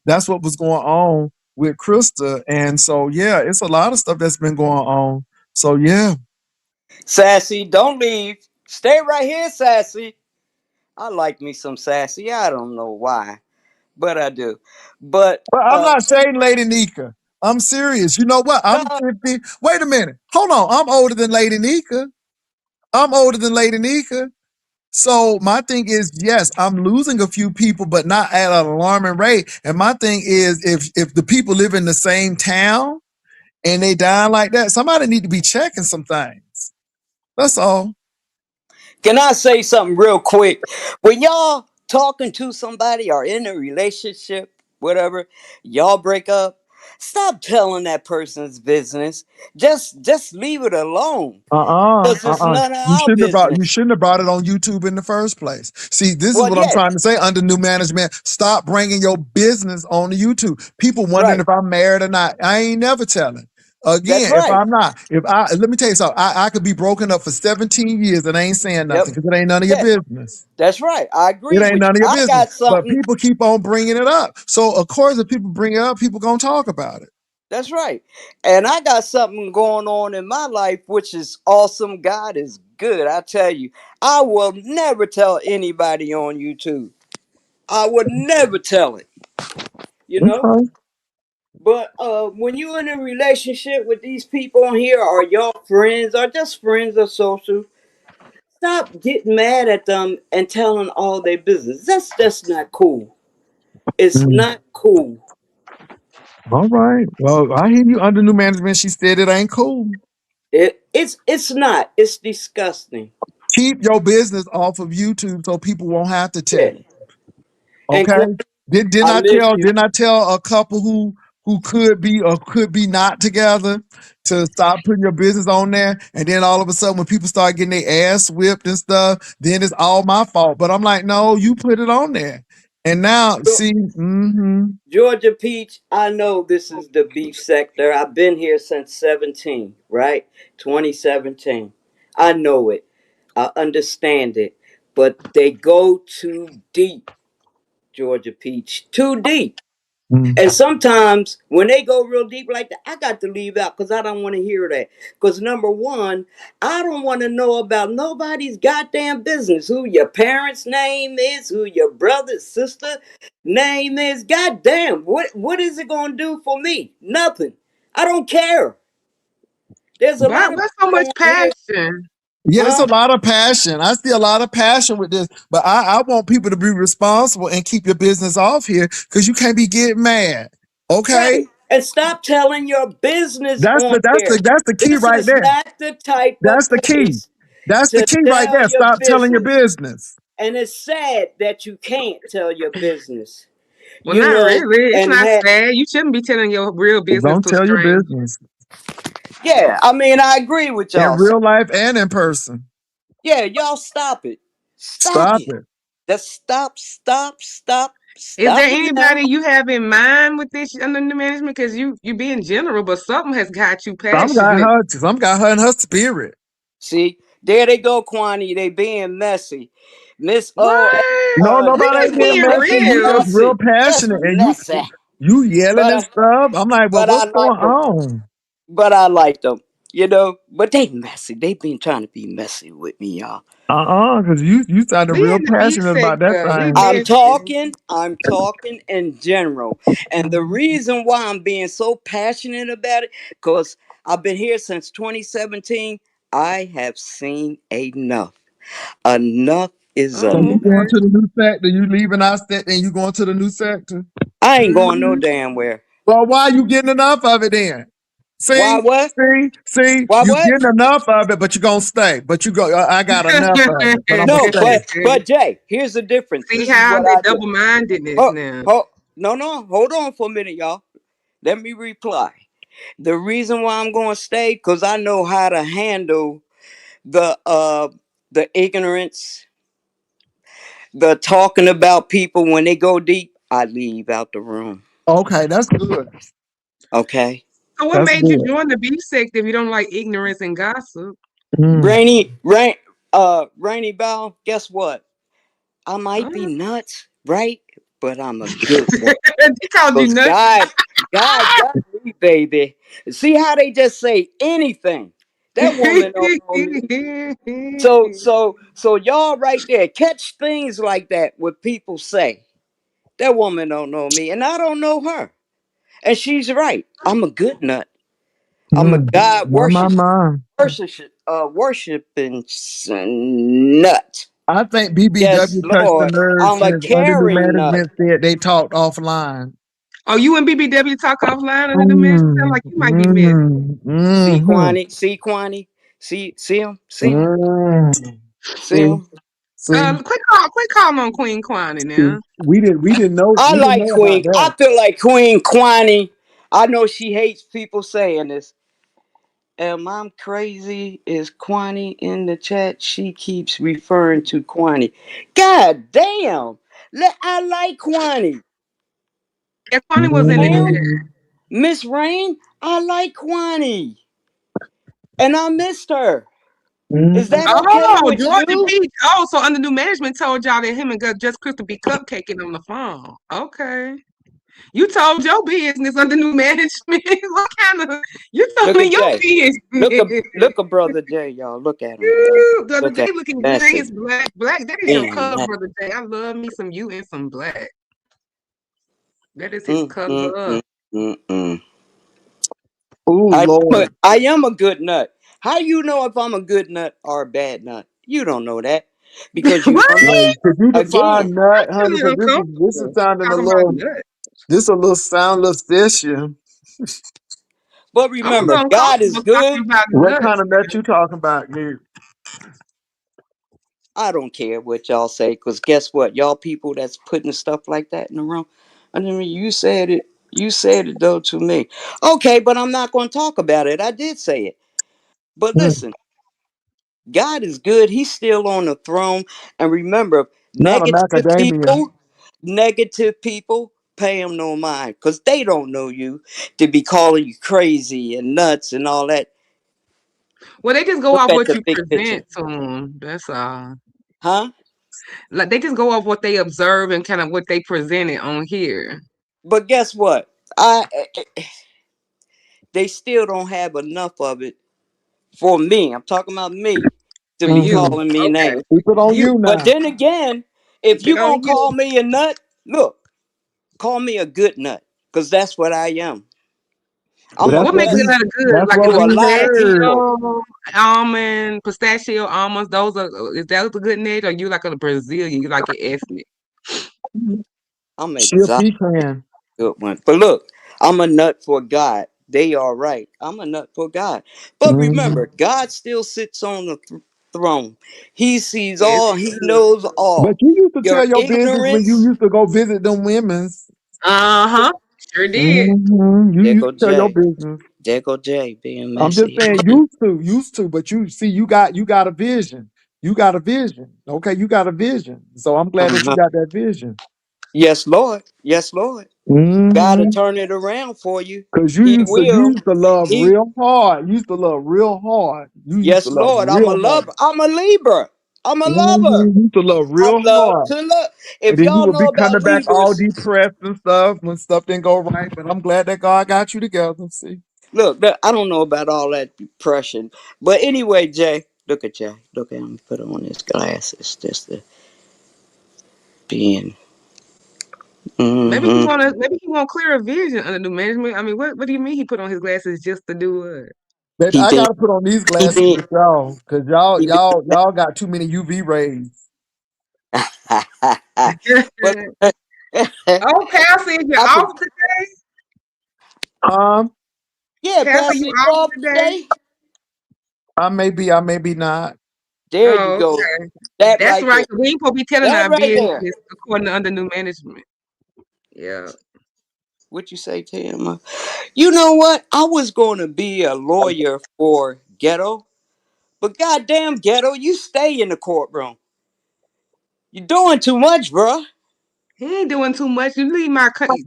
that's what was going on with Krista, and so yeah, it's a lot of stuff that's been going on. So yeah. Sassy, don't leave. Stay right here, Sassy. I like me some Sassy. I don't know why, but I do. But But I'm not shading Lady Nika. I'm serious. You know what? no, I'm 50. Wait a minute. Hold on. I'm older than Lady Nika. I'm older than Lady Nika. So my thing is, yes, I'm losing a few people, but not at an alarming rate. And my thing is, if the people live in the same town and they die like that, somebody need to be checking some things. That's all. can I say something real quick? When y'all talking to somebody or in a relationship, whatever, y'all break up, stop telling that person's business. Just leave it alone. Because it's none of our You business. shouldn't have brought it on YouTube in the first place. See, this is Well, what I'm yeah, trying to say under new management. Stop bringing your business on the YouTube. People wondering right. if I'm married or not. I ain't never telling. That's Again, if right. I'm not, if I let me tell you something, I could be broken up for 17 years and I ain't saying nothing Yep. because it ain't none of your Yeah, business. that's right. I It agree ain't with none you. of your I business. got But something. people keep on bringing it up. So of course, if people bring it up, people gonna talk about it. That's right. And I got something going on in my life, which is awesome. God is good. I tell you, I will never tell anybody on YouTube. I would never tell it, you know? Okay. But when you're in a relationship with these people on here, or y'all friends, or just friends or social, stop getting mad at them and telling all their business. That's not cool. It's Mm. not cool. All right. Well, I hear you under new management. She said it ain't cool. It's not. It's disgusting. Keep your business off of YouTube so people won't have to tell Yeah. you. And Okay. Quan, Did I I miss tell you. didn't I tell a couple who could be or could be not together to stop putting your business on there? And then all of a sudden when people start getting their ass whipped and stuff, then it's all my fault. But I'm like, no, you put it on there. And now see, Georgia Peach, I know this is the beef sector. I've been here since 17, right? 2017. I know it. I understand it. But they go too deep, Georgia Peach. Too deep. mm, And sometimes when they go real deep like that, I got to leave out because I don't want to hear that. Because number one, I don't want to know about nobody's goddamn business. Who your parents' name is, who your brother, sister name is. Goddamn, what is it gonna do for me? Nothing. I don't care. There's a Why lot of what's so much people on here, passion? yeah, it's huh? a lot of passion. I see a lot of passion with this, but I want people to be responsible and keep your business off here because you can't be getting mad. Okay, Right. And stop telling your business that's on the that's here. the that's the key This right is there. not the type That's of the key. place That's the to key right tell there. your Stop telling your business. business. And it's sad that you can't tell your business, Well, you not know, really. It's and not have, sad. You shouldn't be telling your real business Don't to tell your strangers. business yeah, I mean, I agree with in y'all. So, real life and in person. yeah, y'all stop it. Stop Stop it. it. Just Is there stop it now. anybody you have in mind with this under the management? Because you being general, but something has got you passionate. Some got her in her spirit. See, there they go, Kwani. They being messy. Miss O, What? No, We nobody just ain't being being messy. just You real. just real messy. Just passionate and messy. you yelling But and stuff. I'm like, well, but I what's going like them. on? But I like them. You know, but they messy. They been trying to be messy with me, y'all. Because you sounded We real in the beef passionate about that sector. We thing. messy. I'm talking in general. And the reason why I'm being so passionate about it, because I've been here since 2017, I have seen enough. Enough is So Oh, you enough. going okay. to the new sector? You leaving our sector and you going to the new sector? I ain't going no Hmm. damn where. Well, why you getting enough of it then? Why See, what? Why you what? getting enough of it, but you gonna stay. But you go. I got enough of it, but I'm gonna No, stay. but Jay, here's the difference. See This is how what the I do. double-mindedness Ho, now. no, hold on for a minute, y'all. Let me reply. The reason why I'm going to stay because I know how to handle the uh the ignorance, the talking about people when they go deep. I leave out the room. Okay, that's good. Okay, So what That's made you good. join the beef sector if you don't like ignorance and gossip? Mm. Rainy Bow. Guess what? I might be Oh. nuts, right? But I'm a good one. He called you Because nuts. God got me, baby. See how they just say anything. That woman don't know me. So y'all right there, catch things like that what people say. That woman don't know me, and I don't know her. And she's right. I'm a good nut. I'm a Mm. God My. worshiping nut. I think Yes, BBW touched the Lord. nerve I'm a since under new caring nut. management said they talked offline. Oh, you and BBW talk offline under the man? Sound Mm, like you might be messy. mm, See mm-hmm, Quani, see him, mm. see See, him. see, Quick call on Queen Kwani see. now. I We didn't like know about Queen. I that. feel like Queen Quani. I know she hates people saying this. Am I crazy? Is Quani in the chat? She keeps referring to Quani. God damn. I like Quani. Yeah, Kwani was in the chat. Mm, Miss Rain, I like Quani. And I missed her. Is mm, that okay Oh, with Georgia you? Peach. Oh, so under new management told y'all that him and Just Crystal be cupcaking on the phone. Okay. You told your business under new management. What kind of you Look telling at your Jay. business? Look at brother Jay, y'all. Look at him. The other Look day at looking good in messy. his black. That is your Being color, messy. brother Jay. I love me some you and some black. That is his Mm, mm, color. mm, mm, mm. oh Lord. I am a good nut. How you know if I'm a good nut or a bad nut? You don't know that because you don't know What? me. Could you Again, define nut, honey? Really Because this is uncomfortable sounding a talking about little. nuts. This a little sound, a little fishy. but I'm a remember, little God is uncomfortable talking good. about What kind nuts. of nut you talking about, dude? I don't care what y'all say because guess what? Y'all people that's putting stuff like that in the room. I mean, you said it. You said it though to me. Okay, but I'm not going to talk about it. I did say it. But Mm, listen, God is good. He's still on the throne. And remember, not a macadamia. negative people, pay them no mind because they don't know you to be calling you crazy and nuts and all that. Well, they just go Look off at what the you big picture. present to them. That's all. Huh? Like they just go off what they observe and kind of what they presented on here. But guess what? I They still don't have enough of it for me. I'm talking about me to be You. Mm-hmm. calling me Okay. names. Keep it on You. you But now. then again, if Keep you it on gonna you. call me a nut, look, call me a good nut, because that's what I am. Well, I'm a What makes blessing another good? that's Like what is to a we a lot of heard. people. pistachio, almond, pistachio almonds. Those are is that a good name? Or you like a Brazilian? You like it ethnic? I'm She a exotic, pecan. good one. But look, I'm a nut for God. They are right. I'm a nut for God. But Mm-hmm. remember, God still sits on the throne. He sees Yes, all. he He does. knows But all. you used to tell Your your business when you ignorance. used to go visit them women's. Uh-huh. Sure did. Mm-hmm. You There used go to tell your Jay. business. There go Jay being I'm just messy saying, again. used to. But you see, you got a vision. You got a vision. Okay, you got a vision. So I'm glad that you Uh-huh. got that vision. Yes, Lord. Yes, Lord. God to Mm-hmm. turn it around for you. Cause He will. you used to love He real hard. You used to love real hard. You used to Yes, love Lord. I'm a real hard. lover. I'm a Libra. I'm a lover. You used to love I real love hard. to love. And If then you y'all would know be about coming back all Libras, depressed and stuff when stuff didn't go right. But I'm glad that God got you together. See. look, I don't know about all that depression, but anyway, Jay, look at Jay. Look at him. Put on his glasses just to be in. Mm-hmm. Maybe he want clearer vision under new management. I mean, what do you mean he put on his glasses just to do what? Baby, He I been gotta put on these he glasses been with y'all, cause y'all, he been. y'all, y'all got too many UV rays. but Oh, Pastor, is you I for, off today? Um, yeah, Pastor, Pastor, you you off off today? today? I may be not. There you Oh, go. okay. That That's right right. there. 'Cause we ain't supposed to be telling That our right there. business according to under new management. Yeah. What you say, Tim? You know what? I was going to be a lawyer for ghetto, but goddamn ghetto, you stay in the courtroom. You're doing too much, bruh. He ain't doing too much. You leave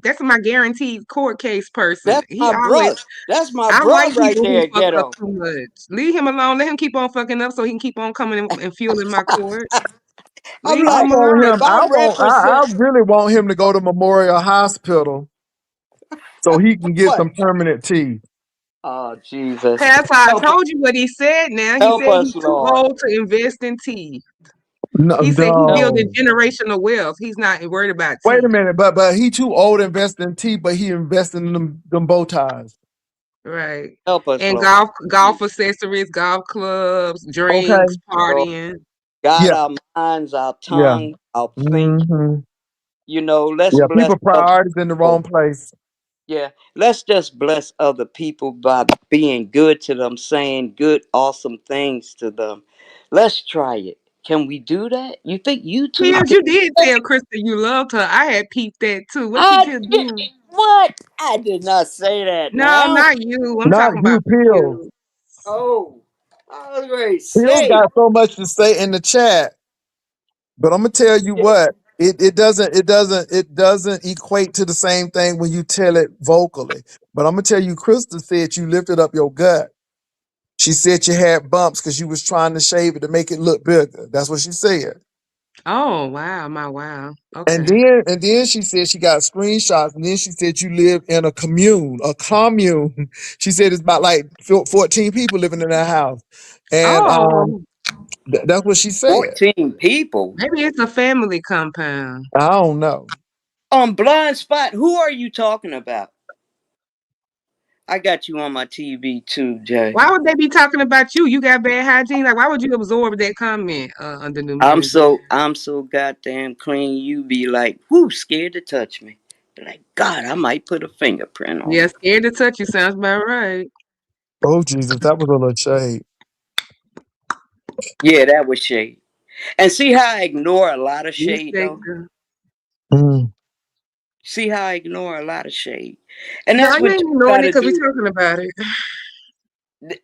that's my guaranteed court case person. That's He my always bruh. That's my I bruh like right people who there, fuck up ghetto. too much. Leave him alone. Let him keep on fucking up so he can keep on coming and fueling my court. I'm Leave I him like, want alone. if him. I I represent really want him to go to Memorial Hospital so he can get what? some permanent teeth. Oh, Jesus. Pastor, I Help, told you what he said now. He help said us, he's too Lord. old to invest in teeth. No, He said he's Help. building no. generational wealth. He's not worried about Wait a teeth. minute, but he too old to invest in teeth, but he investing in them bow ties. Right. Help us, And Lord. golf accessories, golf clubs, drinks, Okay. Lord. partying. God, Yeah. our minds, our Yeah. tongue, our thinking. Hmm. Let's Yeah. bless People other priorities in the people. wrong place. Yeah, let's just bless other people by being good to them, saying good, awesome things to them. Let's try it. Can we do that? You think YouTube Piers, can you did do that? tell Krista you loved her. I had peeped that too. What you I just did. doing? What? I did not say that No, now. not you. I'm Not talking you, about Pills. you. Oh, I was going to Pills say. got so much to say in the chat, but I'm gonna tell you Yeah. what. It doesn't equate to the same thing when you tell it vocally. But I'm gonna tell you, Krista said you lifted up your gut. She said you had bumps because you was trying to shave it to make it look bigger. That's what she said. Oh wow, my wow. And Okay. then she said she got screenshots, and then she said you live in a commune, a commune. She said it's about like 14 people living in that house, and Oh, that's what she said. 14 people maybe it's a family compound. I don't know. on Blind Spot. Who are you talking about? I got you on my TV too, Jay. Why would they be talking about you? You got bad hygiene. Like, why would you absorb that comment under new management? I'm so goddamn clean. You be like, whoo, scared to touch me. Be like, God, I might put a fingerprint on Yeah, it. scared to touch you sounds about right. Oh Jesus, that was a little shade. Yeah, that was shade. And see how I ignore a lot of Yes, shade they though? do. Mm. See how I ignore a lot of shade. And No, that's you what ain't you ignoring it gotta because we're do. talking about it.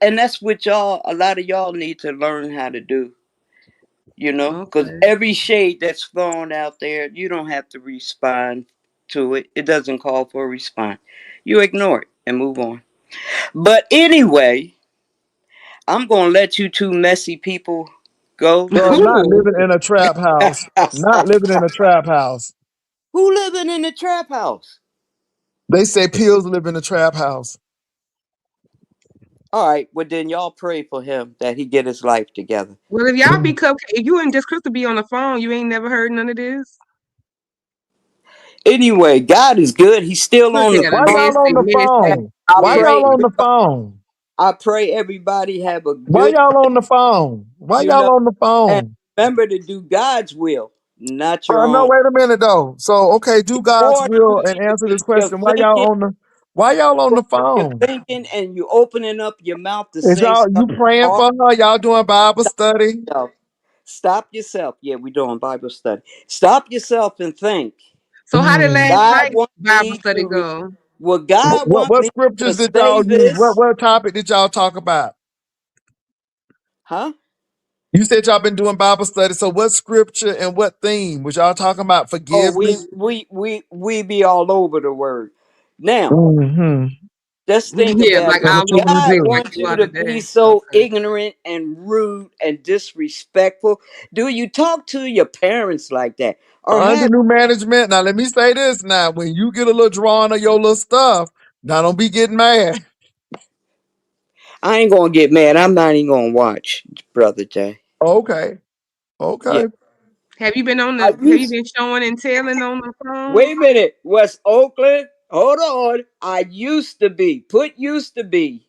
And that's what a lot of y'all need to learn how to do. Because Okay. every shade that's thrown out there, you don't have to respond to it. It doesn't call for a response. You ignore it and move on. But anyway, I'm gonna let you two messy people go Girl, this not Ooh. living in a trap house. Not living in a trap house. Who living in the trap house? They say pills live in a trap house. All right, well then y'all pray for him that he get his life together. Well, if y'all be Mm. cupcake, if you and just Crystal be on the phone, you ain't never heard none of this. Anyway, God is good. He's still Look on the at Why a throne. y'all on messy, the messy, phone? I Why pray y'all on messy. the phone? I pray everybody have a Why good, y'all on the phone? Why you y'all know, on the and phone? remember to do God's will, not your No, own. wait a minute though. So okay, do God's Before you will and answer even this you're question. thinking, Why y'all on the you're phone? thinking, and you opening up your mouth to Is say y'all you something praying hard. for her? Y'all doing Bible study? Yourself. Stop yourself. Yeah, we're doing Bible study. Stop yourself and think. So how did last Mm. God night want Bible me study to. go? Will God want What me to scriptures did say y'all use? this? What topic did y'all talk about? Huh? You said y'all been doing Bible study. So what scripture and what theme? Was y'all talking about Oh, forgiveness? we be all over the word. Now, Mm-hmm. just think Yeah, about like it. I'm all gonna over check the and God place, do. like wants you you are to be today. so Okay. ignorant and rude and disrespectful. Do you talk to your parents like that? Or Under have new management. Now let me say this now. When you get a little drawing of your little stuff, now don't be getting mad. I ain't gonna get mad. I'm not even gonna watch, Brother Jay. Okay. Yeah. Okay. Have you been on I the? Have you used been showing and telling on the phone? Wait a minute. West Oakland. Hold on. I used to be. Put used to be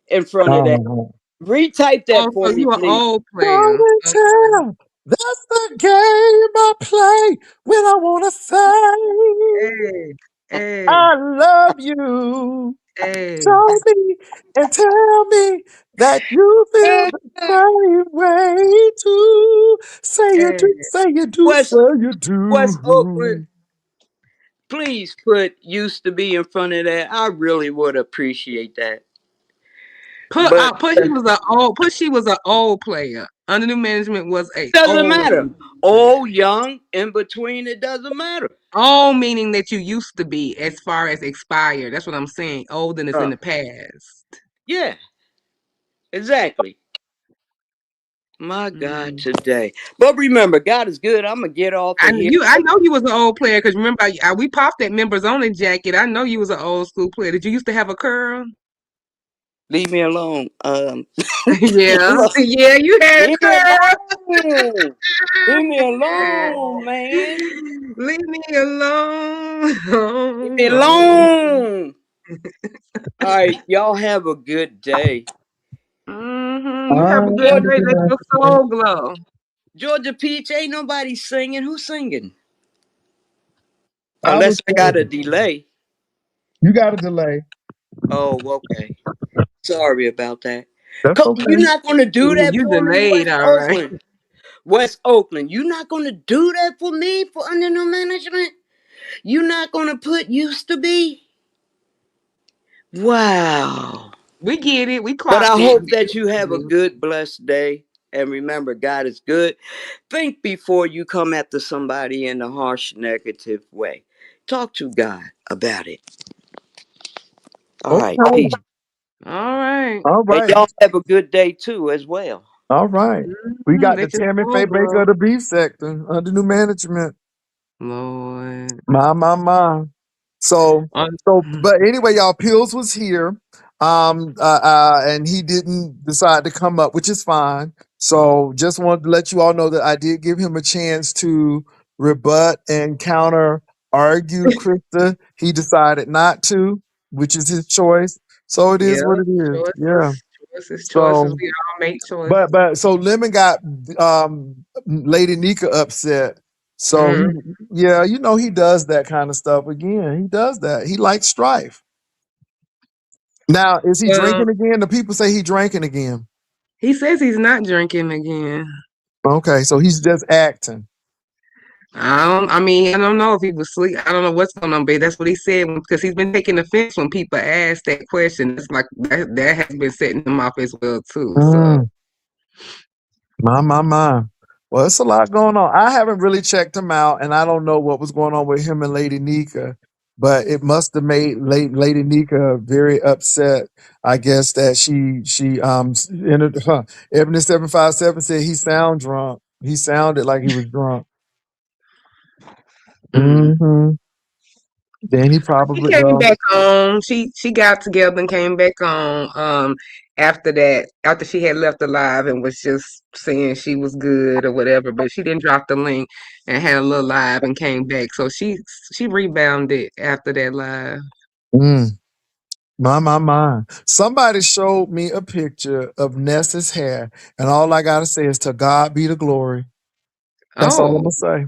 in front of that. Uh-huh. Retype Oh, that for so me, you an please. old Show player? and Okay. tell. That's the game I play when I want to say Hey, hey, I love you. hey, Show me and tell me that you feel the same way too. Say you hey. do, say you do, say West you West Oakland. do. Please put used to be in front of that. I really would appreciate that. But Put he was a old. Put she was an old player. Under new management was a doesn't old matter. player. Old, young, in between, it doesn't matter. Old meaning that you used to be, as far as expired. That's what I'm saying. Old and it's in Uh, the past. yeah, exactly. My God, Mm. today. But remember, God is good. I'm gonna get off of here. I know you was an old player because remember we popped that members only jacket. I know you was an old school player. Did you used to have a curl? Leave me alone. Yeah, Look, yeah, you had a leave me curl. alone. Leave me alone, man. Leave me alone. Leave me Oh. alone. All right, y'all have a good day. You have a All good right, Georgia, day. Let your Beyonce. soul glow. Georgia Peach, ain't nobody singing. Who's singing? I Unless was I got a saying, delay. you got a delay. Oh, okay. Sorry about that. That's Kobe, you're okay. not gonna do that You for me, delayed, West all right. Oakland. West Oakland, you're not gonna do that for me for under new management. You're not gonna put used to be. Wow. We get it. We But I clocked it. hope that you have a good, blessed day. And remember, God is good. Think before you come after somebody in a harsh, negative way. Talk to God about it. All right. Okay. Peace. All right. All And right. y'all have a good day too, as well. All right. We got the Let your Tammy soul Faye Baker glow. of the beef sector under new management. Lord. My. So, but anyway, y'all, Pills was here, and he didn't decide to come up, which is fine. So, just wanted to let you all know that I did give him a chance to rebut and counter argue Krista. He decided not to, which is his choice. So it Yeah. is what it is. Yeah. Choices. So, We all make choices. but so Lemon got Lady Nika upset. So Mm. he, yeah, you know he does that kind of stuff again. He does that. He likes strife. Now, is he Well, drinking again? The people say he drinking again. he says he's not drinking again. Okay, so he's just acting. I mean, I don't know if he was asleep. I don't know what's going on, but that's what he said because he's been taking offense when people ask that question. It's like that has been setting him off as well too. So Mm, my. Well, it's a lot going on. I haven't really checked him out, and I don't know what was going on with him and Lady Nika, but it must have made Lady Nika very upset. I guess that she entered. Ebony 757 said he sound drunk. He sounded like he was drunk. mm. Hmm. Then he She probably came well. back on. She got together and came back on. After that, after she had left the live and was just saying she was good or whatever, but she didn't drop the link and had a little live and came back. So she rebounded after that live. Mm, my. Somebody showed me a picture of Nessa's hair, and all I gotta say is to God be the glory. That's all I'm Oh, gonna say.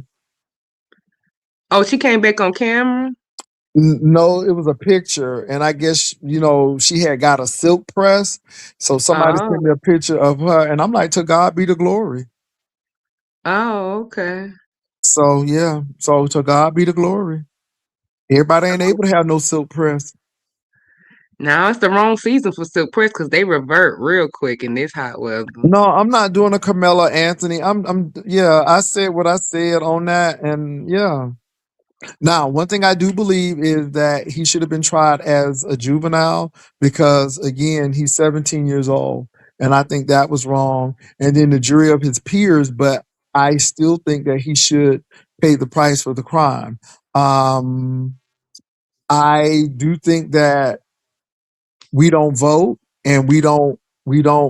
oh, she came back on camera. No, it was a picture, and I guess she had got a silk press. So somebody Oh, sent me a picture of her, and I'm like, to God be the glory. oh, okay. So yeah, so to God be the glory. Everybody ain't able to have no silk press. Now it's the wrong season for silk press because they revert real quick in this hot weather. No, I'm not doing a Carmela Anthony. Yeah, I said what I said on that, and yeah. Now, one thing I do believe is that he should have been tried as a juvenile because, again, he's 17 years old. And I think that was wrong. And then the jury of his peers, but I still think that he should pay the price for the crime. I do think that we don't vote. and we don't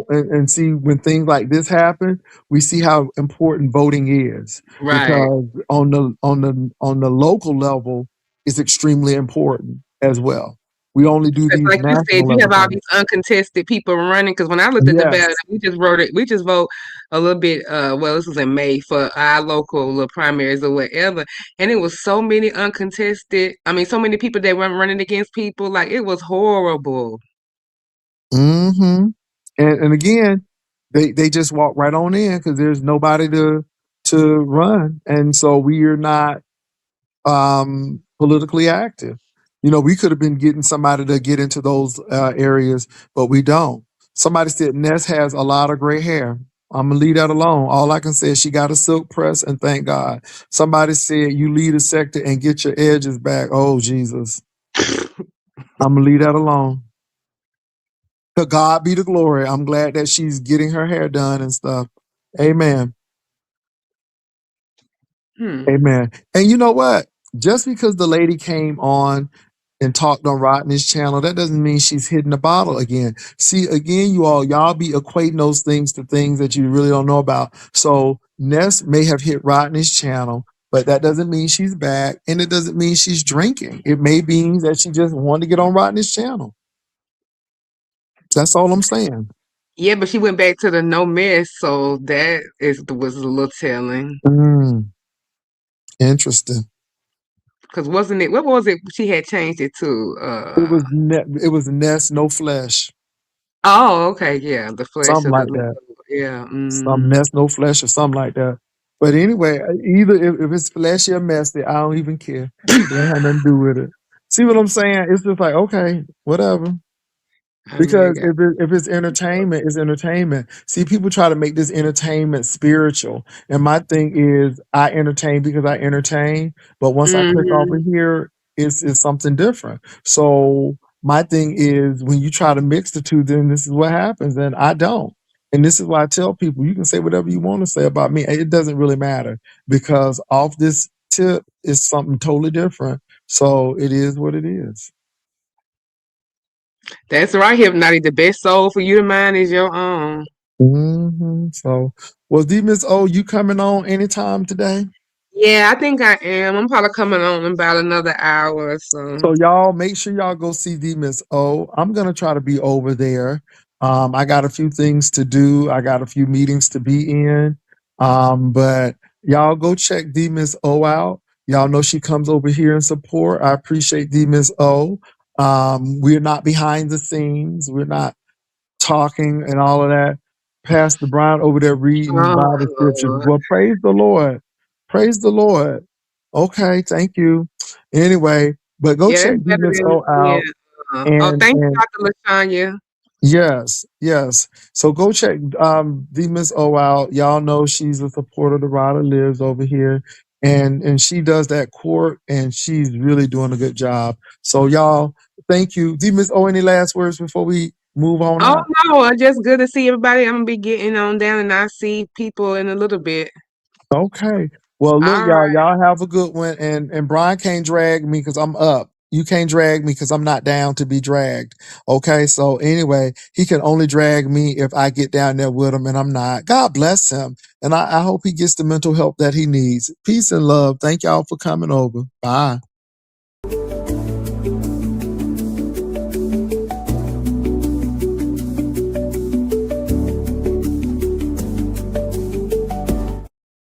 and see when things like this happen, we see how important voting is, Right. because on the local level it's extremely important as well. We only do Because these like you said, national you level have all things. these uncontested people running. Because when I looked at the ballot, Yes. we just wrote it. We just vote a little bit. Well, this was in May for our local little primaries or whatever, and it was so many uncontested. I mean, so many people that were running against people. Like it was horrible. Mm-hmm. And again, they just walk right on in because there's nobody to run, and so we are not politically active. We could have been getting somebody to get into those areas, but we don't. Somebody said Ness has a lot of gray hair. I'm gonna leave that alone. All I can say is she got a silk press, and thank God. Somebody said you lead a sector and get your edges back. Oh Jesus, I'm gonna leave that alone. To God be the glory. I'm glad that she's getting her hair done and stuff. Amen. Hmm. Amen. And you know what? Just because the lady came on and talked on Rodney's channel, that doesn't mean she's hitting the bottle again. See, again, y'all be equating those things to things that you really don't know about. So Ness may have hit Rodney's channel, but that doesn't mean she's back, and it doesn't mean she's drinking. It may mean that she just wanted to get on Rodney's channel. That's all I'm saying. Yeah, but she went back to the no mess, so that was a little telling. Mm, interesting. Because wasn't it? What was it? She had changed it to. It was Ness, no flesh, Oh, okay, yeah, the flesh something of the like that. yeah. Some Mm-hmm. mess, no flesh, or something like that. But anyway, either if it's fleshy or messy, I don't even care. It don't have nothing to do with it. See what I'm saying? It's just like, okay, whatever. I really Because got. if it's entertainment, it's entertainment. See, people try to make this entertainment spiritual, and my thing is, I entertain because I entertain. But once I click over Mm-hmm. here, it's something different. So my thing is, when you try to mix the two, then this is what happens, and I don't. And this is why I tell people, you can say whatever you want to say about me. It doesn't really matter, because off this tip is something totally different. So it is what it is. That's right, Hypnotic. The best soul for you to mind is your own. So, was D Miss O, you coming on anytime today? Yeah, I think I am. I'm probably coming on in about another hour or so. So y'all make sure y'all go see D Miss O. I'm gonna try to be over there. I got a few things to do. I got a few meetings to be in. But y'all go check D Miss O out. Y'all know she comes over here and support. I appreciate D Miss O. We're not behind the scenes. We're not talking and all of that. Pastor Brian over there reading Oh, Bible scriptures. Lord. Well, praise the Lord. Praise the Lord. Okay, thank you. Anyway, but go Yeah, check that's D better Miss than O yeah. out. Oh, And thank you, and Dr. Lashanya. yes, yes. So go check D Miss O out. Y'all know she's a supporter of the Rider Lives over here. And she does that court, and she's really doing a good job. So y'all, thank you. D Miss O, any last words before we move on Oh out? no, just good to see everybody. I'm gonna be getting on down and I see people in a little bit. Okay. Well, look, All y'all. right. Y'all have a good one. And Brian can't drag me because I'm up. You can't drag me because I'm not down to be dragged. Okay. So anyway, he can only drag me if I get down there with him, and I'm not. God bless him, and I hope he gets the mental help that he needs. Peace and love. Thank y'all for coming over. Bye.